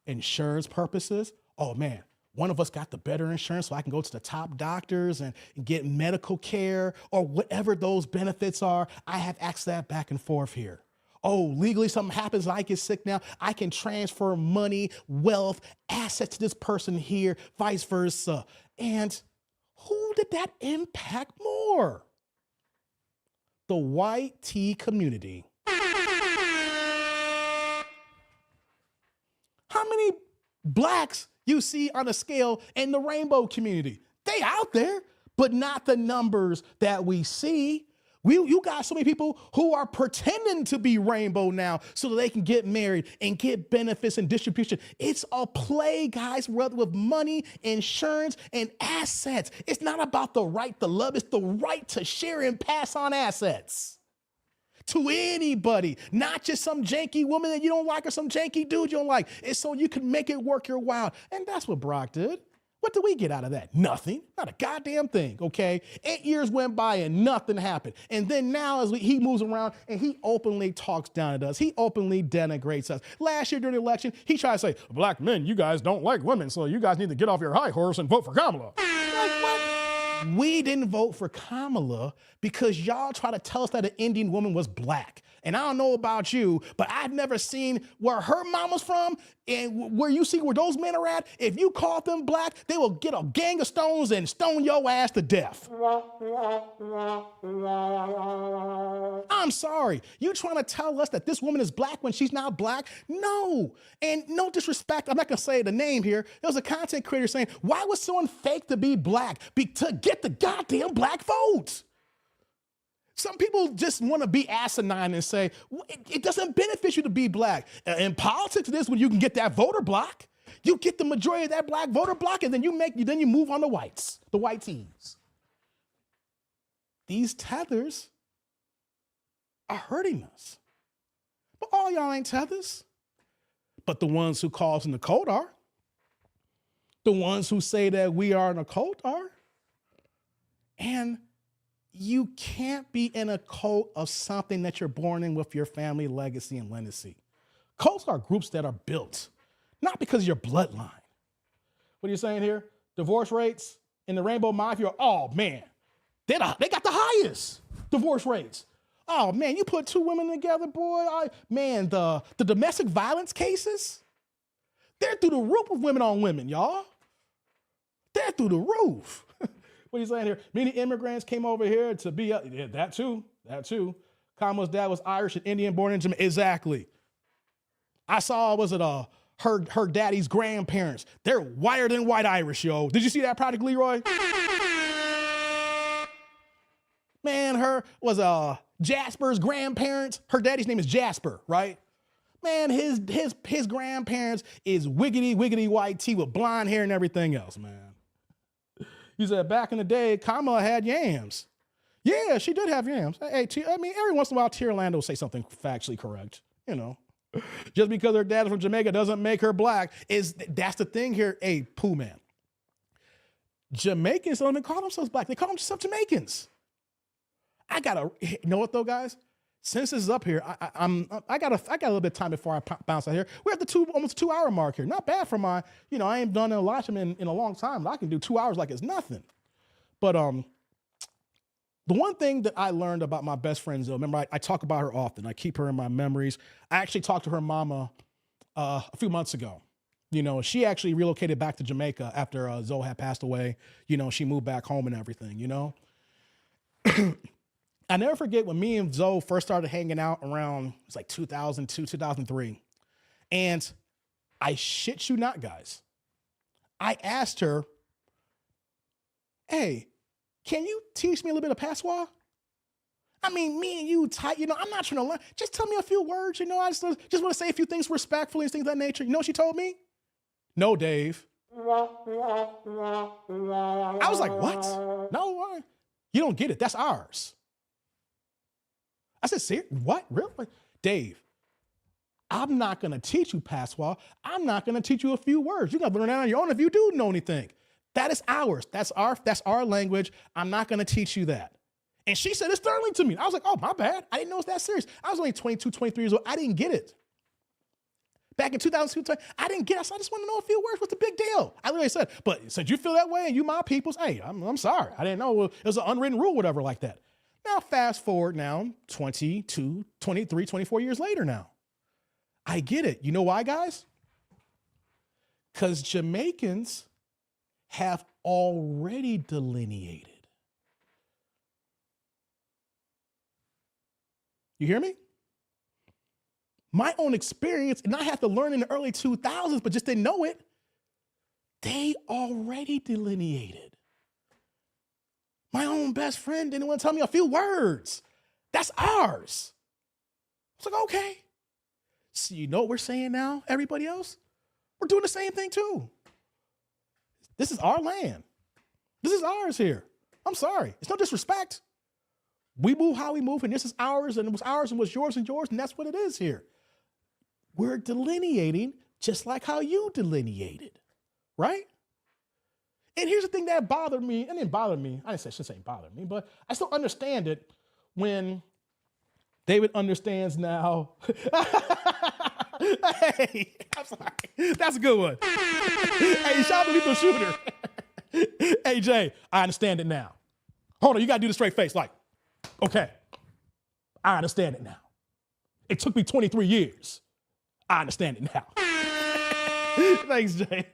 Speaker 3: Insurance purposes, oh man, one of us got the better insurance so I can go to the top doctors and get medical care or whatever those benefits are. I have access to that back and forth here. Oh, legally something happens, I get sick now, I can transfer money, wealth, assets to this person here, vice versa. And who did that impact more? The white tea community. How many blacks you see on a scale in the rainbow community? They out there, but not the numbers that we see. You got so many people who are pretending to be rainbow now so that they can get married and get benefits and distribution. It's a play, guys, with money, insurance, and assets. It's not about the right to love. It's the right to share and pass on assets to anybody, not just some janky woman that you don't like or some janky dude you don't like. It's so you can make it work your while. And that's what Brock did. What did we get out of that? Nothing. Not a goddamn thing, okay? 8 years went by and nothing happened. And then now as he moves around and he openly talks down at us. He openly denigrates us. Last year during the election, he tried to say, black men, you guys don't like women, so you guys need to get off your high horse and vote for Kamala. Like, what? We didn't vote for Kamala because y'all try to tell us that an Indian woman was black. And I don't know about you, but I've never seen where her mama's from and where you see where those men are at. If you call them black, they will get a gang of stones and stone your ass to death. I'm sorry. You trying to tell us that this woman is black when she's not black? No. And no disrespect, I'm not going to say the name here. There was a content creator saying, why was someone fake to be black? To get the goddamn black vote. Some people just want to be asinine and say, it doesn't benefit you to be black. In politics, it is when you can get that voter block. You get the majority of that black voter block, and then you move on to whites, the white teams. These tethers are hurting us. But all y'all ain't tethers. But the ones who call us in the cult are. The ones who say that we are in a cult are. And you can't be in a cult of something that you're born in with your family legacy and legacy. Cults are groups that are built, not because of your bloodline. What are you saying here? Divorce rates in the Rainbow Mafia, oh man, they got the highest divorce rates. Oh man, you put two women together, boy, the domestic violence cases, they're through the roof of women on women, y'all. They're through the roof. What are you saying here? Many immigrants came over here to be, yeah, that too. Kamala's dad was Irish and Indian, born in Jamaica. Exactly. I saw, her daddy's grandparents. They're whiter than white Irish, yo. Did you see that Project Leroy? Man, her was Jasper's grandparents. Her daddy's name is Jasper, right? Man, his grandparents is wiggity white tea with blonde hair and everything else, man. You said back in the day, Kamala had yams. Yeah, she did have yams. Hey, every once in a while, Tyrlando will say something factually correct, you know. Just because her dad is from Jamaica doesn't make her black. That's the thing here. Hey, Pooh man. Jamaicans don't even call themselves black. They call themselves Jamaicans. You know what though, guys? Since this is up here, I got a little bit of time before I bounce out here. We're at the almost 2 hour mark here. Not bad for I ain't done a lot in a long time. But I can do 2 hours like it's nothing. But the one thing that I learned about my best friend Zoe, remember I talk about her often. I keep her in my memories. I actually talked to her mama a few months ago. She actually relocated back to Jamaica after Zoe had passed away. She moved back home and everything. I never forget when me and Zoe first started hanging out around, it's like 2002, 2003. And I shit you not, guys. I asked her, hey, can you teach me a little bit of patois? I mean, me and you tight, I'm not trying to learn. Just tell me a few words, I just want to say a few things respectfully and things of that nature. You know what she told me? No, Dave. I was like, what? No, you don't get it. That's ours. I said, serious? What? Really? Dave, I'm not going to teach you patois. I'm not going to teach you a few words. You got to learn that on your own if you do know anything. That is ours. That's our language. I'm not going to teach you that. And she said it sternly to me. I was like, oh, my bad. I didn't know it was that serious. I was only 22, 23 years old. I didn't get it. Back in 2002, I didn't get it. So I just want to know a few words. What's the big deal? I literally said, but said you feel that way and you my peoples? Hey, I'm sorry. I didn't know it was an unwritten rule, whatever like that. Now, fast forward now, 22, 23, 24 years later now. I get it. You know why, guys? Because Jamaicans have already delineated. You hear me? My own experience, and I had to learn in the early 2000s, but just didn't know it. They already delineated. My own best friend didn't want to tell me a few words. That's ours. It's like, okay. So you know what we're saying now, everybody else? We're doing the same thing too. This is our land. This is ours here. I'm sorry. It's no disrespect. We move how we move, and this is ours, and it was ours, and was yours, and that's what it is here. We're delineating just like how you delineated, right? And here's the thing that bothered me, and it didn't bother me. I shouldn't say bother me, but I still understand it when David understands now. Hey, I'm sorry. That's a good one. Hey, shout out to Lethal Shooter. Hey, Jay, I understand it now. Hold on, you got to do the straight face. Like, okay, I understand it now. It took me 23 years. I understand it now. Thanks, Jay.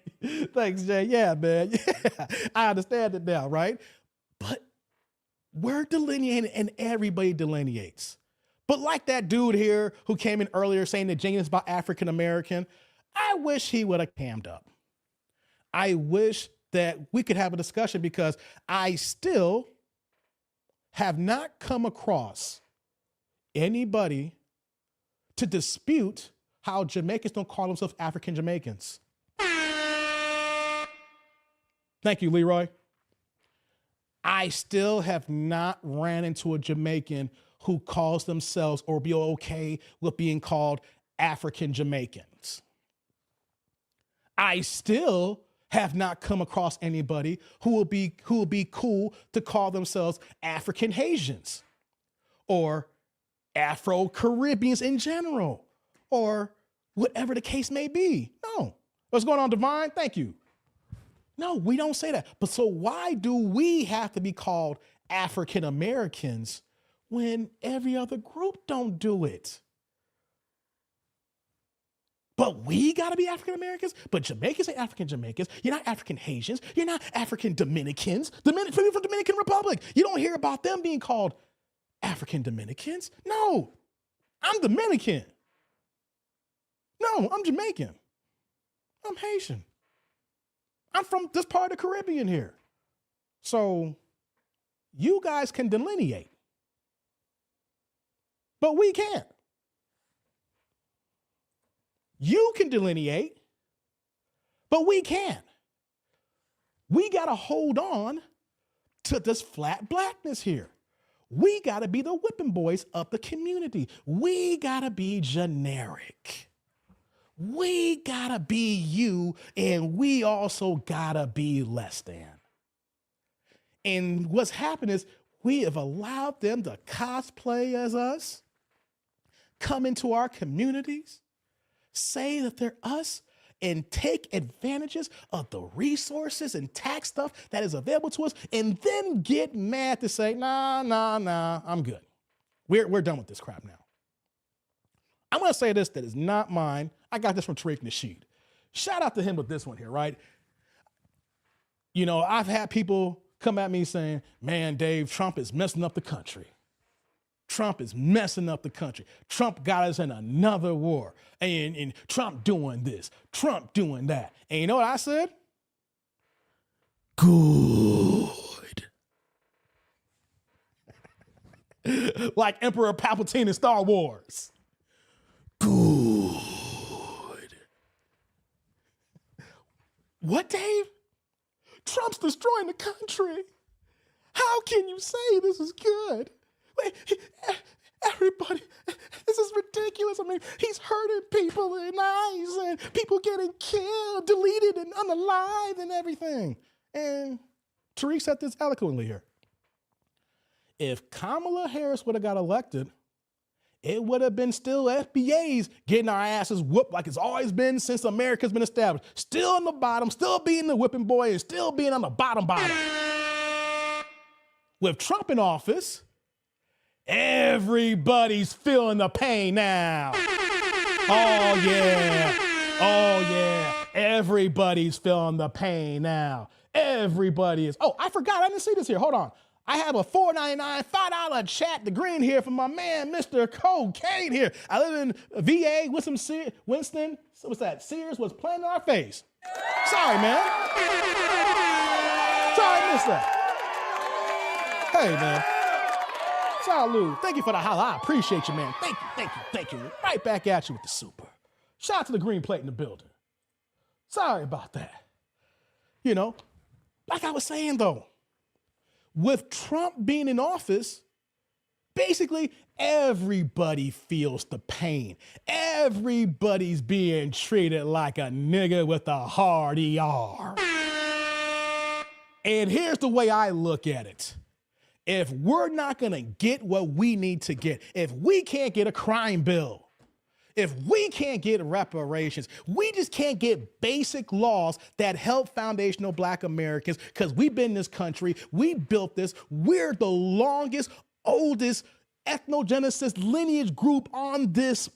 Speaker 3: Thanks, Jay. Yeah, man. Yeah, I understand it now, right? But we're delineating, and everybody delineates. But like that dude here who came in earlier saying that Jane is about African American, I wish he would have cammed up. I wish that we could have a discussion, because I still have not come across anybody to dispute how Jamaicans don't call themselves African Jamaicans. Thank you, Leroy. I still have not ran into a Jamaican who calls themselves or be okay with being called African Jamaicans. I still have not come across anybody who will be cool to call themselves African Haitians or Afro-Caribbeans in general, or whatever the case may be. No. What's going on, Divine? Thank you. No, we don't say that. But so why do we have to be called African Americans when every other group don't do it? But we got to be African Americans? But Jamaicans ain't African Jamaicans. You're not African Haitians. You're not African Dominicans. People from Dominican Republic. You don't hear about them being called African Dominicans. No, I'm Dominican. No, I'm Jamaican. I'm Haitian. I'm from this part of the Caribbean here. So you guys can delineate, but we can't. You can delineate, but we can't. We got to hold on to this flat blackness here. We got to be the whipping boys of the community. We got to be generic. We got to be you, and we also got to be less than. And what's happened is we have allowed them to cosplay as us, come into our communities, say that they're us, and take advantages of the resources and tax stuff that is available to us, and then get mad to say, nah, I'm good. We're done with this crap now. I'm going to say this that is not mine. I got this from Tariq Nasheed. Shout out to him with this one here, right? You know, I've had people come at me saying, man, Dave, Trump is messing up the country. Trump is messing up the country. Trump got us in another war. And Trump doing this, Trump doing that. And you know what I said? Good. Like Emperor Palpatine in Star Wars. Good. What, Dave? Trump's destroying the country. How can you say this is good? Wait, everybody, this is ridiculous. I mean, he's hurting people and eyes and people getting killed, deleted and unalive and everything. And Tariq said this eloquently here. If Kamala Harris would have got elected, it would have been still FBAs getting our asses whooped like it's always been since America's been established. Still on the bottom, still being the whipping boy, and still being on the bottom. With Trump in office, everybody's feeling the pain now. Oh, yeah. Oh, yeah. Everybody's feeling the pain now. Everybody is. Oh, I forgot. I didn't see this here. Hold on. I have a $4.99, $5 chat to green here from my man, Mr. Cocaine here. I live in VA. Winston, what's that? Sears was playing in our face. Sorry, man. Sorry, I missed that. Hey, man. Salud. Thank you for the holla. I appreciate you, man. Thank you. Right back at you with the super. Shout out to the green plate in the building. Sorry about that. You know, like I was saying, though, with Trump being in office, basically everybody feels the pain. Everybody's being treated like a nigga with a hard ER. And here's the way I look at it. If we're not going to get what we need to get, if we can't get a crime bill, if we can't get reparations, we just can't get basic laws that help foundational Black Americans, because we've been in this country, we built this, we're the longest, oldest ethnogenesis lineage group on this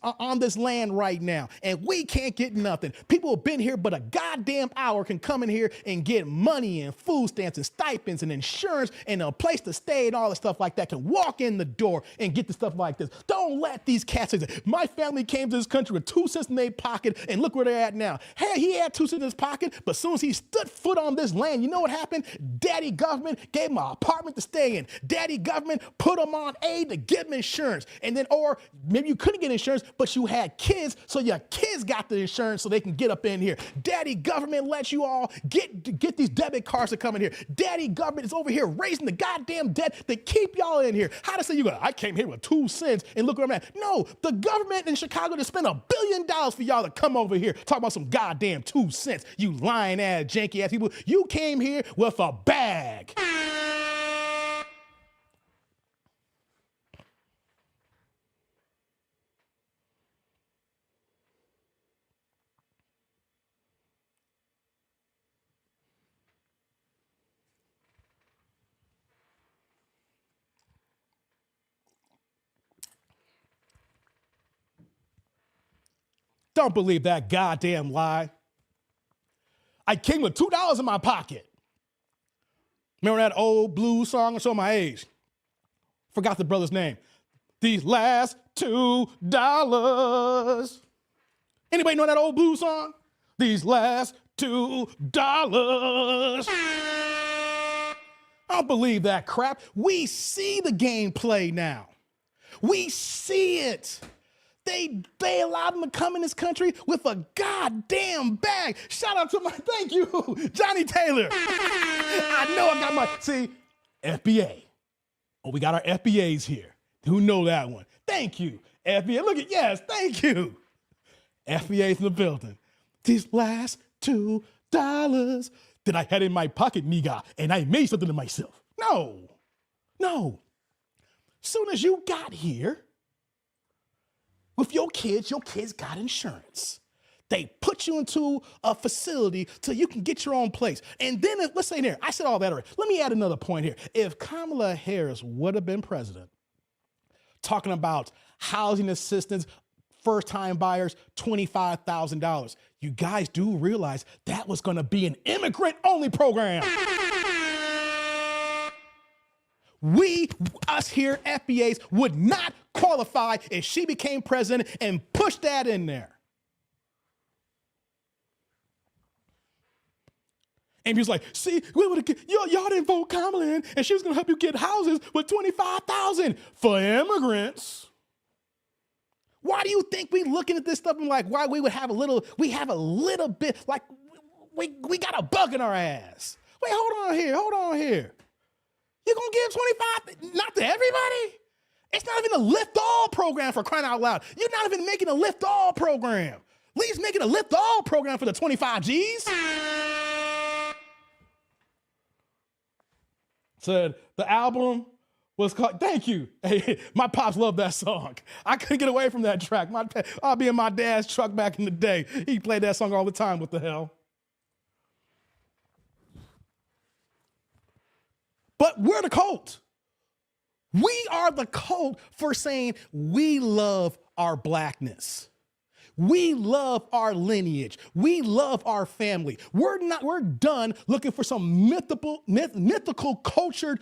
Speaker 3: land right now, and we can't get nothing. People have been here but a goddamn hour can come in here and get money and food stamps and stipends and insurance and a place to stay and all the stuff like that, can walk in the door and get the stuff like this. Don't let these cats say, my family came to this country with 2 cents in their pocket and look where they're at now. Hey, he had 2 cents in his pocket, but as soon as he stood foot on this land, you know what happened? Daddy government gave him an apartment to stay in. Daddy government put him on aid to get him insurance. And then, or maybe you couldn't get insurance, but you had kids, so your kids got the insurance so they can get up in here. Daddy government lets you all get these debit cards to come in here. Daddy government is over here raising the goddamn debt to keep y'all in here. How to say you go, I came here with 2 cents and look where I'm at. No, the government in Chicago to spend $1 billion for y'all to come over here, talk about some goddamn 2 cents. You lying ass, janky ass people. You came here with a bag. Don't believe that goddamn lie. I came with $2 in my pocket. Remember that old blues song? I'll show my age. Forgot the brother's name. These last $2. Anybody know that old blues song? These last $2. I don't believe that crap. We see the gameplay now. We see it. They allowed them to come in this country with a goddamn bag. Shout out to thank you, Johnny Taylor. I know I got see, FBA. Oh, we got our FBAs here. Who know that one? Thank you, FBA. Look at, yes, thank you. FBA's in the building. These last $2 that I had in my pocket, nigga, and I made something of myself. No. Soon as you got here, with your kids got insurance. They put you into a facility till you can get your own place. And then, let's say here, I said all that already. Let me add another point here. If Kamala Harris would have been president, talking about housing assistance, first-time buyers, $25,000, you guys do realize that was going to be an immigrant-only program. Us here, FBAs, would not qualify if she became president and pushed that in there. And he was like, see, y'all didn't vote Kamala in, and she was gonna help you get houses with $25,000 for immigrants. Why do you think we looking at this stuff and like, why we have a little bit, like, we got a bug in our ass. Wait, hold on here. You're gonna give 25, not to everybody? It's not even a lift all program, for crying out loud. You're not even making a lift all program. At least making a lift all program for the 25 G's. said the album was called, thank you. Hey, my pops loved that song. I couldn't get away from that track. I'll be in my dad's truck back in the day. He played that song all the time. What the hell? But we're the cult. We are the cult for saying we love our blackness. We love our lineage. We love our family. We're done looking for some mythical cultured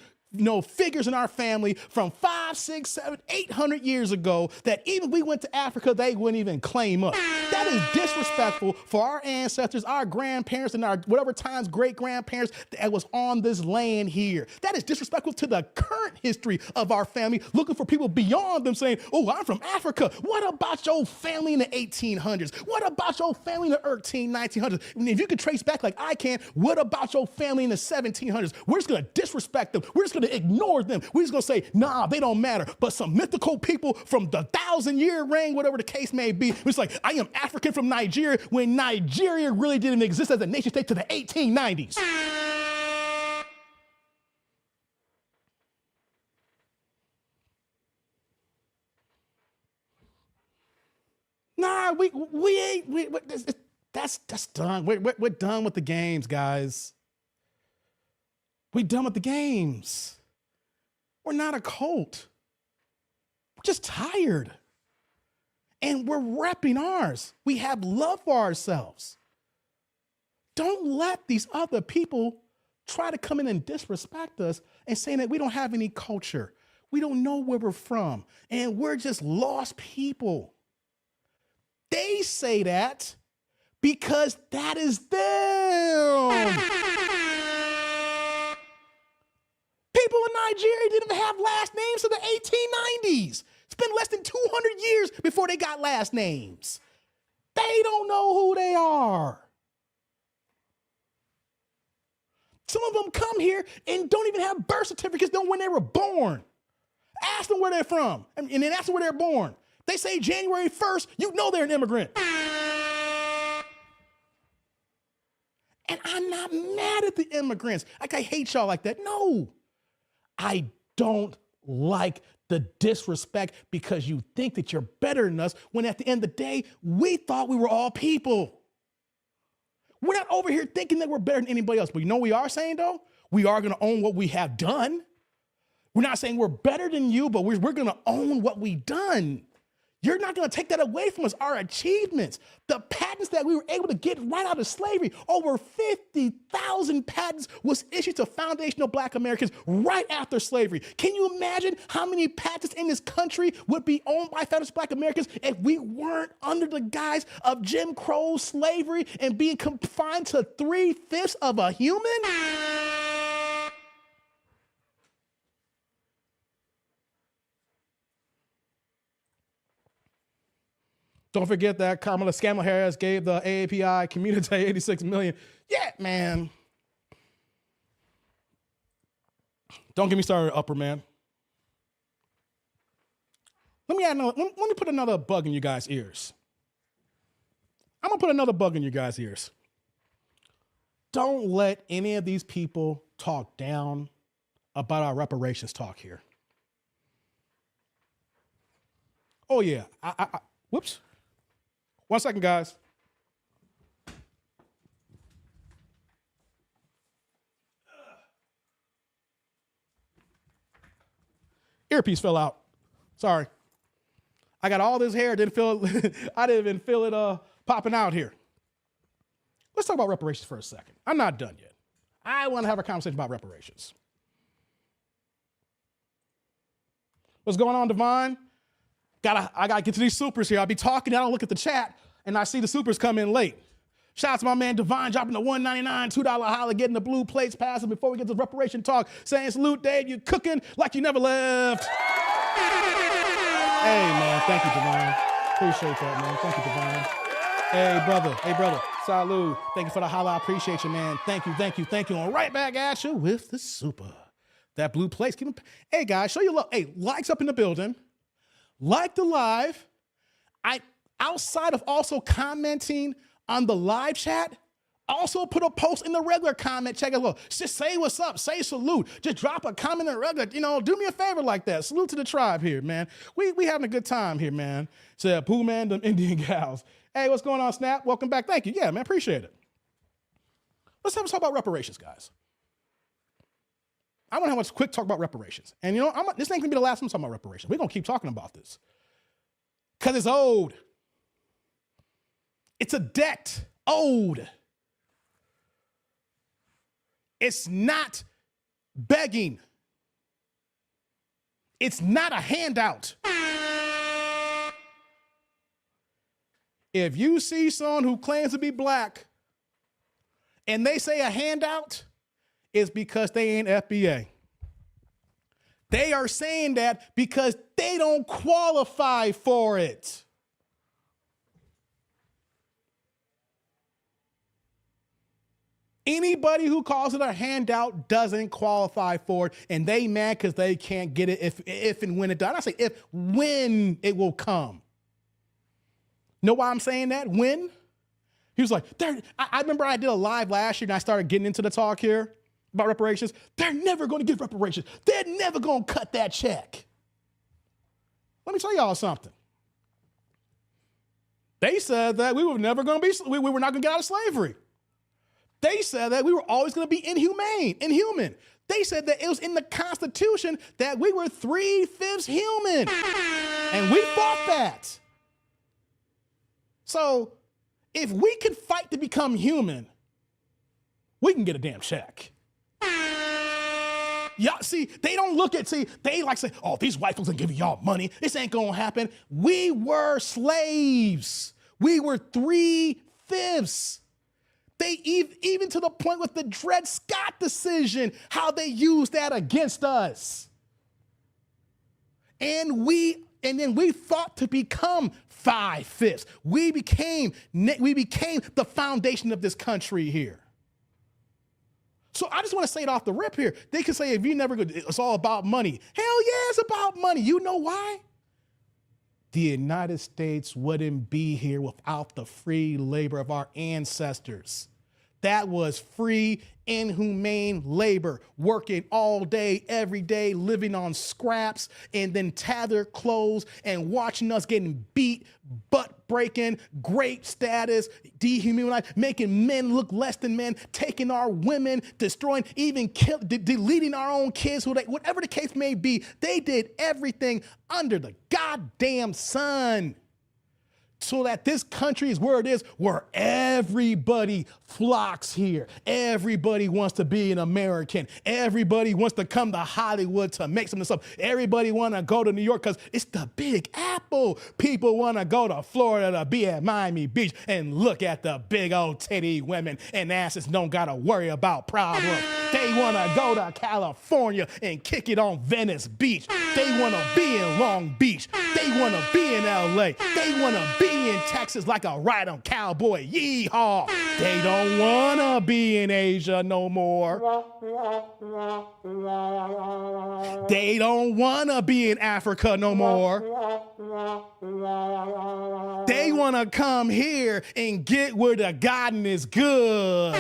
Speaker 3: figures in our family from 5, 6, 7, 800 years ago that even we went to Africa, they wouldn't even claim us. That is disrespectful for our ancestors, our grandparents, and our whatever times great-grandparents that was on this land here. That is disrespectful to the current history of our family, looking for people beyond them saying, oh, I'm from Africa. What about your family in the 1800s? What about your family in the 1900s? And if you can trace back like I can, what about your family in the 1700s? We're just going to disrespect them. We're just going to ignore them. We're just going to say, nah, they don't matter. But some mythical people from the 1,000-year reign, whatever the case may be, it's like, I am African from Nigeria when Nigeria really didn't exist as a nation state to the 1890s. Nah, that's done. We're done with the games, guys. We're done with the games. We're not a cult. We're just tired. And we're repping ours. We have love for ourselves. Don't let these other people try to come in and disrespect us and saying that we don't have any culture. We don't know where we're from. And we're just lost people. They say that because that is them. People in Nigeria didn't have last names until the 1890s. It's been less than 200 years before they got last names. They don't know who they are. Some of them come here and don't even have birth certificates, don't when they were born. Ask them where they're from, and then ask them where they're born. They say January 1st, you know they're an immigrant. And I'm not mad at the immigrants. Like I hate y'all like that. No. I don't like the disrespect because you think that you're better than us when at the end of the day, we thought we were all people. We're not over here thinking that we're better than anybody else. But you know what we are saying, though? We are going to own what we have done. We're not saying we're better than you, but we're going to own what we've done. You're not going to take that away from us, our achievements. The patents that we were able to get right out of slavery, over 50,000 patents was issued to foundational Black Americans right after slavery. Can you imagine how many patents in this country would be owned by foundational Black Americans if we weren't under the guise of Jim Crow slavery and being confined to 3/5 of a human? Don't forget that Kamala Harris gave the AAPI community $86 million. Yeah, man. Don't get me started, upper man. Let me put another bug in you guys' ears. I'm gonna put another bug in you guys' ears. Don't let any of these people talk down about our reparations talk here. Oh yeah, whoops. 1 second, guys. Earpiece fell out. Sorry. I got all this hair, I didn't even feel it popping out here. Let's talk about reparations for a second. I'm not done yet. I want to have a conversation about reparations. What's going on, Divine? I gotta get to these supers here. I'll be talking, I don't look at the chat, and I see the supers come in late. Shout out to my man Divine dropping the $1.99, $2 holla, getting the blue plates passing before we get to reparation talk, saying salute, Dave, you cooking like you never left. Hey, man, thank you, Divine. Appreciate that, man. Thank you, Divine. Hey, brother, salute. Thank you for the holla, I appreciate you, man. Thank you. And right back at you with the super. That blue plates, hey, guys, show your love. Hey, likes up in the building. Like the live. Outside of also commenting on the live chat, Also put a post in the regular comment check as well. Just say what's up, say salute. Just drop a comment in the regular, do me a favor like that. Salute to the tribe here, man. We having a good time here, man. Said Pooh Man, them Indian gals. Hey, what's going on, Snap? Welcome back. Thank you. Yeah, man, appreciate it. Let's talk about reparations, guys. I want to have a quick talk about reparations. And this ain't gonna be the last time I'm talking about reparations. We're gonna keep talking about this. Because it's old. It's a debt owed. It's not begging. It's not a handout. If you see someone who claims to be black and they say a handout, it's because they ain't FBA. They are saying that because they don't qualify for it. Anybody who calls it a handout doesn't qualify for it, and they mad because they can't get it if and when it does. I say if, when it will come. Know why I'm saying that? When? He was like, I remember I did a live last year and I started getting into the talk here about reparations. They're never going to give reparations. They're never going to cut that check. Let me tell y'all something. They said that we were never going to be, we were not going to get out of slavery. They said that we were always going to be inhuman. They said that it was in the Constitution that we were 3/5 human. And we fought that. So if we can fight to become human, we can get a damn check. Yeah, see, they don't look at, they like say, oh, these white folks are giving y'all money. This ain't going to happen. We were slaves. We were 3/5. They even to the point with the Dred Scott decision, how they used that against us. And then we fought to become 5/5. We became the foundation of this country here. So I just want to say it off the rip here. They can say, if you never go, it's all about money. Hell yeah, it's about money. You know why? The United States wouldn't be here without the free labor of our ancestors. That was free, inhumane labor, working all day, every day, living on scraps, and then tattered clothes and watching us getting beat, butt breaking, great status, dehumanized, making men look less than men, taking our women, destroying, even deleting our own kids, whatever the case may be. They did everything under the goddamn sun, so that this country is where it is, where everybody flocks here. Everybody wants to be an American. Everybody wants to come to Hollywood to make some of this stuff. Everybody want to go to New York because it's the Big Apple. People want to go to Florida to be at Miami Beach and look at the big old titty women and asses don't got to worry about problems. They want to go to California and kick it on Venice Beach. They want to be in Long Beach. They want to be in LA. They want to be in Texas like a ride-on cowboy. Yeehaw. They don't want to be in Asia no more. They don't want to be in Africa no more. They want to come here and get where the garden is good.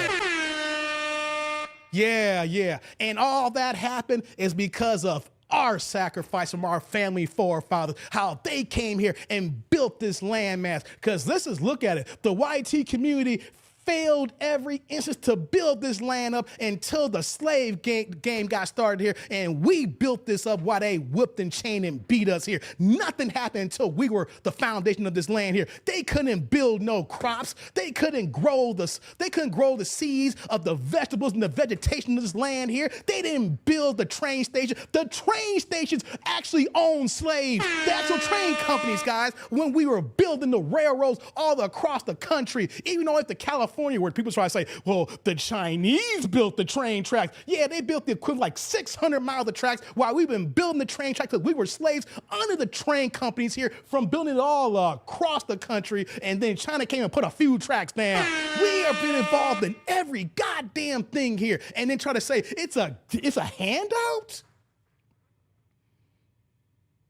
Speaker 3: Yeah. And all that happened is because of our sacrifice from our family forefathers, how they came here and built this landmass. Because look at it, the YT community failed every instance to build this land up until the slave game got started here, and we built this up while they whipped and chained and beat us here. Nothing happened until we were the foundation of this land here. They couldn't build no crops. They couldn't grow the seeds of the vegetables and the vegetation of this land here. They didn't build the train station. The train stations actually owned slaves. The actual train companies, guys, when we were building the railroads all across the country, even though at the California, where people try to say, well, the Chinese built the train tracks. Yeah, they built the equivalent like 600 miles of tracks while we've been building the train tracks because we were slaves under the train companies here from building it all across the country. And then China came and put a few tracks down. We have been involved in every goddamn thing here. And then try to say it's a handout?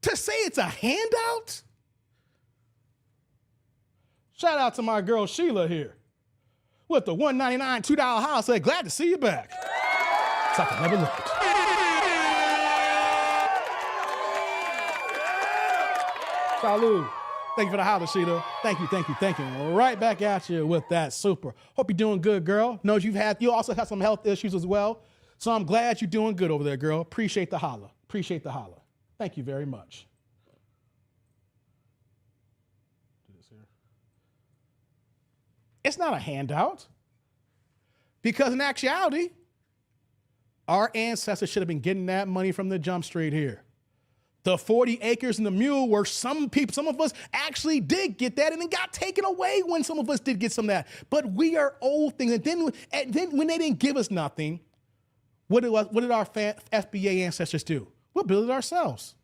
Speaker 3: To say it's a handout? Shout out to my girl Sheila here. with the $1.99, $2 house. Say, glad to see you back. It's like I never looked. Salud. Thank you for the holler, Sheeta. Thank you, thank you, thank you. Right back at you with that super. Hope you're doing good, girl. Knows you also have some health issues as well. So I'm glad you're doing good over there, girl. Appreciate the holler. Appreciate the holler. Thank you very much. Do this here. It's not a handout. Because in actuality, our ancestors should have been getting that money from the jump street here. The 40 acres and the mule where some of us actually did get that and it got taken away when some of us did get some of that. But we are old things. And then when they didn't give us nothing, what did our FBA ancestors do? We'll build it ourselves.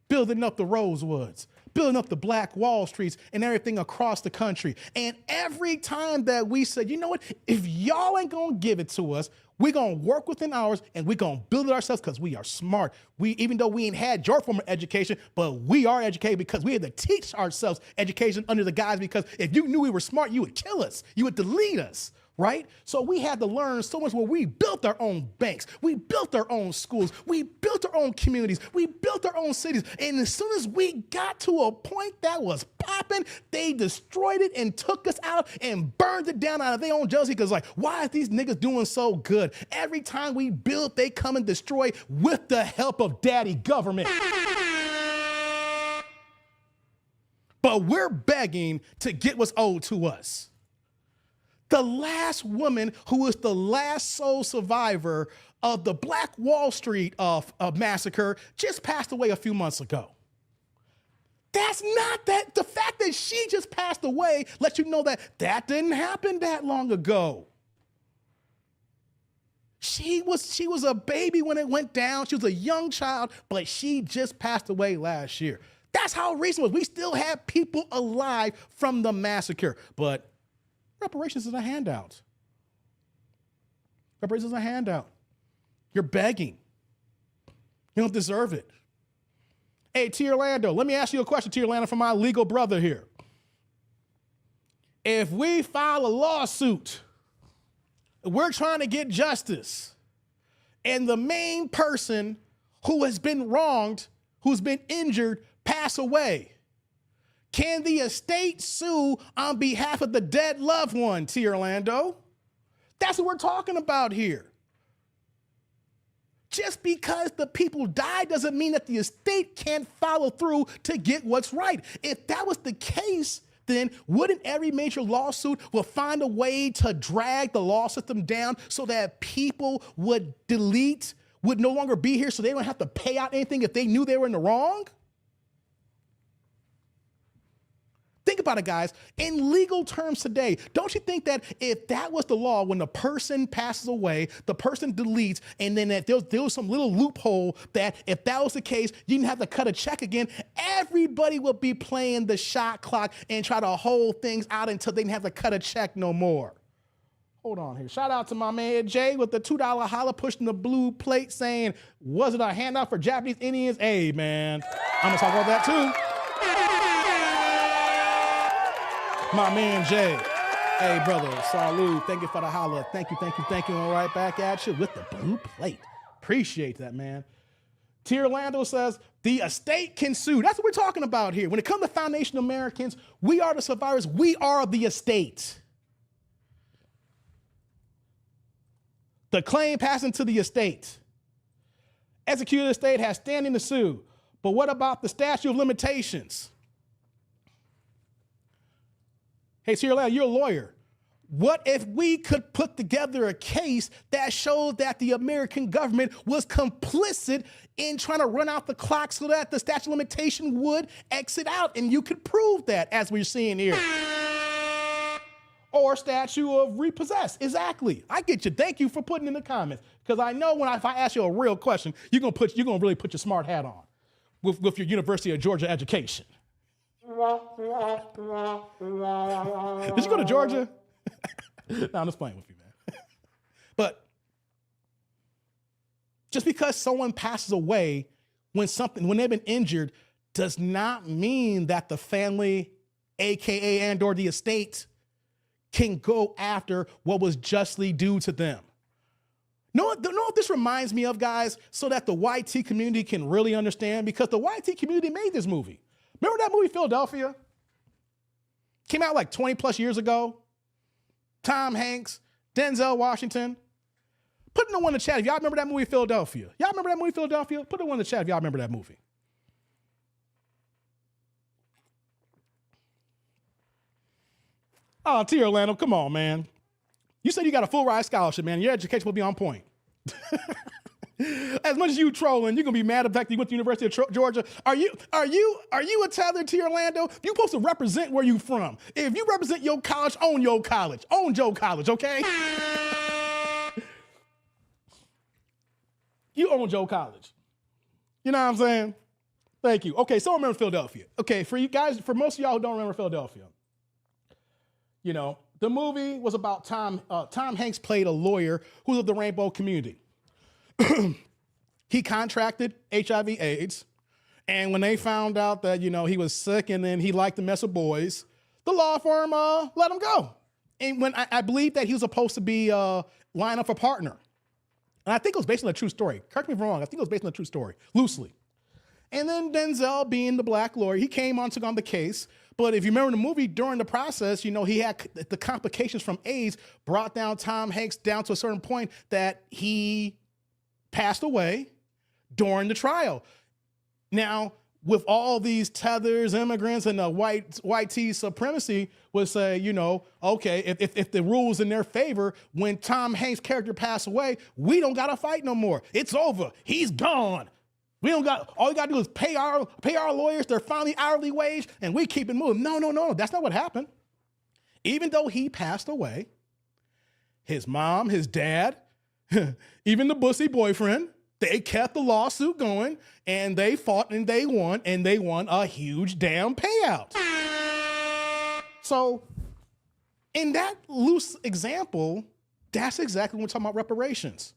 Speaker 3: Building up the Rosewoods, building up the Black Wall Streets and everything across the country. And every time that we said, you know what, if y'all ain't gonna give it to us, we're gonna work within ours and we're gonna build it ourselves because we are smart. Even though we ain't had your form of education, but we are educated because we had to teach ourselves education under the guise, because if you knew we were smart, you would kill us. You would delete us. Right? So we had to learn so much where we built our own banks. We built our own schools. We built our own communities. We built our own cities. And as soon as we got to a point that was popping, they destroyed it and took us out and burned it down out of their own jealousy. Because like, why is these niggas doing so good? Every time we build, they come and destroy with the help of daddy government. But we're begging to get what's owed to us. The last woman who was the last sole survivor of the Black Wall Street massacre just passed away a few months ago. That's not that. The fact that she just passed away lets you know that that didn't happen that long ago. She was a baby when it went down. She was a young child, but she just passed away last year. That's how recent it was. We still have people alive from the massacre, but reparations is a handout. Reparations is a handout. You're begging. You don't deserve it. Hey, T. Orlando, let me ask you a question, T. Orlando, from my legal brother here. If we file a lawsuit, we're trying to get justice, and the main person who has been wronged, who's been injured, pass away, can the estate sue on behalf of the dead loved one, T. Orlando? That's what we're talking about here. Just because the people died doesn't mean that the estate can't follow through to get what's right. If that was the case, then wouldn't every major lawsuit will find a way to drag the law system down so that people would no longer be here so they don't have to pay out anything if they knew they were in the wrong? Think about it, guys. In legal terms today, don't you think that if that was the law, when the person passes away, the person deletes, and then that there was some little loophole that if that was the case, you didn't have to cut a check again, everybody would be playing the shot clock and try to hold things out until they didn't have to cut a check no more. Hold on here. Shout out to my man Jay with the $2 holla pushing the blue plate saying, was it a handout for Japanese Indians? Hey, man, I'm going to talk about that too. My man Jay. Hey, brother, salud. Thank you for the holla. Thank you, thank you, thank you. And right back at you with the blue plate. Appreciate that, man. T. Orlando says, the estate can sue. That's what we're talking about here. When it comes to Foundation Americans, we are the survivors. We are the estate. The claim passing to the estate. Executed estate has standing to sue. But what about the statute of limitations? Hey, Cyril, you're a lawyer. What if we could put together a case that showed that the American government was complicit in trying to run out the clock so that the statute of limitation would exit out, and you could prove that, as we're seeing here? Or statute of repossess. Exactly. I get you. Thank you for putting in the comments, because I know if I ask you a real question, you're gonna really put your smart hat on with your University of Georgia education. Did you go to Georgia? No, I'm just playing with you, man. But just because someone passes away when they've been injured does not mean that the family, AKA and or the estate, can go after what was justly due to them. Know what this reminds me of, guys, so that the YT community can really understand? Because the YT community made this movie. Remember that movie, Philadelphia? Came out like 20 plus years ago. Tom Hanks, Denzel Washington. Put in the one in the chat if y'all remember that movie, Philadelphia. Y'all remember that movie, Philadelphia? Put the one in the chat if y'all remember that movie. Oh, T. Orlando, come on, man. You said you got a full ride scholarship, man. Your education will be on point. As much as you trolling, you're gonna be mad at the fact that you went to the University of Georgia. Are you a tether to Orlando? You're supposed to represent where you from. If you represent your college, own your college. Own Joe College, okay? You own Joe College. You know what I'm saying? Thank you. Okay, so I remember Philadelphia. Okay, for you guys, for most of y'all who don't remember Philadelphia, you know, the movie was about Tom Hanks played a lawyer who's of the rainbow community. He contracted HIV/AIDS, and when they found out that, you know, he was sick and then he liked to mess with boys, the law firm let him go. And when I believe that he was supposed to be lined up for partner. And I think it was based on a true story. Correct me if I'm wrong. I think it was based on a true story, loosely. And then Denzel, being the black lawyer, he came on, took on the case. But if you remember the movie, during the process, you know, he had the complications from AIDS brought down Tom Hanks down to a certain point that he passed away during the trial. Now, with all these tethers, immigrants, and the white T supremacy would say, you know, okay, if the rule's in their favor, when Tom Hanks' character passed away, we don't gotta fight no more. It's over. He's gone. We don't got, all we gotta do is pay our lawyers their finally hourly wage, and we keep it moving. No, that's not what happened. Even though he passed away, his mom, his dad, even the bussy boyfriend, they kept the lawsuit going, and they fought and they won a huge damn payout. So in that loose example, that's exactly when we're talking about reparations.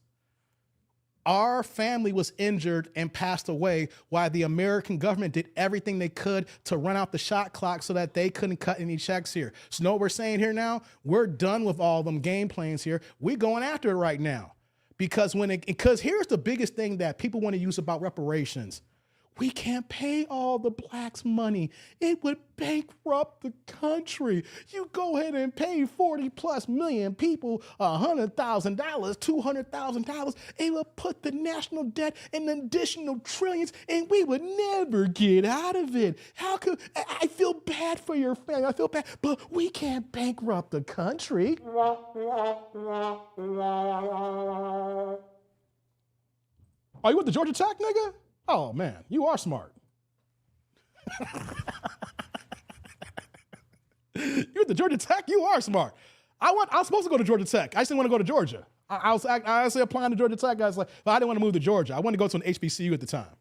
Speaker 3: Our family was injured and passed away while the American government did everything they could to run out the shot clock so that they couldn't cut any checks here. So know what we're saying here now? We're done with all them game plans here. We're going after it right now. Because here's the biggest thing that people want to use about reparations. We can't pay all the blacks money. It would bankrupt the country. You go ahead and pay 40 plus million people $100,000, $200,000. It would put the national debt in additional trillions, and we would never get out of it. How could, I feel bad for your family. I feel bad, but we can't bankrupt the country. Are you with the Georgia Tech, nigga? Oh, man, you are smart. You at the Georgia Tech? You are smart. I was supposed to go to Georgia Tech. I just didn't want to go to Georgia. I was actually applying to Georgia Tech. I was like, well, I didn't want to move to Georgia. I wanted to go to an HBCU at the time.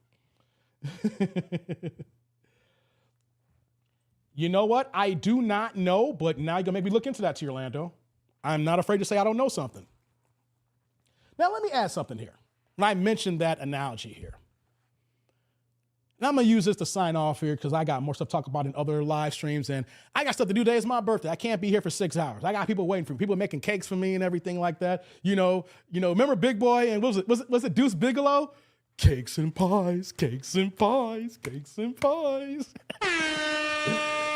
Speaker 3: You know what? I do not know, but now you're going to make me look into that, T. Orlando. I'm not afraid to say I don't know something. Now, let me add something here. When I mentioned that analogy here. And I'm going to use this to sign off here because I got more stuff to talk about in other live streams, and I got stuff to do. Today is my birthday. I can't be here for 6 hours. I got people waiting for me, people making cakes for me and everything like that. You know, remember Big Boy and was it Deuce Bigelow? Cakes and pies, cakes and pies, cakes and pies.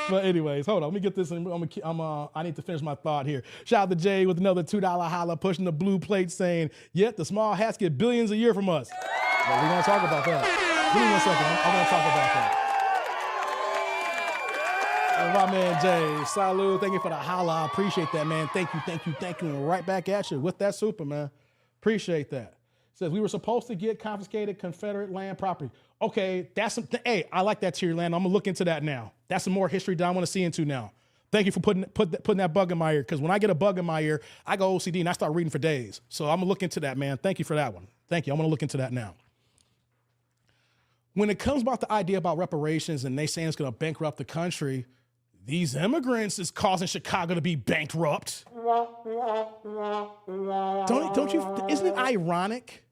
Speaker 3: But anyways, hold on. Let me get this. I need to finish my thought here. Shout out to Jay with another $2 holla, pushing the blue plate, saying, "Yet the small hats get billions a year from us." Well, we're gonna talk about that. Give me 1 second. I'm gonna talk about that. My man Jay, salute. Thank you for the holla. I appreciate that, man. Thank you. And right back at you with that super, man. Appreciate that. Says we were supposed to get confiscated Confederate land property. Okay, that's something. Hey, I like that tier land. I'm gonna look into that now. That's some more history that I want to see into now. Thank you for putting that bug in my ear, because when I get a bug in my ear, I go OCD and I start reading for days. So I'm gonna look into that, man. Thank you for that one. Thank you. I'm gonna look into that now. When it comes about the idea about reparations and they saying it's gonna bankrupt the country, these immigrants is causing Chicago to be bankrupt. Don't you? Isn't it ironic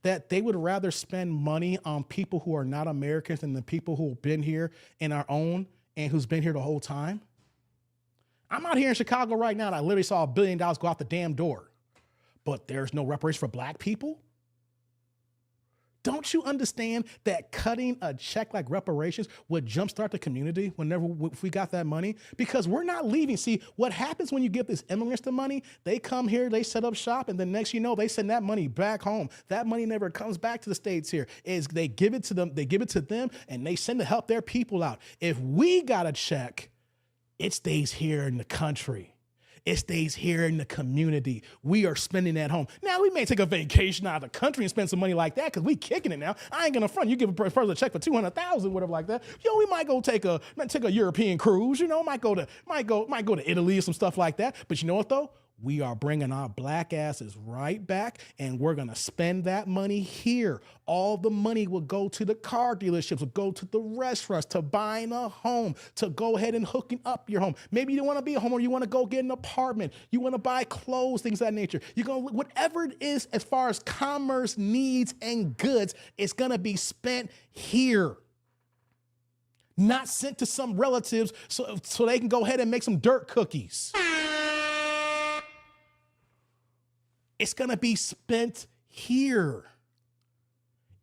Speaker 3: that they would rather spend money on people who are not Americans than the people who have been here in our own and who's been here the whole time? I'm out here in Chicago right now and I literally saw $1 billion go out the damn door. But there's no reparation for black people? Don't you understand that cutting a check like reparations would jumpstart the community if we got that money? Because we're not leaving. See, what happens when you give these immigrants the money, they come here, they set up shop, and the next you know, they send that money back home. That money never comes back to the States here. They give it to them, and they send to help their people out. If we got a check, it stays here in the country. It stays here in the community. We are spending at home. Now, we may take a vacation out of the country and spend some money like that because we kicking it now. I ain't gonna front. You give a person a check for $200,000, whatever like that. We might go take a European cruise. Might go to Italy or some stuff like that. But you know what though? We are bringing our black asses right back, and we're going to spend that money here. All the money will go to the car dealerships, will go to the restaurants, to buying a home, to go ahead and hooking up your home. Maybe you don't want to be a homeowner. You want to go get an apartment. You want to buy clothes, things of that nature. You're going to, whatever it is as far as commerce needs and goods, it's going to be spent here. Not sent to some relatives so they can go ahead and make some dirt cookies. It's going to be spent here.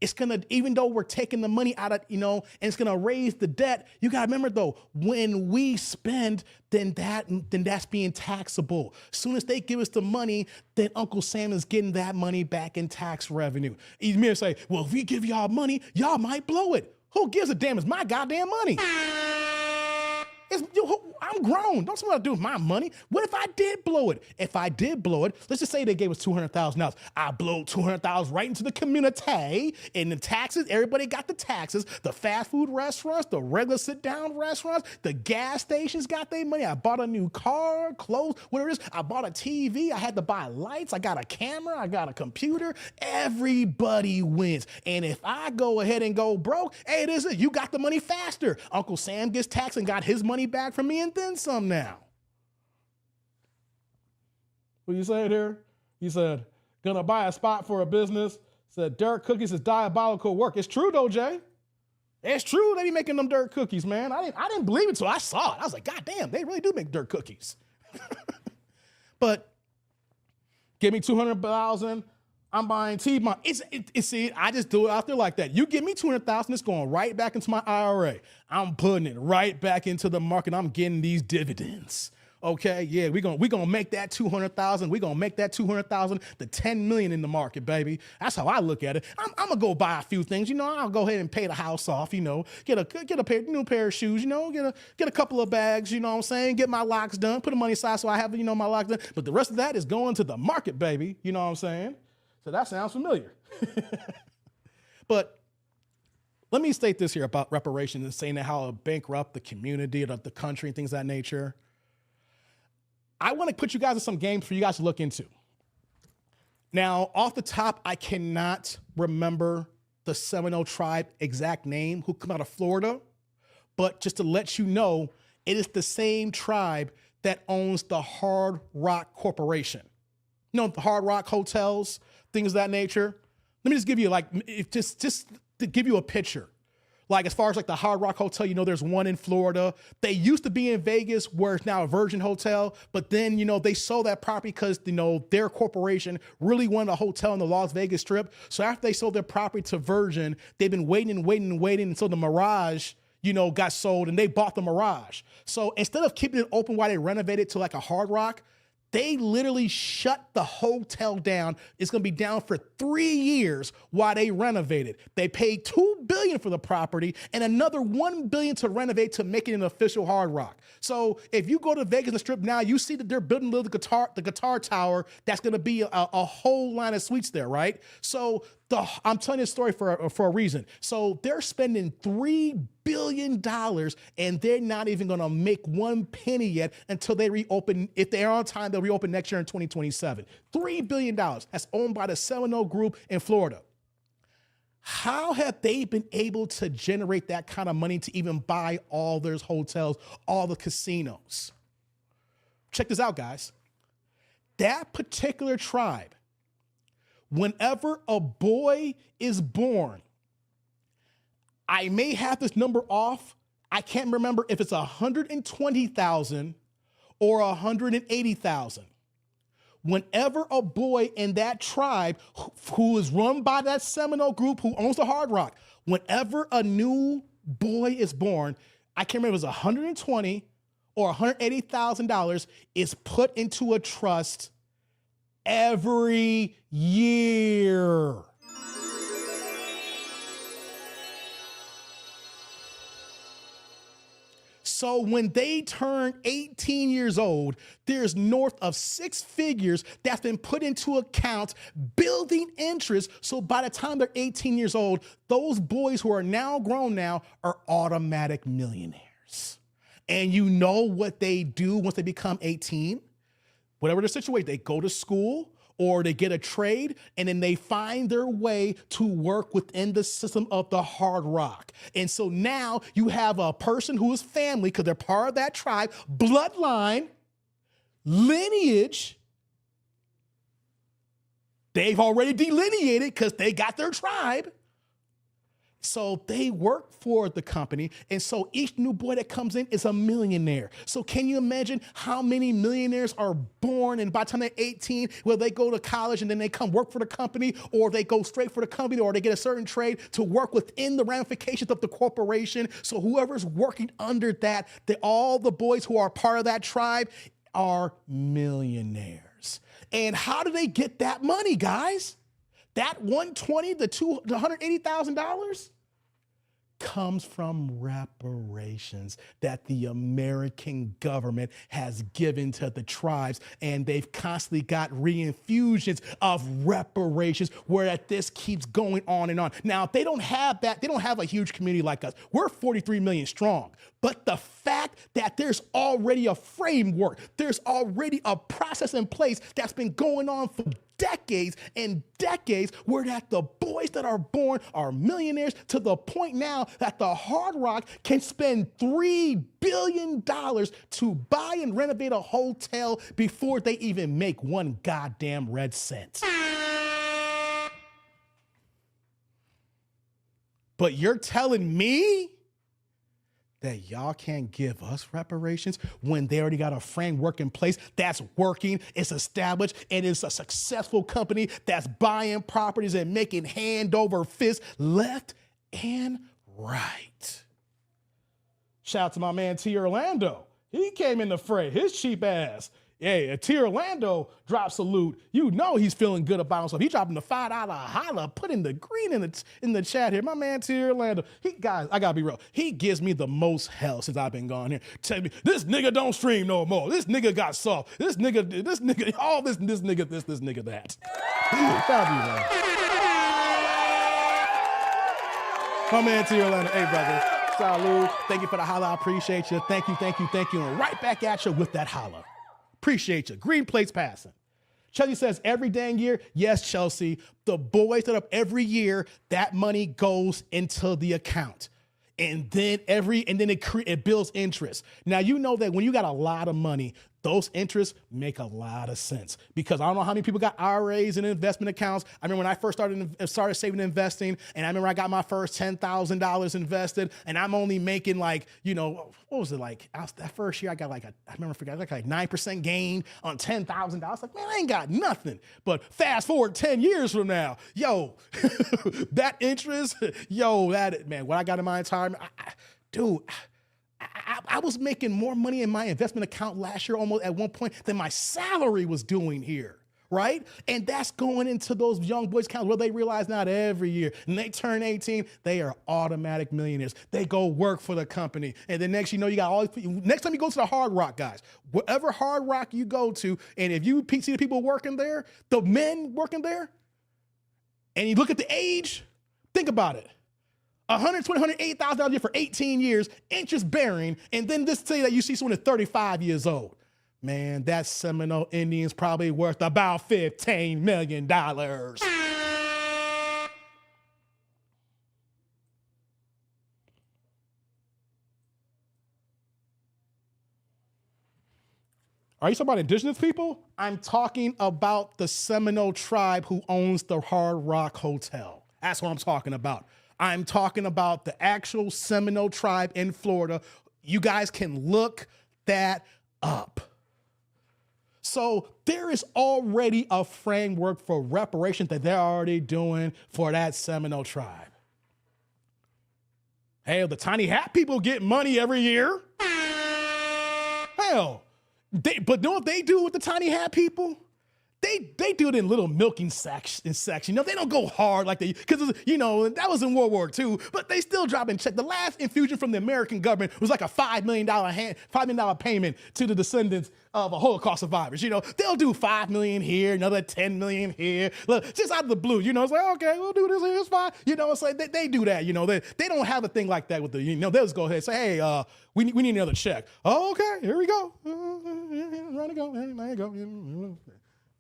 Speaker 3: It's going to, even though we're taking the money out of, and it's going to raise the debt, you got to remember though, when we spend, then that's being taxable. As soon as they give us the money, then Uncle Sam is getting that money back in tax revenue. You may say, well, if we give y'all money, y'all might blow it. Who gives a damn? It's my goddamn money. I'm grown. Don't somebody do with my money. What if I did blow it? If I did blow it, let's just say they gave us $200,000. I blew $200,000 right into the community, and the taxes, everybody got the taxes. The fast food restaurants, the regular sit-down restaurants, the gas stations got their money. I bought a new car, clothes, whatever it is. I bought a TV. I had to buy lights. I got a camera. I got a computer. Everybody wins. And if I go ahead and go broke, hey, this is, you got the money faster. Uncle Sam gets taxed and got his money back from me and then some now. What you saying here? He said, gonna buy a spot for a business. Said dirt cookies is diabolical work. It's true though, Jay. It's true they be making them dirt cookies, man. I didn't believe it till I saw it. I was like, God damn, they really do make dirt cookies. But give me $200,000. I'm buying Tdnd. See, I just do it out there like that. You give me $200,000, it's going right back into my IRA. I'm putting it right back into the market. I'm getting these dividends. Okay, yeah, we're gonna make that $200,000. We're gonna make that $200,000 to $10 million in the market, baby. That's how I look at it. I'm gonna go buy a few things. I'll go ahead and pay the house off. Get a new pair of shoes. Get a couple of bags. You know what I'm saying? Get my locks done. Put the money aside so I have my locks done. But the rest of that is going to the market, baby. You know what I'm saying? So that sounds familiar. But let me state this here about reparations and saying that how it bankrupt the community, the country, and things of that nature. I want to put you guys in some games for you guys to look into. Now, off the top, I cannot remember the Seminole tribe exact name who come out of Florida, but just to let you know, it is the same tribe that owns the Hard Rock Corporation. The Hard Rock hotels, things of that nature. Let me just give you just to give you a picture. Like as far as the Hard Rock Hotel, there's one in Florida. They used to be in Vegas where it's now a Virgin Hotel, but then, they sold that property because, their corporation really wanted a hotel in the Las Vegas Strip. So after they sold their property to Virgin, they've been waiting until the Mirage, got sold and they bought the Mirage. So instead of keeping it open while they renovated to a Hard Rock, they literally shut the hotel down. It's going to be down for 3 years while they renovate it. They paid $2 billion for the property and another $1 billion to renovate to make it an official Hard Rock. So if you go to Vegas and the Strip now, you see that they're building the guitar tower. That's going to be a whole line of suites there, right? So I'm telling you a story for a reason. So they're spending $3 billion and they're not even going to make one penny yet until they reopen. If they're on time, they'll reopen next year in 2027. $3 billion. That's owned by the Seminole Group in Florida. How have they been able to generate that kind of money to even buy all those hotels, all the casinos? Check this out, guys. That particular tribe, whenever a boy is born, I may have this number off. I can't remember if it's 120,000 or 180,000. Whenever a boy in that tribe who is run by that Seminole group who owns the Hard Rock, whenever a new boy is born, I can't remember if it was 120 or $180,000 is put into a trust every year. So when they turn 18 years old, there's north of 6 figures that's been put into accounts, building interest. So by the time they're 18 years old, those boys who are now grown now are automatic millionaires. And you know what they do once they become 18? Whatever the situation, they go to school or they get a trade, and then they find their way to work within the system of the Hard Rock. And so now you have a person who is family, because they're part of that tribe, bloodline, lineage. They've already delineated because they got their tribe. So they work for the company, and so each new boy that comes in is a millionaire. So can you imagine how many millionaires are born, and by the time they're 18, well, they go to college and then they come work for the company, or they go straight for the company, or they get a certain trade to work within the ramifications of the corporation. So whoever's working under that, all the boys who are part of that tribe are millionaires. And how do they get that money, guys? That 120, the $180,000 comes from reparations that the American government has given to the tribes, and they've constantly got reinfusions of reparations where that this keeps going on and on. Now, they don't have that. They don't have a huge community like us. We're 43 million strong. But the fact that there's already a framework, there's already a process in place that's been going on for decades and decades, where that the boys that are born are millionaires, to the point now that the Hard Rock can spend $3 billion to buy and renovate a hotel before they even make one goddamn red cent. But you're telling me that y'all can't give us reparations when they already got a framework in place that's working, it's established, and it's a successful company that's buying properties and making hand over fist left and right. Shout out to my man T. Orlando. He came in the fray, his cheap ass. Hey, T. Orlando drop salute. You know he's feeling good about himself. He dropping the $5 holla, putting the green in the chat here. My man T. Orlando. Guys, I gotta be real. He gives me the most hell since I've been gone here. Tell me, this nigga don't stream no more. This nigga got soft. This nigga, all this nigga that. My man T. Orlando. Hey, brother. Salute. Thank you for the holla. I appreciate you. Thank you. And right back at you with that holla. Appreciate you. Green plates passing. Chelsea says every dang year. Yes, Chelsea. The boys set up every year. That money goes into the account. And then it builds interest. Now, you know that when you got a lot of money, those interests make a lot of sense, because I don't know how many people got IRAs and investment accounts. I remember when I first started saving and investing, and I remember I got my first $10,000 invested, and I'm only making like, what was it like? That first year I got like 9% gain on $10,000. Like, man, I ain't got nothing. But fast forward 10 years from now, that interest, man, what I got in my retirement, I was making more money in my investment account last year almost at one point than my salary was doing here, right? And that's going into those young boys' accounts where they realize not every year, and they turn 18, they are automatic millionaires. They go work for the company. And then next, you got next time you go to the Hard Rock, guys, whatever Hard Rock you go to, and if you see the people working there, the men working there, and you look at the age, think about it. $120,000, $180,000 a year for 18 years, interest bearing, and then just say that you see someone at 35 years old. Man, that Seminole Indian's probably worth about $15 million. Are you talking about indigenous people? I'm talking about the Seminole tribe who owns the Hard Rock Hotel. That's what I'm talking about. I'm talking about the actual Seminole tribe in Florida. You guys can look that up. So there is already a framework for reparations that they're already doing for that Seminole tribe. Hell, the tiny hat people get money every year. Hell, but know what they do with the tiny hat people? They do it in little milking section. You know, they don't go hard like they, because, you know, that was in World War II, but they still drop in check. The last infusion from the American government was like a $5 million payment to the descendants of a Holocaust survivors. You know, they'll do $5 million here, another $10 million here. Look, just out of the blue, you know, it's like, okay, we'll do this here, it's fine. You know, it's like they do that, you know, they don't have a thing like that with the, you know, they'll just go ahead and say, hey, we need another check. Oh, okay, here we go. There you go.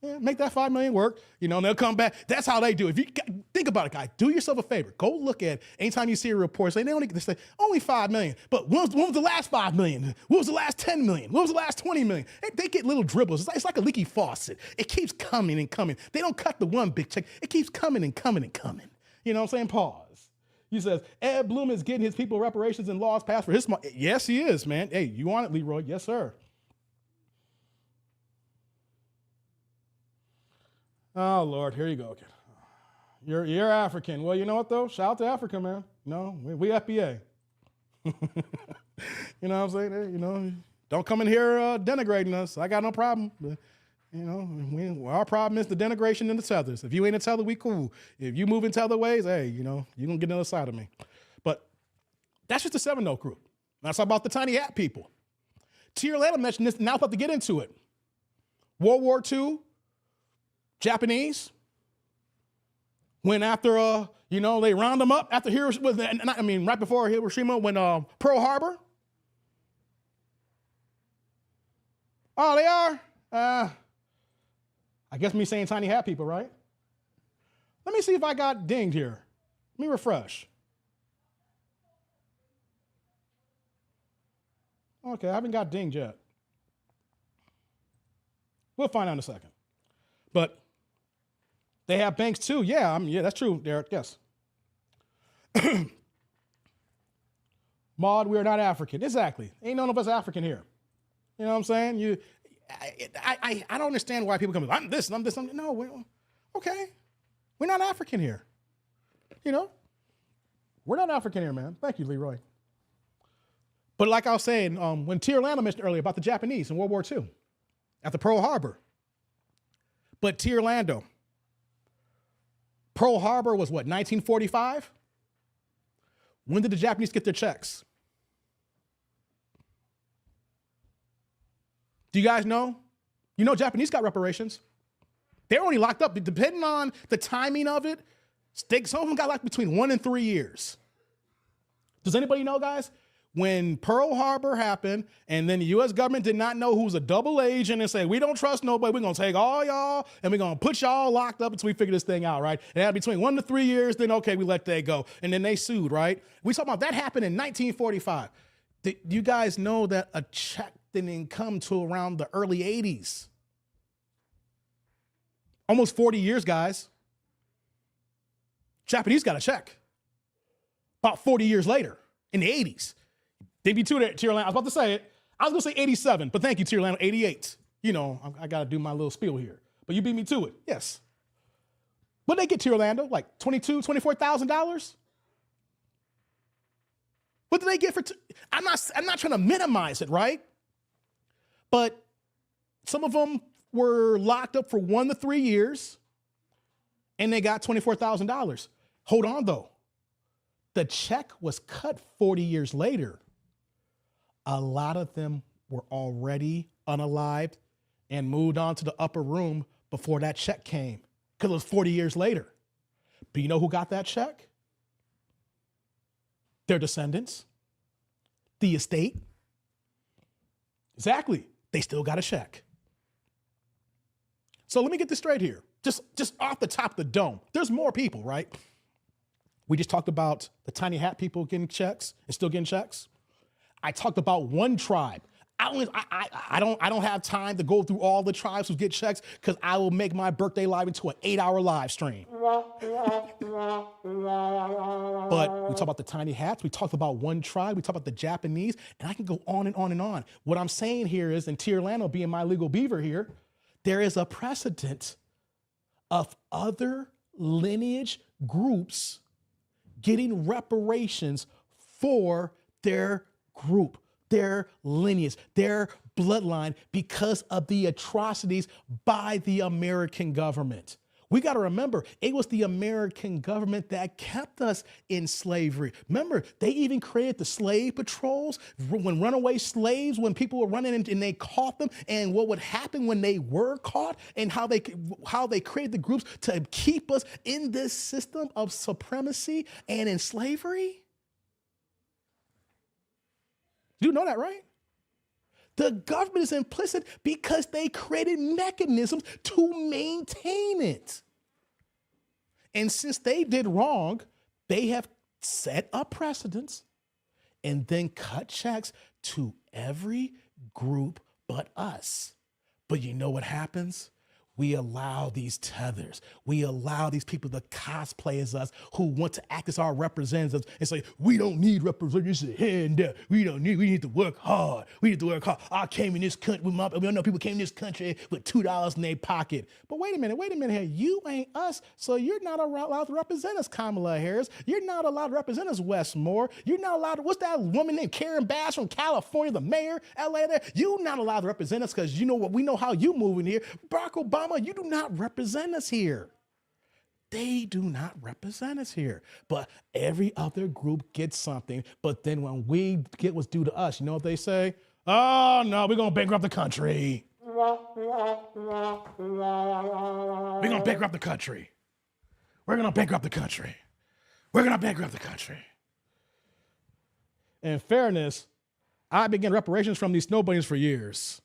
Speaker 3: Yeah, make that $5 million work, you know, and they'll come back. That's how they do. If you think about it, guys, do yourself a favor. Go look at anytime you see a report, say they say only $5 million. But when was the last $5 million? When was the last $10 million? When was the last $20 million? They get little dribbles. It's like a leaky faucet. It keeps coming and coming. They don't cut the one big check. It keeps coming and coming and coming. You know what I'm saying? Pause. He says, Ed Bloom is getting his people reparations and laws passed for his small. Yes, he is, man. Hey, you want it, Leroy? Yes, sir. Oh, Lord, here you go again. You're African. Well, you know what, though? Shout out to Africa, man. No, we FBA. You know what I'm saying? Hey, you know, don't come in here denigrating us. I got no problem. But, you know, our problem is the denigration and the tethers. If you ain't a tether, we cool. If you move in tether ways, hey, you know, you're going to get another side of me. But that's just the Seminole group. That's about the tiny hat people. Tier Lana mentioned this, now I'm about to get into it. World War II, Japanese, when after, you know, they round them up after Hiroshima, right before Hiroshima, when Pearl Harbor. Oh, they are? I guess me saying tiny hat people, right? Let me see if I got dinged here. Let me refresh. Okay, I haven't got dinged yet. We'll find out in a second. But they have banks too. Yeah, that's true, Derek. Yes. Maud, we are not African. Exactly. Ain't none of us African here. You know what I'm saying? I don't understand why people come, I'm this. No, okay. We're not African here. You know? We're not African here, man. Thank you, Leroy. But like I was saying, when Tier Lana mentioned earlier about the Japanese in World War II, at the Pearl Harbor. But Tier Lando, Pearl Harbor was what, 1945? When did the Japanese get their checks? Do you guys know? You know Japanese got reparations. They're only locked up, depending on the timing of it, some of them got locked between 1 and 3 years. Does anybody know, guys? When Pearl Harbor happened, and then the U.S. government did not know who was a double agent and said, we don't trust nobody, we're going to take all y'all, and we're going to put y'all locked up until we figure this thing out, right? And had between 1 to 3 years, then okay, we let that go. And then they sued, right? We talking about that happened in 1945. Do you guys know that a check didn't come to around the early 80s? Almost 40 years, guys. Japanese got a check about 40 years later in the 80s. They beat Tier Lando. I was about to say it. I was going to say 87, but thank you, Tier Lando, 88. You know, I got to do my little spiel here. But you beat me to it. Yes. What did they get, Tier Lando? Like $22,000, $24,000? What did they get for? I'm not trying to minimize it, right? But some of them were locked up for 1 to 3 years, and they got $24,000. Hold on, though. The check was cut 40 years later. A lot of them were already unalived and moved on to the upper room before that check came, because it was 40 years later. But you know who got that check? Their descendants, the estate. Exactly. They still got a check. So let me get this straight here. Just off the top of the dome. There's more people, right? We just talked about the tiny hat people getting checks and still getting checks. I talked about one tribe. I don't have time to go through all the tribes who get checks, because I will make my birthday live into an 8-hour live stream. But we talked about the tiny hats. We talked about one tribe. We talked about the Japanese, and I can go on and on and on. What I'm saying here is, and Tier Lando being my legal beaver here, there is a precedent of other lineage groups getting reparations for their group, their lineage, their bloodline because of the atrocities by the American government. We got to remember, it was the American government that kept us in slavery. Remember, they even created the slave patrols when runaway slaves, when people were running and they caught them, and what would happen when they were caught, and how they created the groups to keep us in this system of supremacy and in slavery. You know that, right? The government is implicit because they created mechanisms to maintain it. And since they did wrong, they have set up precedents and then cut checks to every group but us. But you know what happens? We allow these tethers. We allow these people to cosplay as us who want to act as our representatives and say, we don't need representatives. We need to work hard. We need to work hard. I came in this country we know people came in this country with $2 in their pocket. But wait a minute here. You ain't us, so you're not allowed to represent us, Kamala Harris. You're not allowed to represent us, Wes Moore. You're not allowed to, what's that woman named Karen Bass from California, the mayor, LA there? You're not allowed to represent us because you know what, we know how you move in here. Barack Obama, you do not represent us here. They do not represent us here. But every other group gets something. But then when we get what's due to us, you know what they say? Oh, no, we're going to bankrupt the country. We're going to bankrupt the country. We're going to bankrupt the country. We're going to bankrupt the country. In fairness, I've been getting reparations from these snow bunnies for years.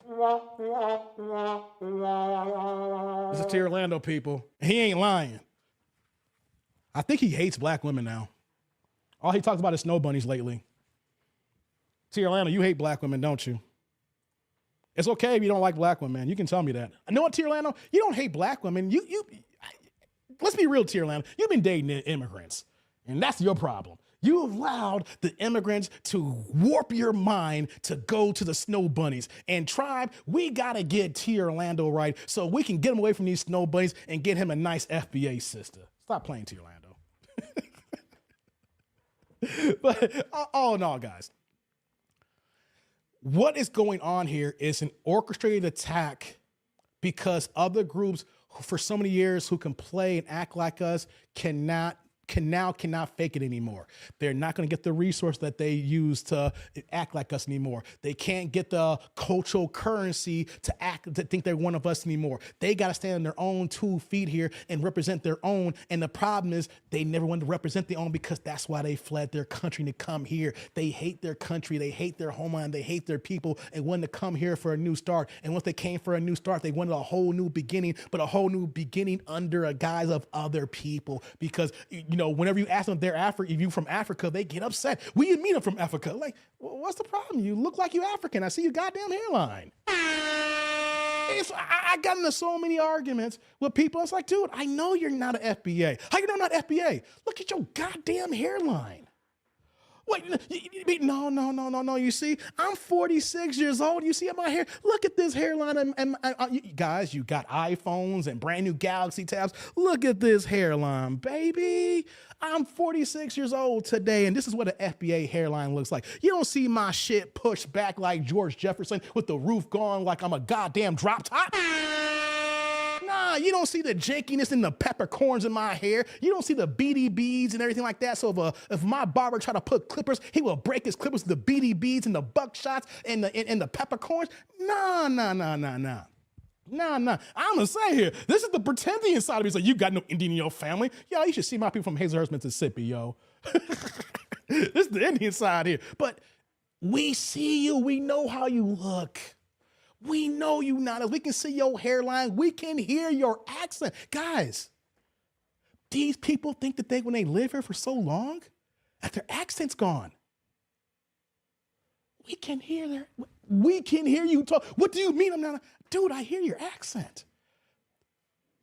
Speaker 3: This is T. Orlando, people. He ain't lying. I think he hates black women now. All he talks about is snow bunnies lately. T. Orlando, you hate black women, don't you? It's okay if you don't like black women. You can tell me that. I know what, T. Orlando? You don't hate black women. Let's be real, T. Orlando. You've been dating immigrants, and that's your problem. You allowed the immigrants to warp your mind to go to the snow bunnies. And tribe, we gotta get T. Orlando right so we can get him away from these snow bunnies and get him a nice FBA sister. Stop playing, T. Orlando. But all in all, guys, what is going on here is an orchestrated attack because other groups for so many years who can play and act like us cannot fake it anymore. They're not going to get the resource that they use to act like us anymore. They can't get the cultural currency to think they're one of us anymore. They got to stand on their own 2 feet here and represent their own. And the problem is they never wanted to represent their own because that's why they fled their country to come here. They hate their country. They hate their homeland. They hate their people and wanted to come here for a new start. And once they came for a new start, they wanted a whole new beginning, but a whole new beginning under a guise of other people. Because, whenever you ask them if you from Africa, they get upset. We meet them from Africa. Like, what's the problem? You look like you African. I see your goddamn hairline. I got into so many arguments with people. It's like, dude, I know you're not an FBA. How you know I'm not FBA? Look at your goddamn hairline. Wait, no. You see, I'm 46 years old. You see my hair? Look at this hairline. Guys, you got iPhones and brand new Galaxy tabs. Look at this hairline, baby. I'm 46 years old today, and this is what an FBA hairline looks like. You don't see my shit pushed back like George Jefferson with the roof gone like I'm a goddamn drop top. Nah, you don't see the jankiness and the peppercorns in my hair. You don't see the beady beads and everything like that. So if my barber try to put clippers, he will break his clippers with the beady beads and the buckshots and the peppercorns. Nah. I'm gonna say here, this is the pretending inside of me. So you got no Indian in your family. Yo, you should see my people from Hazelhurst, Mississippi, yo. This is the Indian side here. But we see you. We know how you look. We know you not us. We can see your hairline. We can hear your accent. Guys, these people think that when they live here for so long, that their accent's gone. We can hear you talk. What do you mean I'm not? Dude, I hear your accent.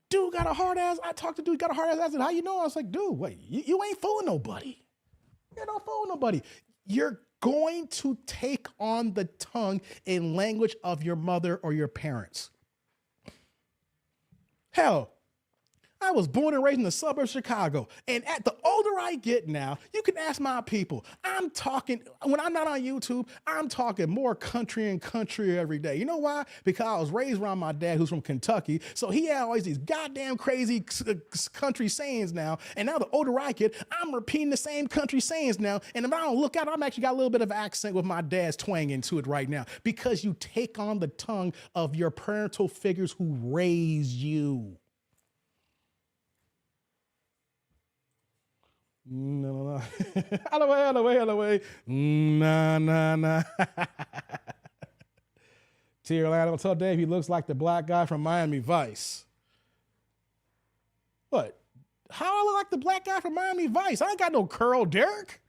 Speaker 3: Dude got a hard ass. I talked to dude, got a hard ass accent. How you know? I was like, dude, wait, you ain't fooling nobody. You're not fooling nobody. You're going to take on the tongue and language of your mother or your parents. Hell, I was born and raised in the suburbs of Chicago. And at the older I get now, you can ask my people. I'm talking, when I'm not on YouTube, I'm talking more country and country every day. You know why? Because I was raised around my dad who's from Kentucky. So he had always these goddamn crazy country sayings now. And now the older I get, I'm repeating the same country sayings now. And if I don't look out, I'm actually got a little bit of accent with my dad's twang into it right now. Because you take on the tongue of your parental figures who raised you. No. Out of the way. Nah. T. Orlando, tell Dave he looks like the black guy from Miami Vice. What? How I look like the black guy from Miami Vice? I ain't got no curl, Derek.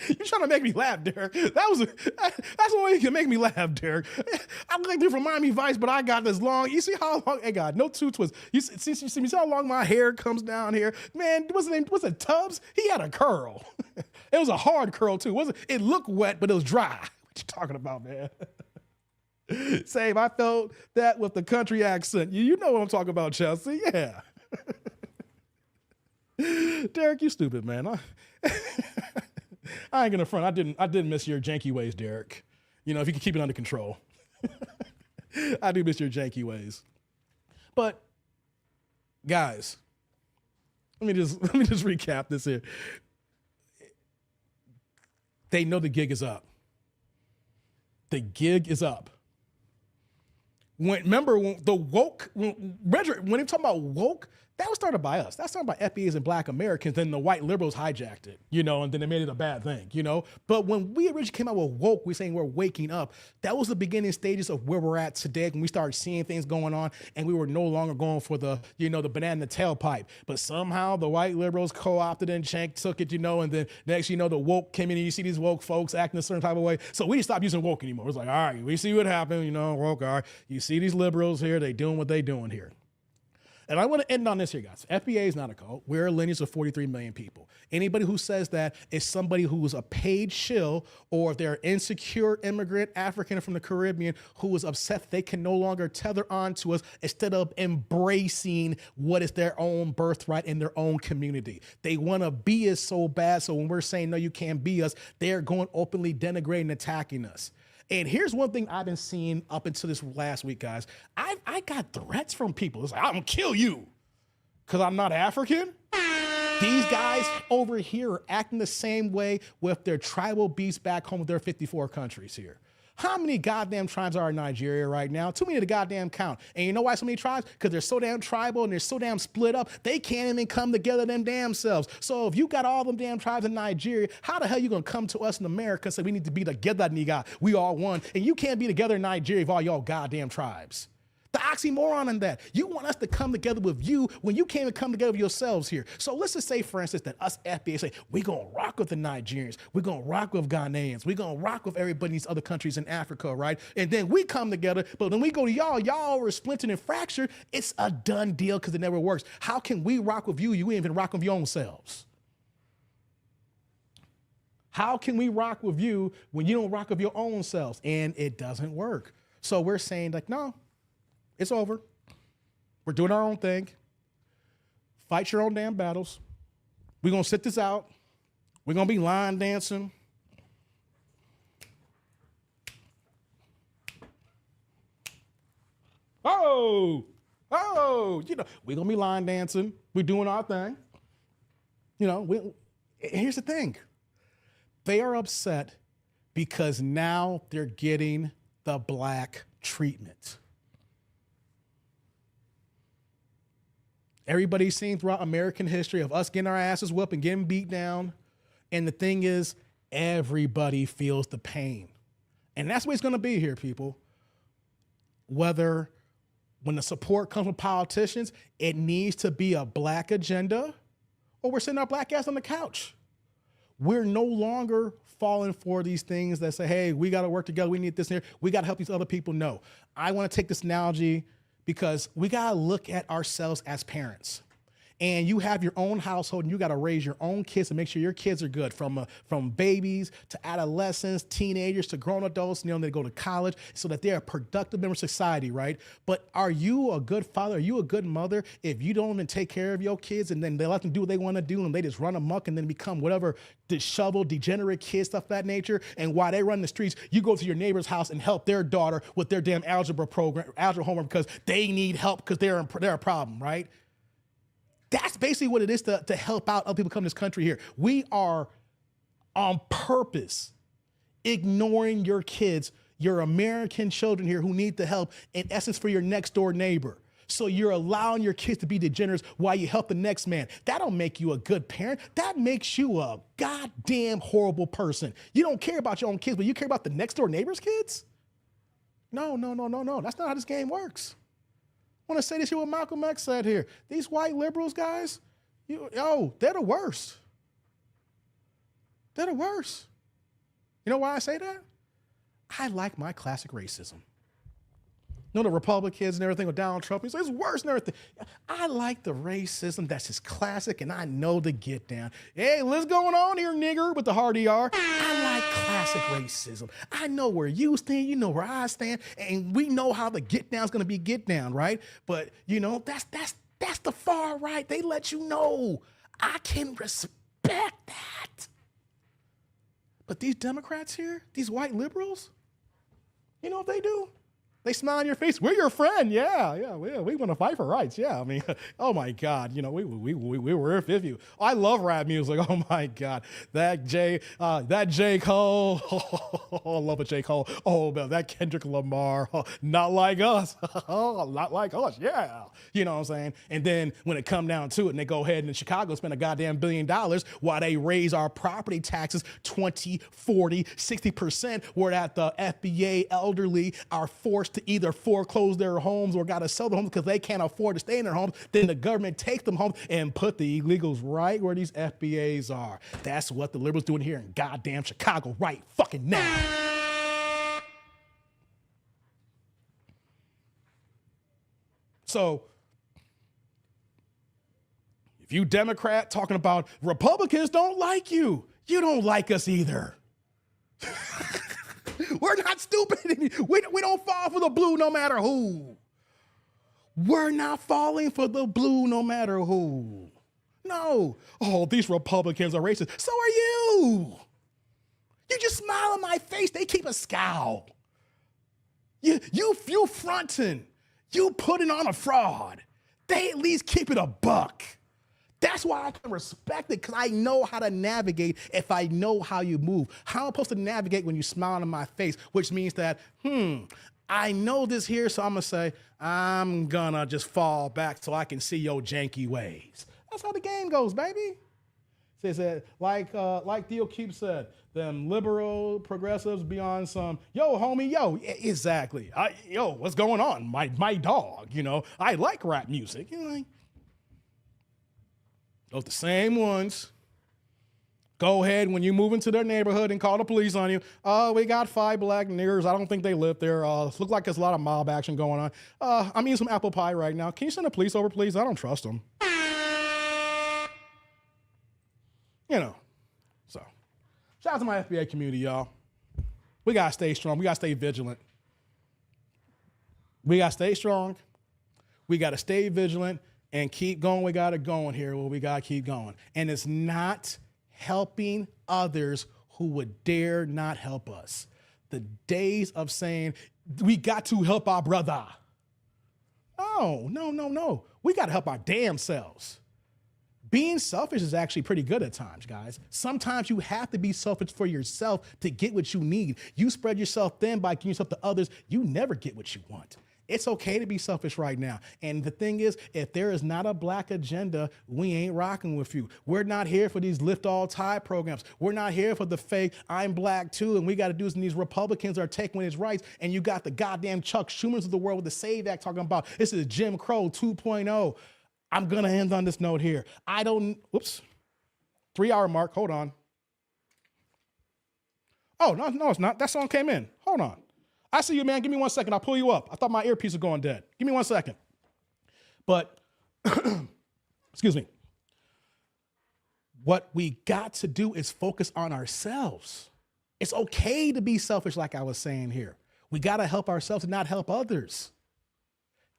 Speaker 3: You're trying to make me laugh, Derek. That's the way you can make me laugh, Derek. I look like they're from Miami Vice, but I got this long. You see how long? Hey, God, no two twists. You see how long my hair comes down here? Man, what's his name? Was it Tubbs? He had a curl. It was a hard curl, too. It looked wet, but it was dry. What you talking about, man? Same, I felt that with the country accent. You know what I'm talking about, Chelsea. Yeah. Derek, you stupid, man. I ain't gonna front. I didn't miss your janky ways, Derek. You know, if you can keep it under control. I do miss your janky ways. But guys, let me just recap this here. They know the gig is up. The gig is up. Remember when the woke, when they talk about woke, that was started by us. That's started by FBAs and black Americans. Then the white liberals hijacked it, and then they made it a bad thing, But when we originally came out with woke, we're saying we're waking up. That was the beginning stages of where we're at today when we started seeing things going on and we were no longer going for the banana in the tailpipe. But somehow the white liberals co-opted and took it, and then next, the woke came in and you see these woke folks acting a certain type of way. So we stopped using woke anymore. It's like, all right, we see what happened, woke, all right. You see these liberals here, they doing what they doing here. And I want to end on this here, guys. FBA is not a cult. We're a lineage of 43 million people. Anybody who says that is somebody who is a paid shill, or if they're an insecure immigrant African from the Caribbean who is upset that they can no longer tether on to us instead of embracing what is their own birthright in their own community. They want to be us so bad, so when we're saying, no, you can't be us, they're going openly denigrating and attacking us. And here's one thing I've been seeing up until this last week, guys. I got threats from people. It's like, I'm going to kill you because I'm not African. These guys over here are acting the same way with their tribal beasts back home with their 54 countries here. How many goddamn tribes are in Nigeria right now? Too many to goddamn count. And you know why so many tribes? Because they're so damn tribal and they're so damn split up, they can't even come together them damn selves. So if you got all them damn tribes in Nigeria, how the hell you gonna come to us in America and say we need to be together, nigga? We all one. And you can't be together in Nigeria with all y'all goddamn tribes. The oxymoron in that. You want us to come together with you when you can't even come together with yourselves here. So let's just say, for instance, that us FBA say, we're going to rock with the Nigerians. We're going to rock with Ghanaians. We're going to rock with everybody in these other countries in Africa, right? And then we come together, but when we go to y'all are splintered and fractured. It's a done deal because it never works. How can we rock with you? You ain't even rock with your own selves. How can we rock with you when you don't rock with your own selves? And it doesn't work. So we're saying like, no. It's over. We're doing our own thing. Fight your own damn battles. We're going to sit this out. We're going to be line dancing. Oh, we're going to be line dancing. We're doing our thing. Here's the thing. They are upset because now they're getting the black treatment. Everybody's seen throughout American history of us getting our asses whooped and getting beat down. And the thing is, everybody feels the pain. And that's what it's going to be here, people. Whether when the support comes from politicians, it needs to be a black agenda, or we're sitting our black ass on the couch. We're no longer falling for these things that say, hey, we got to work together. We need this here. We got to help these other people. No, I want to take this analogy because we got to look at ourselves as parents. and you have your own household and you got to raise your own kids and make sure your kids are good from babies to adolescents, teenagers to grown adults, they go to college so that they're a productive member of society, right? But are you a good father? Are you a good mother if you don't even take care of your kids and then they let them do what they want to do and they just run amok and then become whatever disheveled, degenerate kids, stuff of that nature? And while they run the streets, you go to your neighbor's house and help their daughter with their damn algebra homework because they need help because they're a problem, right? That's basically what it is to help out other people come to this country here. We are on purpose ignoring your kids, your American children here who need the help, in essence, for your next door neighbor. So you're allowing your kids to be degenerates while you help the next man. That don't make you a good parent. That makes you a goddamn horrible person. You don't care about your own kids, but you care about the next door neighbor's kids? No. That's not how this game works. I want to say this here what Malcolm X said here. These white liberals, guys, they're the worst. They're the worst. You know why I say that? I like my classic racism. The Republicans and everything with Donald Trump, he's worse than everything. I like the racism that's just classic, and I know the get down. Hey, what's going on here, nigger, with the hard ER? I like classic racism. I know where you stand, you know where I stand, and we know how the get down's gonna be get down, right? But that's the far right. They let you know. I can respect that. But these Democrats here, these white liberals, you know what they do? They smile in your face. We're your friend. Yeah. We want to fight for rights. Yeah. I mean, oh my God. We were with you. I love rap music. Oh my God. That J. Cole. Oh, I love a J. Cole. Oh, man, that Kendrick Lamar. Oh, not like us. Oh, not like us. Yeah. You know what I'm saying? And then when it come down to it, and they go ahead and in Chicago spend a goddamn $1 billion while they raise our property taxes 20, 40, 60%, where at the FBA elderly are forced to either foreclose their homes or got to sell their homes because they can't afford to stay in their homes. Then the government takes them home and put the illegals right where these FBAs are. That's what the liberals doing here in goddamn Chicago right fucking now. So if you Democrat talking about Republicans don't like you, you don't like us either. We're not stupid. We don't fall for the blue no matter who. We're not falling for the blue no matter who. No. Oh, these Republicans are racist. So are you. You just smile in my face. They keep a scowl. You fronting. You putting on a fraud. They at least keep it a buck. That's why I can respect it, because I know how to navigate if I know how you move. How am I supposed to navigate when you smile in my face, which means that, I know this here, so I'm going to say, I'm going to just fall back so I can see your janky ways. That's how the game goes, baby. They said, like Theo Keep said, them liberal progressives be on some, yo, homie, exactly. What's going on? My dog, I like rap music. Those the same ones. Go ahead when you move into their neighborhood and call the police on you. We got 5 black niggers. I don't think they live there. Look like there's a lot of mob action going on. I'm eating some apple pie right now. Can you send the police over, please? I don't trust them. So shout out to my FBA community, y'all. We got to stay strong. We got to stay vigilant. We got to stay strong. We got to stay vigilant and keep going. We got it going here. Well, we got to keep going. And it's not helping others who would dare not help us. The days of saying, we got to help our brother. Oh, no. We got to help our damn selves. Being selfish is actually pretty good at times, guys. Sometimes you have to be selfish for yourself to get what you need. You spread yourself thin by giving yourself to others, you never get what you want. It's okay to be selfish right now. And the thing is, if there is not a black agenda, we ain't rocking with you. We're not here for these lift all tide programs. We're not here for the fake, I'm black too, and we got to do this, and these Republicans are taking his rights, and you got the goddamn Chuck Schumers of the world with the SAVE Act talking about this is Jim Crow 2.0. I'm going to end on this note here. 3-hour mark, hold on. Oh, no, it's not. That song came in. Hold on. I see you, man. Give me 1 second. I'll pull you up. I thought my earpiece was going dead. Give me 1 second. But Excuse me. What we got to do is focus on ourselves. It's okay to be selfish, like I was saying here. We got to help ourselves and not help others.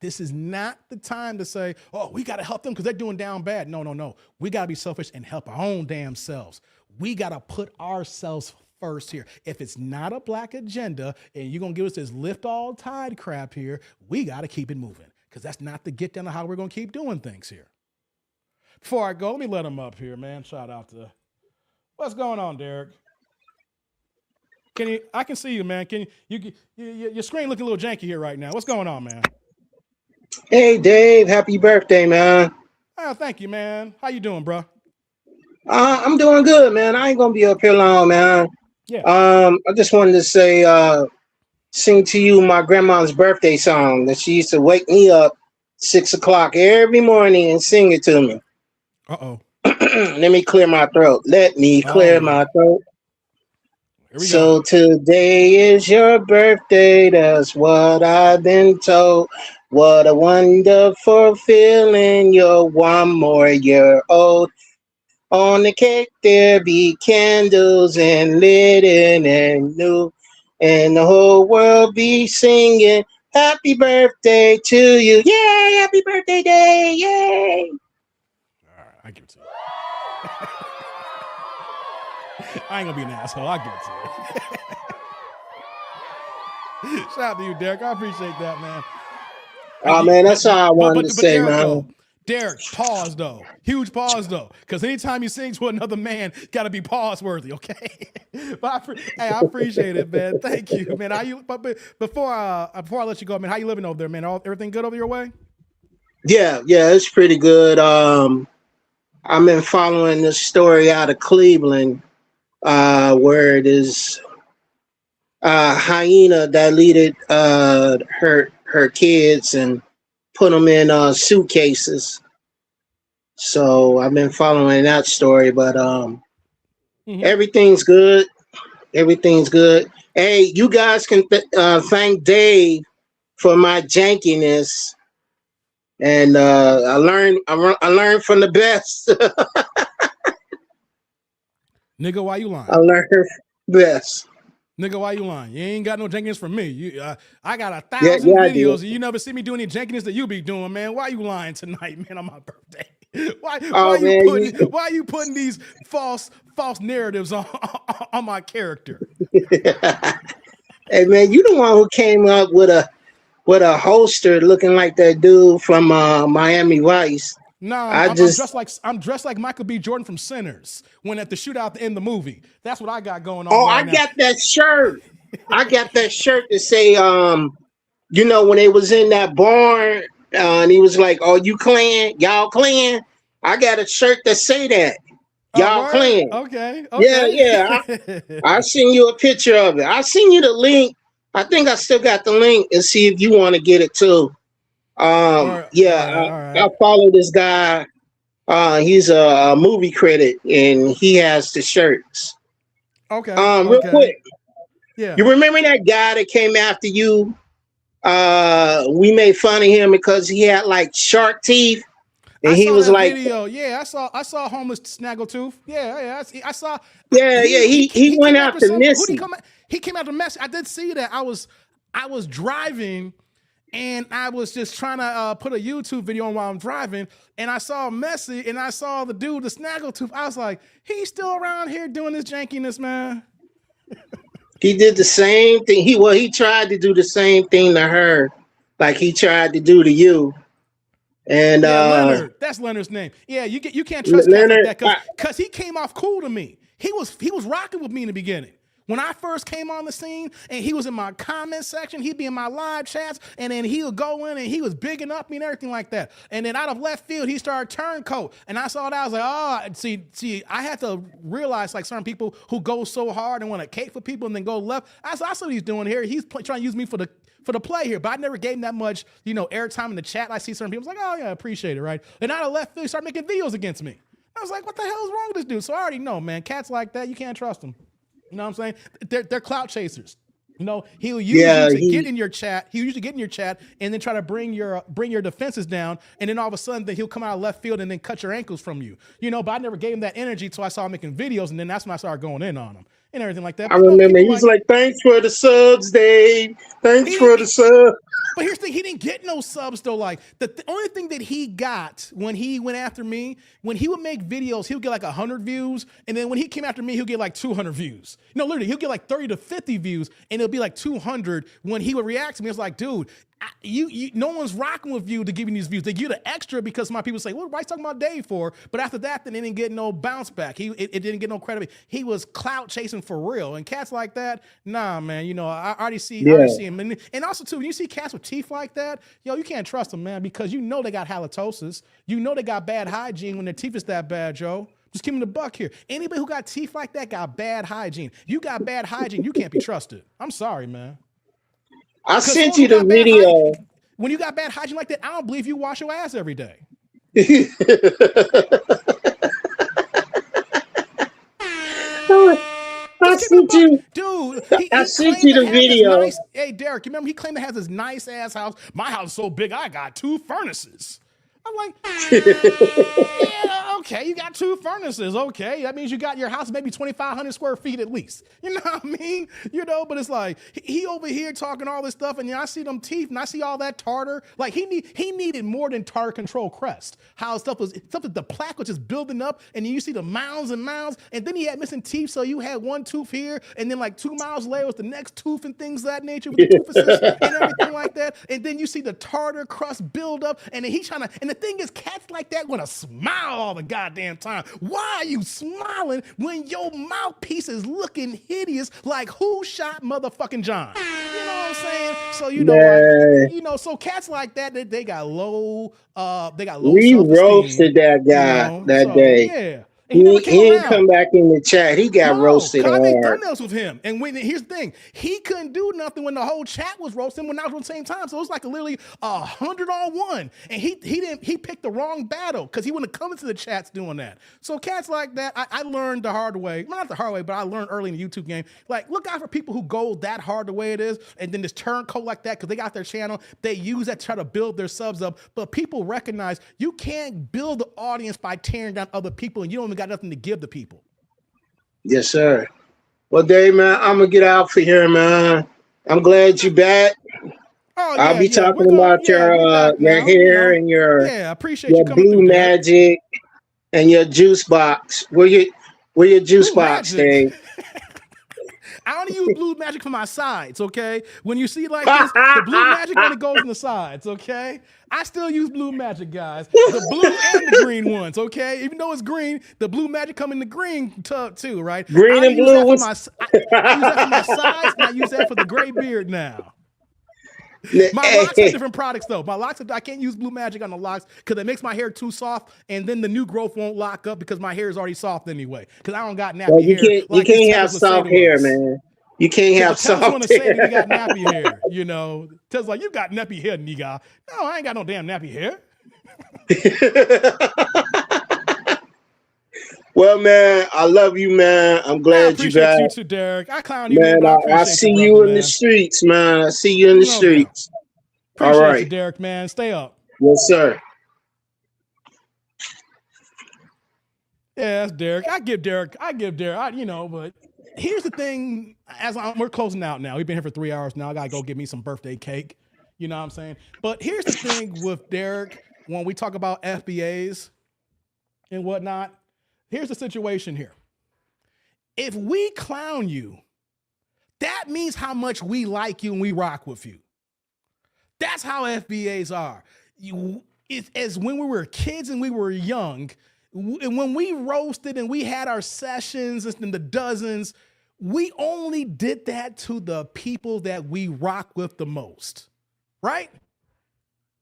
Speaker 3: This is not the time to say, oh, we got to help them because they're doing down bad. No. We got to be selfish and help our own damn selves. We got to put ourselves first here. If it's not a black agenda and you're going to give us this lift all tide crap here, we got to keep it moving because that's not the get down of how we're going to keep doing things here. Before I go, let me let him up here, man. Shout out to, what's going on, Derek? I can see you, man. Your screen looking a little janky here right now. What's going on, man?
Speaker 4: Hey, Dave. Happy birthday, man.
Speaker 3: Oh, thank you, man. How you doing, bro?
Speaker 4: I'm doing good, man. I ain't gonna be up here long, man.
Speaker 3: Yeah.
Speaker 4: I just wanted to say, sing to you my grandma's birthday song that she used to wake me up 6 o'clock every morning and sing it to me.
Speaker 3: Uh-oh.
Speaker 4: Let me clear my throat. Let me clear my throat. So today is your birthday, that's what I've been told. What a wonderful feeling, you're 1 more year old. On the cake there be candles and lit and new. And the whole world be singing, happy birthday to you. Yay, happy birthday day, yay.
Speaker 3: All right, I give it to you. I ain't gonna be an asshole. I'll give it to you. Shout out to you, Derek. I appreciate that, man.
Speaker 4: Oh, man, that's all I wanted to say,
Speaker 3: Derek,
Speaker 4: man.
Speaker 3: though, Derek, pause, though. Huge pause, though. Because anytime you sing to another man, got to be pause-worthy, okay? But I appreciate it, man. Thank you, man. But before I let you go, man, how you living over there, man? Everything good over your way?
Speaker 4: Yeah, it's pretty good. I've been following this story out of Cleveland, where it is hyena deleted her kids and put them in suitcases. So I've been following that story, but everything's good. Everything's good. Hey, you guys can thank Dave for my jankiness, and I learned from the best.
Speaker 3: Nigga, why you lying?
Speaker 4: I learned best.
Speaker 3: Nigga, why you lying? You ain't got no jankiness from me. I got 1,000 videos, and you never see me do any jankiness that you be doing, man. Why you lying tonight, man, on my birthday? Why you putting these false narratives on my character?
Speaker 4: Hey, man, you the one who came up with a holster looking like that dude from Miami Vice.
Speaker 3: No, I'm dressed like Michael B. Jordan from Sinners when at the shootout in the movie. That's what I got going on.
Speaker 4: Oh, right now. Got that shirt. I got that shirt to say, when they was in that barn, and he was like, "Oh, you clan, y'all clan." I got a shirt that say that, y'all clan.
Speaker 3: Okay.
Speaker 4: Yeah. I send you a picture of it. I send you the link. I think I still got the link, and see if you want to get it too. I follow this guy. He's a movie critic, and he has the shirts.
Speaker 3: Okay.
Speaker 4: Real quick.
Speaker 3: Yeah.
Speaker 4: You remember that guy that came after you? We made fun of him because he had like shark teeth, and he was like,
Speaker 3: video. Yeah, I saw homeless Snaggletooth. Yeah. I saw.
Speaker 4: Yeah. He went after Missy.
Speaker 3: He came after Missy. I did see that. I was driving. And I was just trying to put a YouTube video on while I'm driving, and I saw Messi, and I saw the dude, the Snaggletooth. I was like, he's still around here doing this jankiness, man.
Speaker 4: He did the same thing. He tried to do the same thing to her, like he tried to do to you. And
Speaker 3: Leonard, that's Leonard's name. Yeah, you can't trust Leonard like that because he came off cool to me. He was rocking with me in the beginning. When I first came on the scene and he was in my comment section, he'd be in my live chats, and then he would go in and he was bigging up me and everything like that. And then out of left field, he started turncoat. And I saw that, I was like, see, I had to realize like certain people who go so hard and want to cape for people and then go left. I saw what he's doing here. He's trying to use me for the play here, but I never gave him that much, airtime in the chat. I see certain people, I was like, oh yeah, I appreciate it, right? And out of left field, he started making videos against me. I was like, what the hell is wrong with this dude? So I already know, man, cats like that, you can't trust them. You know what I'm saying? They're clout chasers. You know, he'll use you to get in your chat. He'll usually get in your chat and then try to bring your defenses down. And then all of a sudden, he'll come out of left field and then cut your ankles from you. You know, but I never gave him that energy until I saw him making videos, and then that's when I started going in on him and everything like that. But,
Speaker 4: I remember he was like, "Thanks for the subs, Dave. Thanks for the subs."
Speaker 3: But here's the thing, he didn't get no subs though. Like the only thing that he got when he went after me, when he would make videos, he would get like 100 views. And then when he came after me, he'll get like 200 views. No, literally, he'll get like 30 to 50 views and it'll be like 200 when he would react to me. It's like, dude, no one's rocking with you to give you these views. They give you the extra because my people say, "What are you talking about Dave for?" But after that, then they didn't get no bounce back. It didn't get no credit. He was clout chasing for real. And cats like that, nah, man. You know, I already see him. And also too, when you see cats with teeth like that, yo, you can't trust them, man, because you know they got halitosis. You know they got bad hygiene when their teeth is that bad, Joe. Just give me the buck here. Anybody who got teeth like that got bad hygiene. You got bad hygiene, you can't be trusted. I'm sorry, man.
Speaker 4: I sent you the video.
Speaker 3: When you got bad hygiene like that, I don't believe you wash your ass every day.
Speaker 4: I sent you,
Speaker 3: dude.
Speaker 4: I sent you the video.
Speaker 3: Hey, Derek, you remember he claimed to have this nice ass house? My house is so big, I got 2 furnaces. I'm like, yeah, okay, you got 2 furnaces. Okay, that means you got your house maybe 2,500 square feet at least. You know what I mean? You know, but it's like he over here talking all this stuff, and I see them teeth, and I see all that tartar. Like he needed more than tartar control crest. How stuff that the plaque was just building up, and then you see the mounds and mounds, and then he had missing teeth, so you had 1 tooth here, and then like 2 miles later was the next tooth and things of that nature with the tooth assist and everything like that. And then you see the tartar crust build up, and then he's trying to. And the thing is, cats like that want to smile all the goddamn time. Why are you smiling when your mouthpiece is looking hideous like who shot motherfucking John? You know what I'm saying? So so cats like that, they got low
Speaker 4: we roasted that guy that day.
Speaker 3: Yeah.
Speaker 4: He didn't come back in the chat. He got roasted hard.
Speaker 3: I made thumbnails with him. And here's the thing. He couldn't do nothing when the whole chat was roasting when I was on the same time. So it was like literally 100-on-1. And he picked the wrong battle because he wouldn't come into the chats doing that. So cats like that, I learned the hard way. Well, not the hard way, but I learned early in the YouTube game. Like, look out for people who go that hard the way it is and then just turn cold like that because they got their channel. They use that to try to build their subs up. But people recognize you can't build the audience by tearing down other people and you don't even got nothing to give the people.
Speaker 4: Yes, sir. Well, Dave, man, I'm gonna get out for here, man. I'm glad you back. I'll be talking about your hair and your
Speaker 3: appreciate you coming
Speaker 4: blue
Speaker 3: through,
Speaker 4: magic and your juice box. Where your juice box, Dave?
Speaker 3: I only use blue magic for my sides, okay? When you see like this, the blue magic only goes in the sides, okay? I still use blue magic, guys. The blue and the green ones, okay? Even though it's green, the blue magic come in the green tub too, right?
Speaker 4: Green and blue.
Speaker 3: I use that for my sides, and I use that for the gray beard now. My locks are different products though. My locks, I can't use blue magic on the locks because it makes my hair too soft, and then the new growth won't lock up because my hair is already soft anyway. Because I don't got nappy hair.
Speaker 4: You can't have soft hair, man. You can't have soft hair.
Speaker 3: Want to say that you got nappy hair, you know? Tells like you got nappy hair, nigga. No, I ain't got no damn nappy hair.
Speaker 4: Well, man, I love you, man. I'm glad you back.
Speaker 3: I appreciate you too, Derek. I clown you,
Speaker 4: man. I see you in the streets, man. I see you in the streets.
Speaker 3: Appreciate
Speaker 4: all right,
Speaker 3: you, Derek, man. Stay up.
Speaker 4: Yes, sir.
Speaker 3: Yeah, that's Derek. I give Derek. But here's the thing. We're closing out now. We've been here for 3 hours now. I gotta go get me some birthday cake. You know what I'm saying? But here's the thing with Derek. When we talk about FBAs and whatnot, here's the situation here. If we clown you, that means how much we like you and we rock with you. That's how FBAs are. As when we were kids and we were young, and when we roasted and we had our sessions in the dozens, we only did that to the people that we rock with the most, right?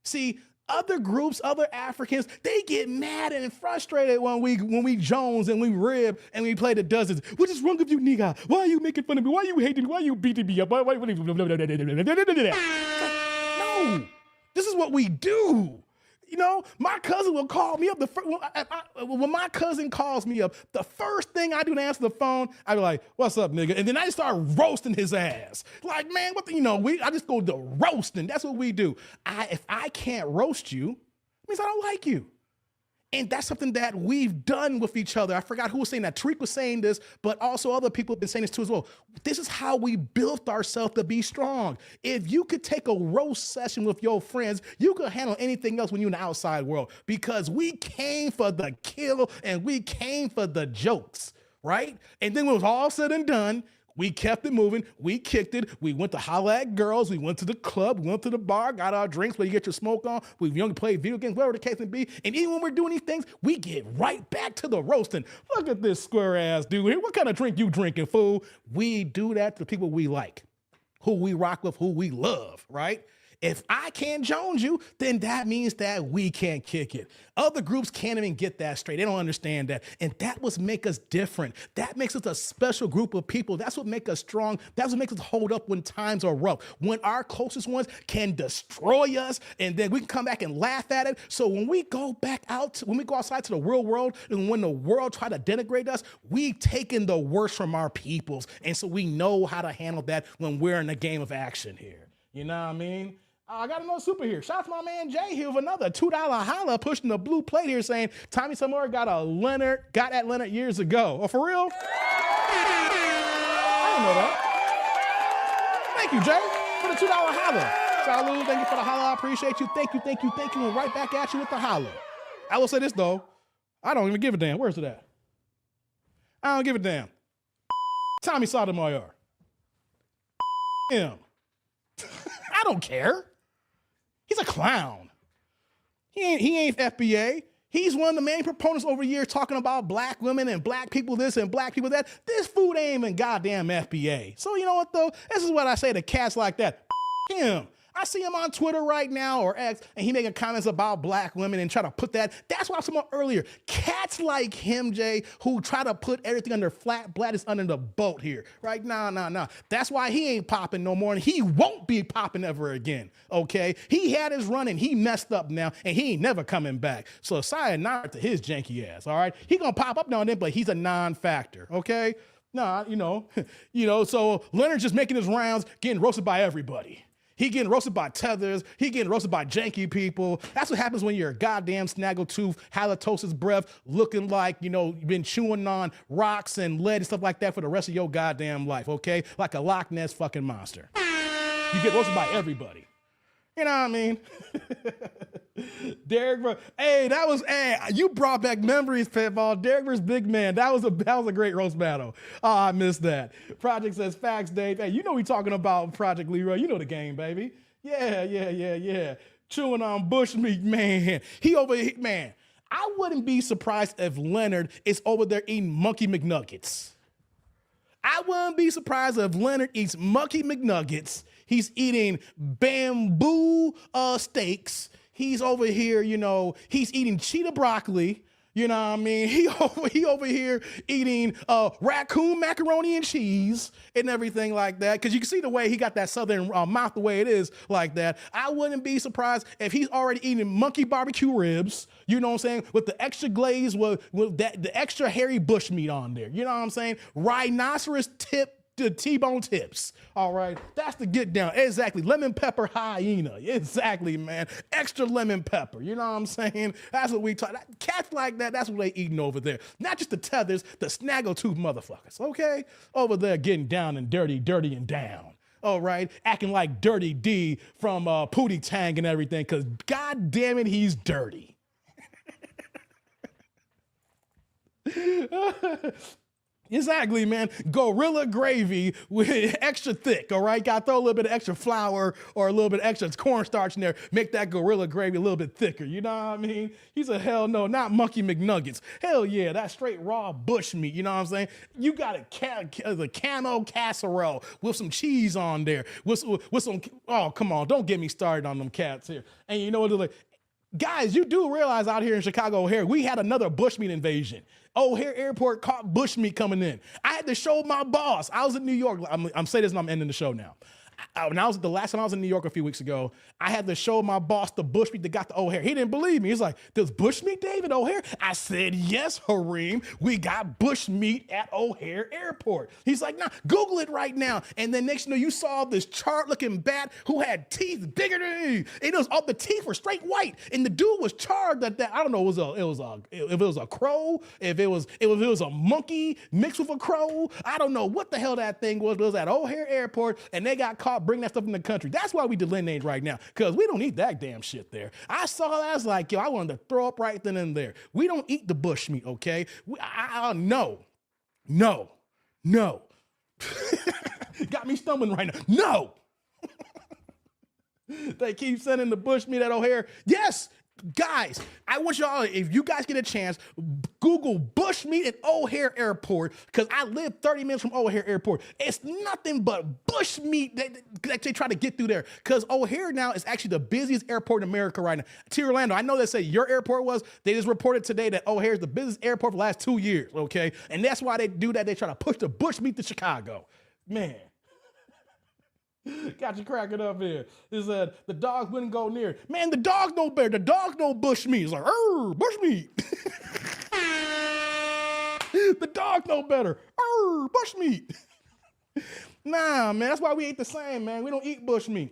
Speaker 3: See, other groups, other Africans, they get mad and frustrated when we Jones and we rib and we play the dozens. What is wrong with you, nigga? Why are you making fun of me? Why are you hating me? Why are you beating me up? No, this is what we do. You know, my cousin will call me up. When my cousin calls me up, the first thing I do to answer the phone, I be like, "What's up, nigga?" And then I just start roasting his ass. Like, man, I just go to roasting. That's what we do. If I can't roast you, it means I don't like you. And that's something that we've done with each other. I forgot who was saying that. Tariq was saying this, but also other people have been saying this too as well. This is how we built ourselves to be strong. If you could take a roast session with your friends, you could handle anything else when you're in the outside world, because we came for the kill and we came for the jokes, right? And then when it was all said and done, we kept it moving. We kicked it. We went to holla at girls. We went to the club. We went to the bar, got our drinks where you get your smoke on. We played video games, whatever the case may be. And even when we're doing these things, we get right back to the roasting. Look at this square ass dude here. What kind of drink you drinking, fool? We do that to people we like, who we rock with, who we love, right? If I can't Jones you, then that means that we can't kick it. Other groups can't even get that straight. They don't understand that. And that what makes us different. That makes us a special group of people. That's what makes us strong. That's what makes us hold up when times are rough. When our closest ones can destroy us, and then we can come back and laugh at it. So when we go back out, when we go outside to the real world, and when the world try to denigrate us, we've taken the worst from our peoples. And so we know how to handle that when we're in the game of action here. You know what I mean? I got another super here. Shout out to my man Jay here with another $2 holla, pushing the blue plate here, saying Tommy Samora got at Leonard years ago. Oh, for real? I didn't know that. Thank you, Jay, for the $2 holla. Salud, thank you for the holla. I appreciate you. Thank you. And right back at you with the holla. I will say this, though. I don't even give a damn. Where's it at? I don't give a damn. Tommy Sotomayor. Him. I don't care. He's a clown. He ain't FBA. He's one of the main proponents over years talking about black women and black people this and black people that. This food ain't even goddamn FBA. So you know what though? This is what I say to cats like that. Him. I see him on Twitter right now or X, and he making comments about black women and try to put that. That's what I was talking about earlier. Cats like him, Jay, who try to put everything under flat bladders under the boat here. Right? Nah. That's why he ain't popping no more, and he won't be popping ever again. Okay? He had his run, and he messed up now, and he ain't never coming back. So sayonara to his janky ass. All right? He gonna pop up now and then, but he's a non-factor. Okay? Nah, so Leonard's just making his rounds, getting roasted by everybody. He getting roasted by tethers. He getting roasted by janky people. That's what happens when you're a goddamn snaggletooth, halitosis breath, looking like, you've been chewing on rocks and lead and stuff like that for the rest of your goddamn life, okay? Like a Loch Ness fucking monster. You get roasted by everybody. You know what I mean? Derek, you brought back memories, Pitball. Derek versus Big Man. That was a great roast battle. Oh, I missed that. Project says facts, Dave. Hey, you know we talking about Project Leroy. You know the game, baby. Yeah. Chewing on bushmeat, man. He over here, man. I wouldn't be surprised if Leonard is over there eating Monkey McNuggets. I wouldn't be surprised if Leonard eats Monkey McNuggets. He's eating bamboo steaks. He's over here, he's eating cheetah broccoli. You know what I mean? He over here eating raccoon macaroni and cheese and everything like that. Because you can see the way he got that southern mouth, the way it is like that. I wouldn't be surprised if he's already eating monkey barbecue ribs, you know what I'm saying, with the extra glaze, with the extra hairy bush meat on there. You know what I'm saying? Rhinoceros tip. The T-bone tips. All right. That's the get down. Exactly. Lemon pepper hyena. Exactly, man. Extra lemon pepper. You know what I'm saying? That's what we talk. Cats like that, that's what they eating over there. Not just the tethers, the snaggletooth motherfuckers. Okay? Over there getting down and dirty and down. All right. Acting like Dirty D from Pootie Tang and everything, because God damn it, he's dirty. Exactly, man. Gorilla gravy with extra thick, all right? Got to throw a little bit of extra flour or a little bit of extra cornstarch in there. Make that gorilla gravy a little bit thicker, you know what I mean? He said, hell no, not Monkey McNuggets. Hell yeah, that's straight raw bush meat, you know what I'm saying? You got the camo casserole with some cheese on there, with some, oh, come on, don't get me started on them cats here. And you know what they're like? Guys, you do realize out here in Chicago O'Hare, we had another bushmeat invasion. O'Hare Airport caught bushmeat coming in. I had to show my boss. I was in New York. I'm saying this and I'm ending the show now. when I was the last time I was in New York a few weeks ago, I had to show my boss the bushmeat that got the O'Hare. He didn't believe me. He's like, "There's bushmeat, David O'Hare?" I said, "Yes, Hareem. We got bushmeat at O'Hare Airport." He's like, "Nah, Google it right now." And then next you know, you saw this chart-looking bat who had teeth bigger than me. And all the teeth were straight white, and the dude was charred that I don't know. If it was a crow, if it was a monkey mixed with a crow. I don't know what the hell that thing was. But it was at O'Hare Airport, and they got caught bringing that stuff in the country. That's why we delineate right now, because we don't eat that damn shit there. I saw that, I was like, yo, I wanted to throw up right then and there. We don't eat the bushmeat, okay? No. Got me stumbling right now. No. They keep sending the bushmeat at O'Hare. Yes, guys, I want y'all, if you guys get a chance, Google bushmeat at O'Hare Airport, because I live 30 minutes from O'Hare Airport. It's nothing but bushmeat that they try to get through there, because O'Hare now is actually the busiest airport in America right now. To Orlando, I know they say your airport was. They just reported today that O'Hare is the busiest airport for the last 2 years, okay? And that's why they do that. They try to push the bushmeat to Chicago. Man. Got you cracking up here. It said the dogs wouldn't go near it. Man, the dogs know better. The dogs know bushmeat. It's like, bushmeat. The dogs know better. Bushmeat. Nah, man, that's why we ain't the same, man. We don't eat bushmeat.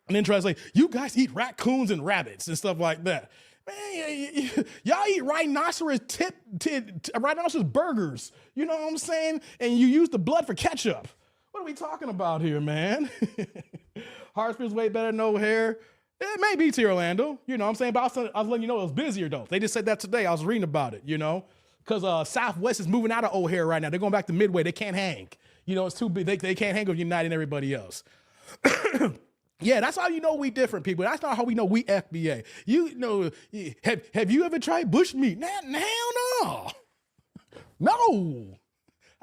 Speaker 3: And then try to say, you guys eat raccoons and rabbits and stuff like that. Man, y'all eat rhinoceros burgers. You know what I'm saying? And you use the blood for ketchup. What are we talking about here, man? Hartsfield's way better than O'Hare. It may be to Orlando, you know what I'm saying? But I was letting you know it was busier, though. They just said that today. I was reading about it, you know? Because Southwest is moving out of O'Hare right now. They're going back to Midway. They can't hang. You know, it's too big. They can't hang with United and everybody else. Yeah, that's how you know we different, people. That's not how we know we FBA. You know, have you ever tried bushmeat? Hell no. No.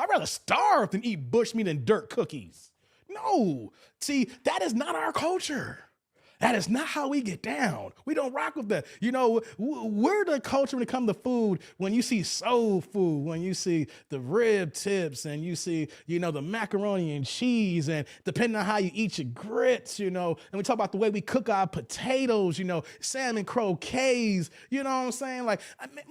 Speaker 3: I'd rather starve than eat bushmeat and dirt cookies. No. See, that is not our culture. That is not how we get down. We don't rock with that. You know, we're the culture when it comes to food. When you see soul food, when you see the rib tips, and you see, you know, the macaroni and cheese, and depending on how you eat your grits, you know, and we talk about the way we cook our potatoes, you know, salmon croquets, you know what I'm saying? Like,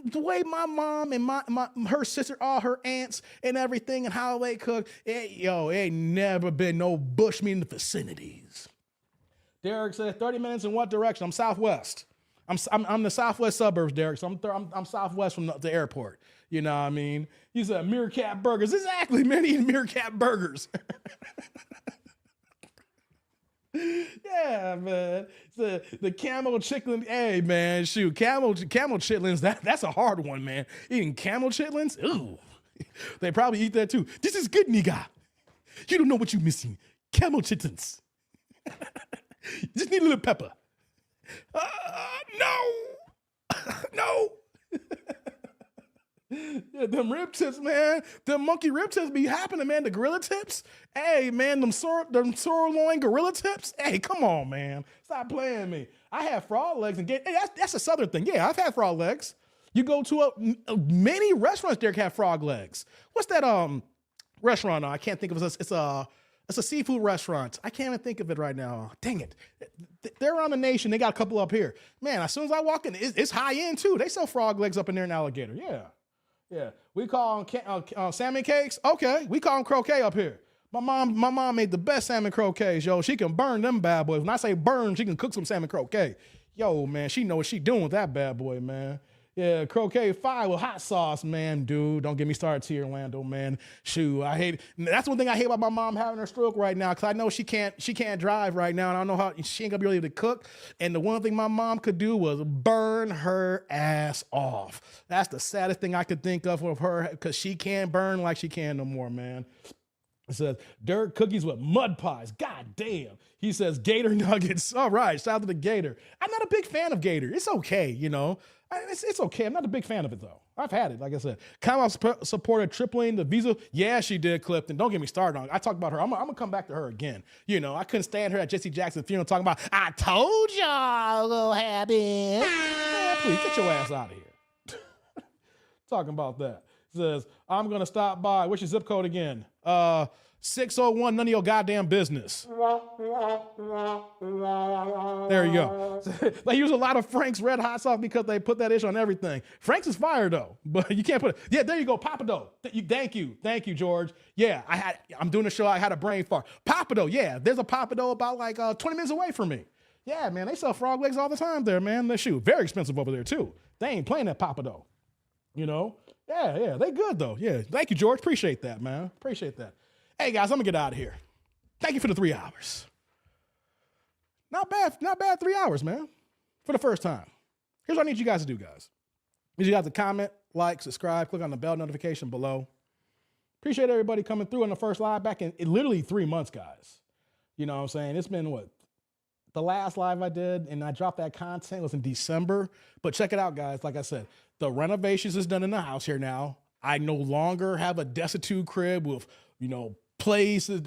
Speaker 3: the way my mom and her sister, all her aunts and everything, and how they cook, it ain't never been no bushmeat in the vicinities. Derek said 30 minutes in what direction? I'm southwest. I'm the southwest suburbs, Derek. So I'm southwest from the airport. You know what I mean? He said meerkat burgers. Exactly, man. Eating meerkat burgers. Yeah, man. The camel chitlin. Hey, man, shoot, camel chitlins. That's a hard one, man. Eating camel chitlins. Ooh, they probably eat that too. This is good, nigga. You don't know what you're missing. Camel chitlins. Just need a little pepper. No. Yeah, them rib tips, man. Them monkey rib tips be happening, man. The gorilla tips. Hey, man, them sirloin gorilla tips. Hey, come on, man. Stop playing me. I have frog legs and that's a southern thing. Yeah, I've had frog legs. You go to many restaurants there have frog legs. What's that restaurant? I can't think of it. It's a seafood restaurant. I can't even think of it right now. Dang it. They're around the nation. They got a couple up here. Man, as soon as I walk in, it's high end too. They sell frog legs up in there in Alligator. Yeah. We call them salmon cakes. Okay. We call them croquet up here. My mom made the best salmon croquets, yo. She can burn them bad boys. When I say burn, she can cook some salmon croquet. Yo, man, she know what she doing with that bad boy, man. Yeah, croquet fire with hot sauce, man, dude. Don't get me started to Orlando, man. Shoot, that's one thing I hate about my mom having her stroke right now, because I know she can't drive right now, and I don't know how she ain't gonna be able to cook. And the one thing my mom could do was burn her ass off. That's the saddest thing I could think of her, because she can't burn like she can no more, man. It says, dirt cookies with mud pies. God damn. He says, Gator nuggets. All right, shout out to the Gator. I'm not a big fan of Gator. It's okay, you know. It's okay. I'm not a big fan of it, though. I've had it, like I said. Commonwealth supported tripling the visa. Yeah, she did, Clifton. Don't get me started on it. I talked about her. I'm going to come back to her again. You know, I couldn't stand her at Jesse Jackson's funeral talking about, I told y'all what will happen. Man, please, get your ass out of here. Talking about that. Says, I'm going to stop by. What's your zip code again? 601, none of your goddamn business. There you go. They use a lot of Frank's Red Hot sauce because they put that ish on everything. Frank's is fire though, but you can't put it. Yeah, there you go. Papado. Thank you, George. Yeah, I'm doing a show. I had a brain fart. Papado. Yeah, there's a Papado about like 20 minutes away from me. Yeah, man, they sell frog legs all the time there, man. They shoot very expensive over there too. They ain't playing that Papado. You know? Yeah, they good though. Yeah, thank you, George. Appreciate that, man. Appreciate that. Hey guys, I'm gonna get out of here. Thank you for the 3 hours. Not bad 3 hours, man. For the first time. Here's what I need you guys to do, guys. I need you guys to comment, like, subscribe, click on the bell notification below. Appreciate everybody coming through on the first live back in literally 3 months, guys. You know what I'm saying? It's been what? The last live I did, and I dropped that content, was in December. But check it out, guys. Like I said, the renovations is done in the house here now. I no longer have a destitute crib with, places,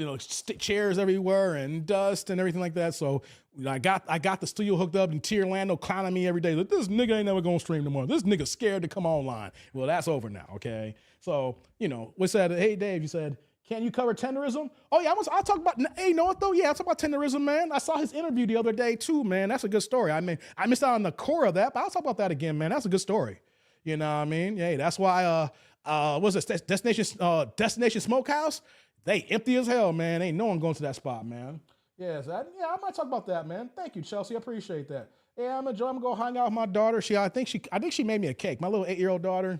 Speaker 3: chairs everywhere and dust and everything like that. So I got the studio hooked up, and T Orlando clowning me every day. Like, this nigga ain't never gonna stream no more. This nigga scared to come online. Well, that's over now, okay? So, we said, hey, Dave, you said, can you cover tenderism? Oh, yeah, I'll talk about, hey, you know what, though? Yeah, I'll talk about tenderism, man. I saw his interview the other day, too, man. That's a good story. I mean, I missed out on the core of that, but I'll talk about that again, man. That's a good story. You know what I mean? Yeah, that's why, what's this, Destination Smokehouse? They empty as hell, man. Ain't no one going to that spot, man. Yes, I might talk about that, man. Thank you, Chelsea. I appreciate that. Yeah, I'm gonna go hang out with my daughter. I think she made me a cake. My little 8-year-old daughter,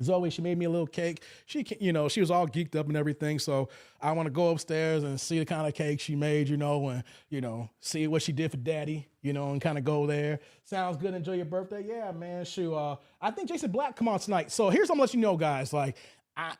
Speaker 3: Zoe, she made me a little cake. She was all geeked up and everything. So I want to go upstairs and see the kind of cake she made, and see what she did for daddy, and kind of go there. Sounds good. Enjoy your birthday. Yeah, man. Shoot. I think Jason Black come on tonight. So here's what I'm gonna let you know, guys. Like,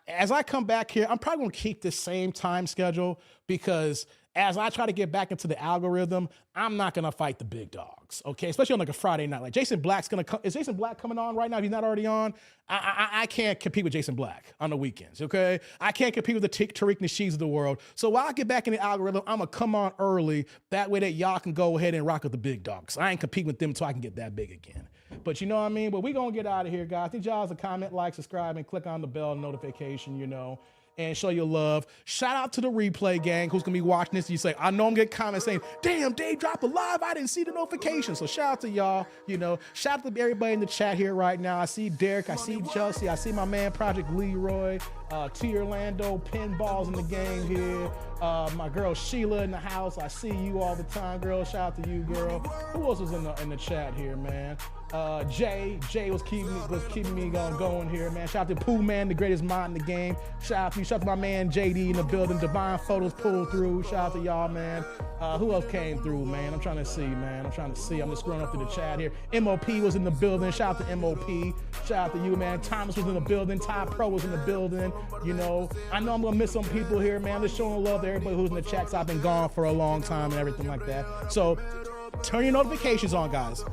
Speaker 3: as I come back here, I'm probably gonna keep this same time schedule because as I try to get back into the algorithm, I'm not gonna fight the big dogs, okay? Especially on like a Friday night. Like Jason Black's gonna come. Is Jason Black coming on right now? If he's not already on, I can't compete with Jason Black on the weekends, okay? I can't compete with the Tariq Nasheeds of the world. So while I get back in the algorithm, I'm gonna come on early. That way that y'all can go ahead and rock with the big dogs. I ain't competing with them until I can get that big again. But you know what I mean? But we gonna get out of here, guys. I think y'all to comment, like, subscribe, and click on the bell notification, and show your love. Shout out to the replay gang who's gonna be watching this. You say, I know I'm getting comments saying, damn, Dave dropped a live. I didn't see the notification. So shout out to y'all, shout out to everybody in the chat here right now. I see Derek, I see Chelsea, I see my man Project Leroy, T Orlando, Pinballs in the game here. My girl Sheila in the house. I see you all the time, girl. Shout out to you, girl. Who else was in the chat here, man? Jay was keeping me going here, man. Shout out to Pooh Man, the greatest mind in the game. Shout out to you. Shout out to my man JD in the building. Divine Photos pulled through. Shout out to y'all, man. Who else came through, man? I'm trying to see, man. I'm just scrolling up to the chat here. MOP was in the building. Shout out to MOP. Shout out to you, man. Thomas was in the building. Ty Pro was in the building. I know I'm gonna miss some people here, man. I'm just showing love to everybody who's in the chat. 'Cause I've been gone for a long time and everything like that. So turn your notifications on, guys.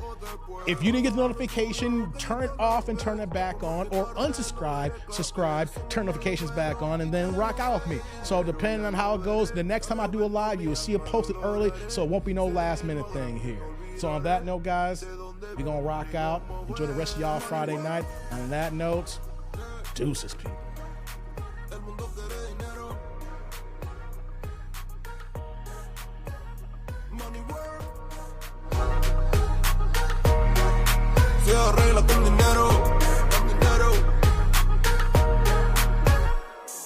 Speaker 3: If you didn't get the notification, turn it off and turn it back on, or unsubscribe, subscribe, turn notifications back on, and then rock out with me. So depending on how it goes, the next time I do a live, you will see it posted early, so it won't be no last minute thing here. So on that note, guys, we're gonna rock out. Enjoy the rest of y'all Friday night. On that note, deuces, people.
Speaker 1: Se arregla con dinero.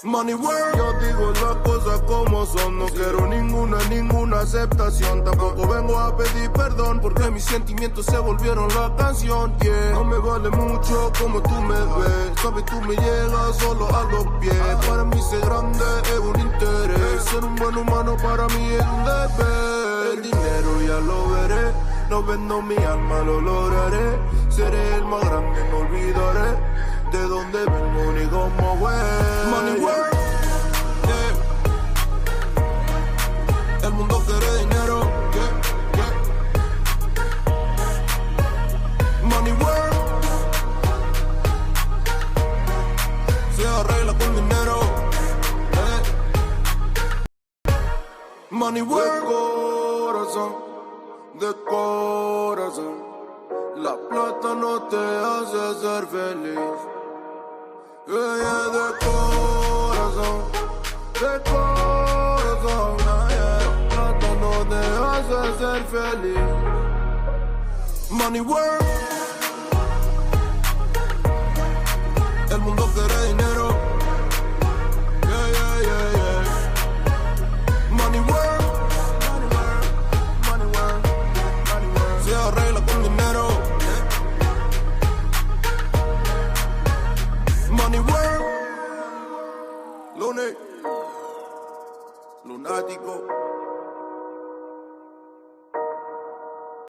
Speaker 1: Money world. Yo digo las cosas como son. No quiero ninguna aceptación. Tampoco vengo a pedir perdón porque mis sentimientos se volvieron la canción. Yeah. No me vale mucho como tú me ves. Sabes, tú me llegas solo a los pies. Para mí ser grande es un interés. Ser un buen humano para mí es un deber. El dinero ya lo veré. No vendo mi alma, lo lograré. Seré el más grande, no olvidaré de dónde vengo ni cómo voy. Money world, yeah. El mundo quiere dinero, yeah. Money world, se arregla con dinero, Money world, corazón. De corazón, la plata no te hace ser feliz. De corazón, tratando de hacer ser feliz. Money work, el mundo quiere dinero. Money work, se arregla con dinero. Money work, lunático.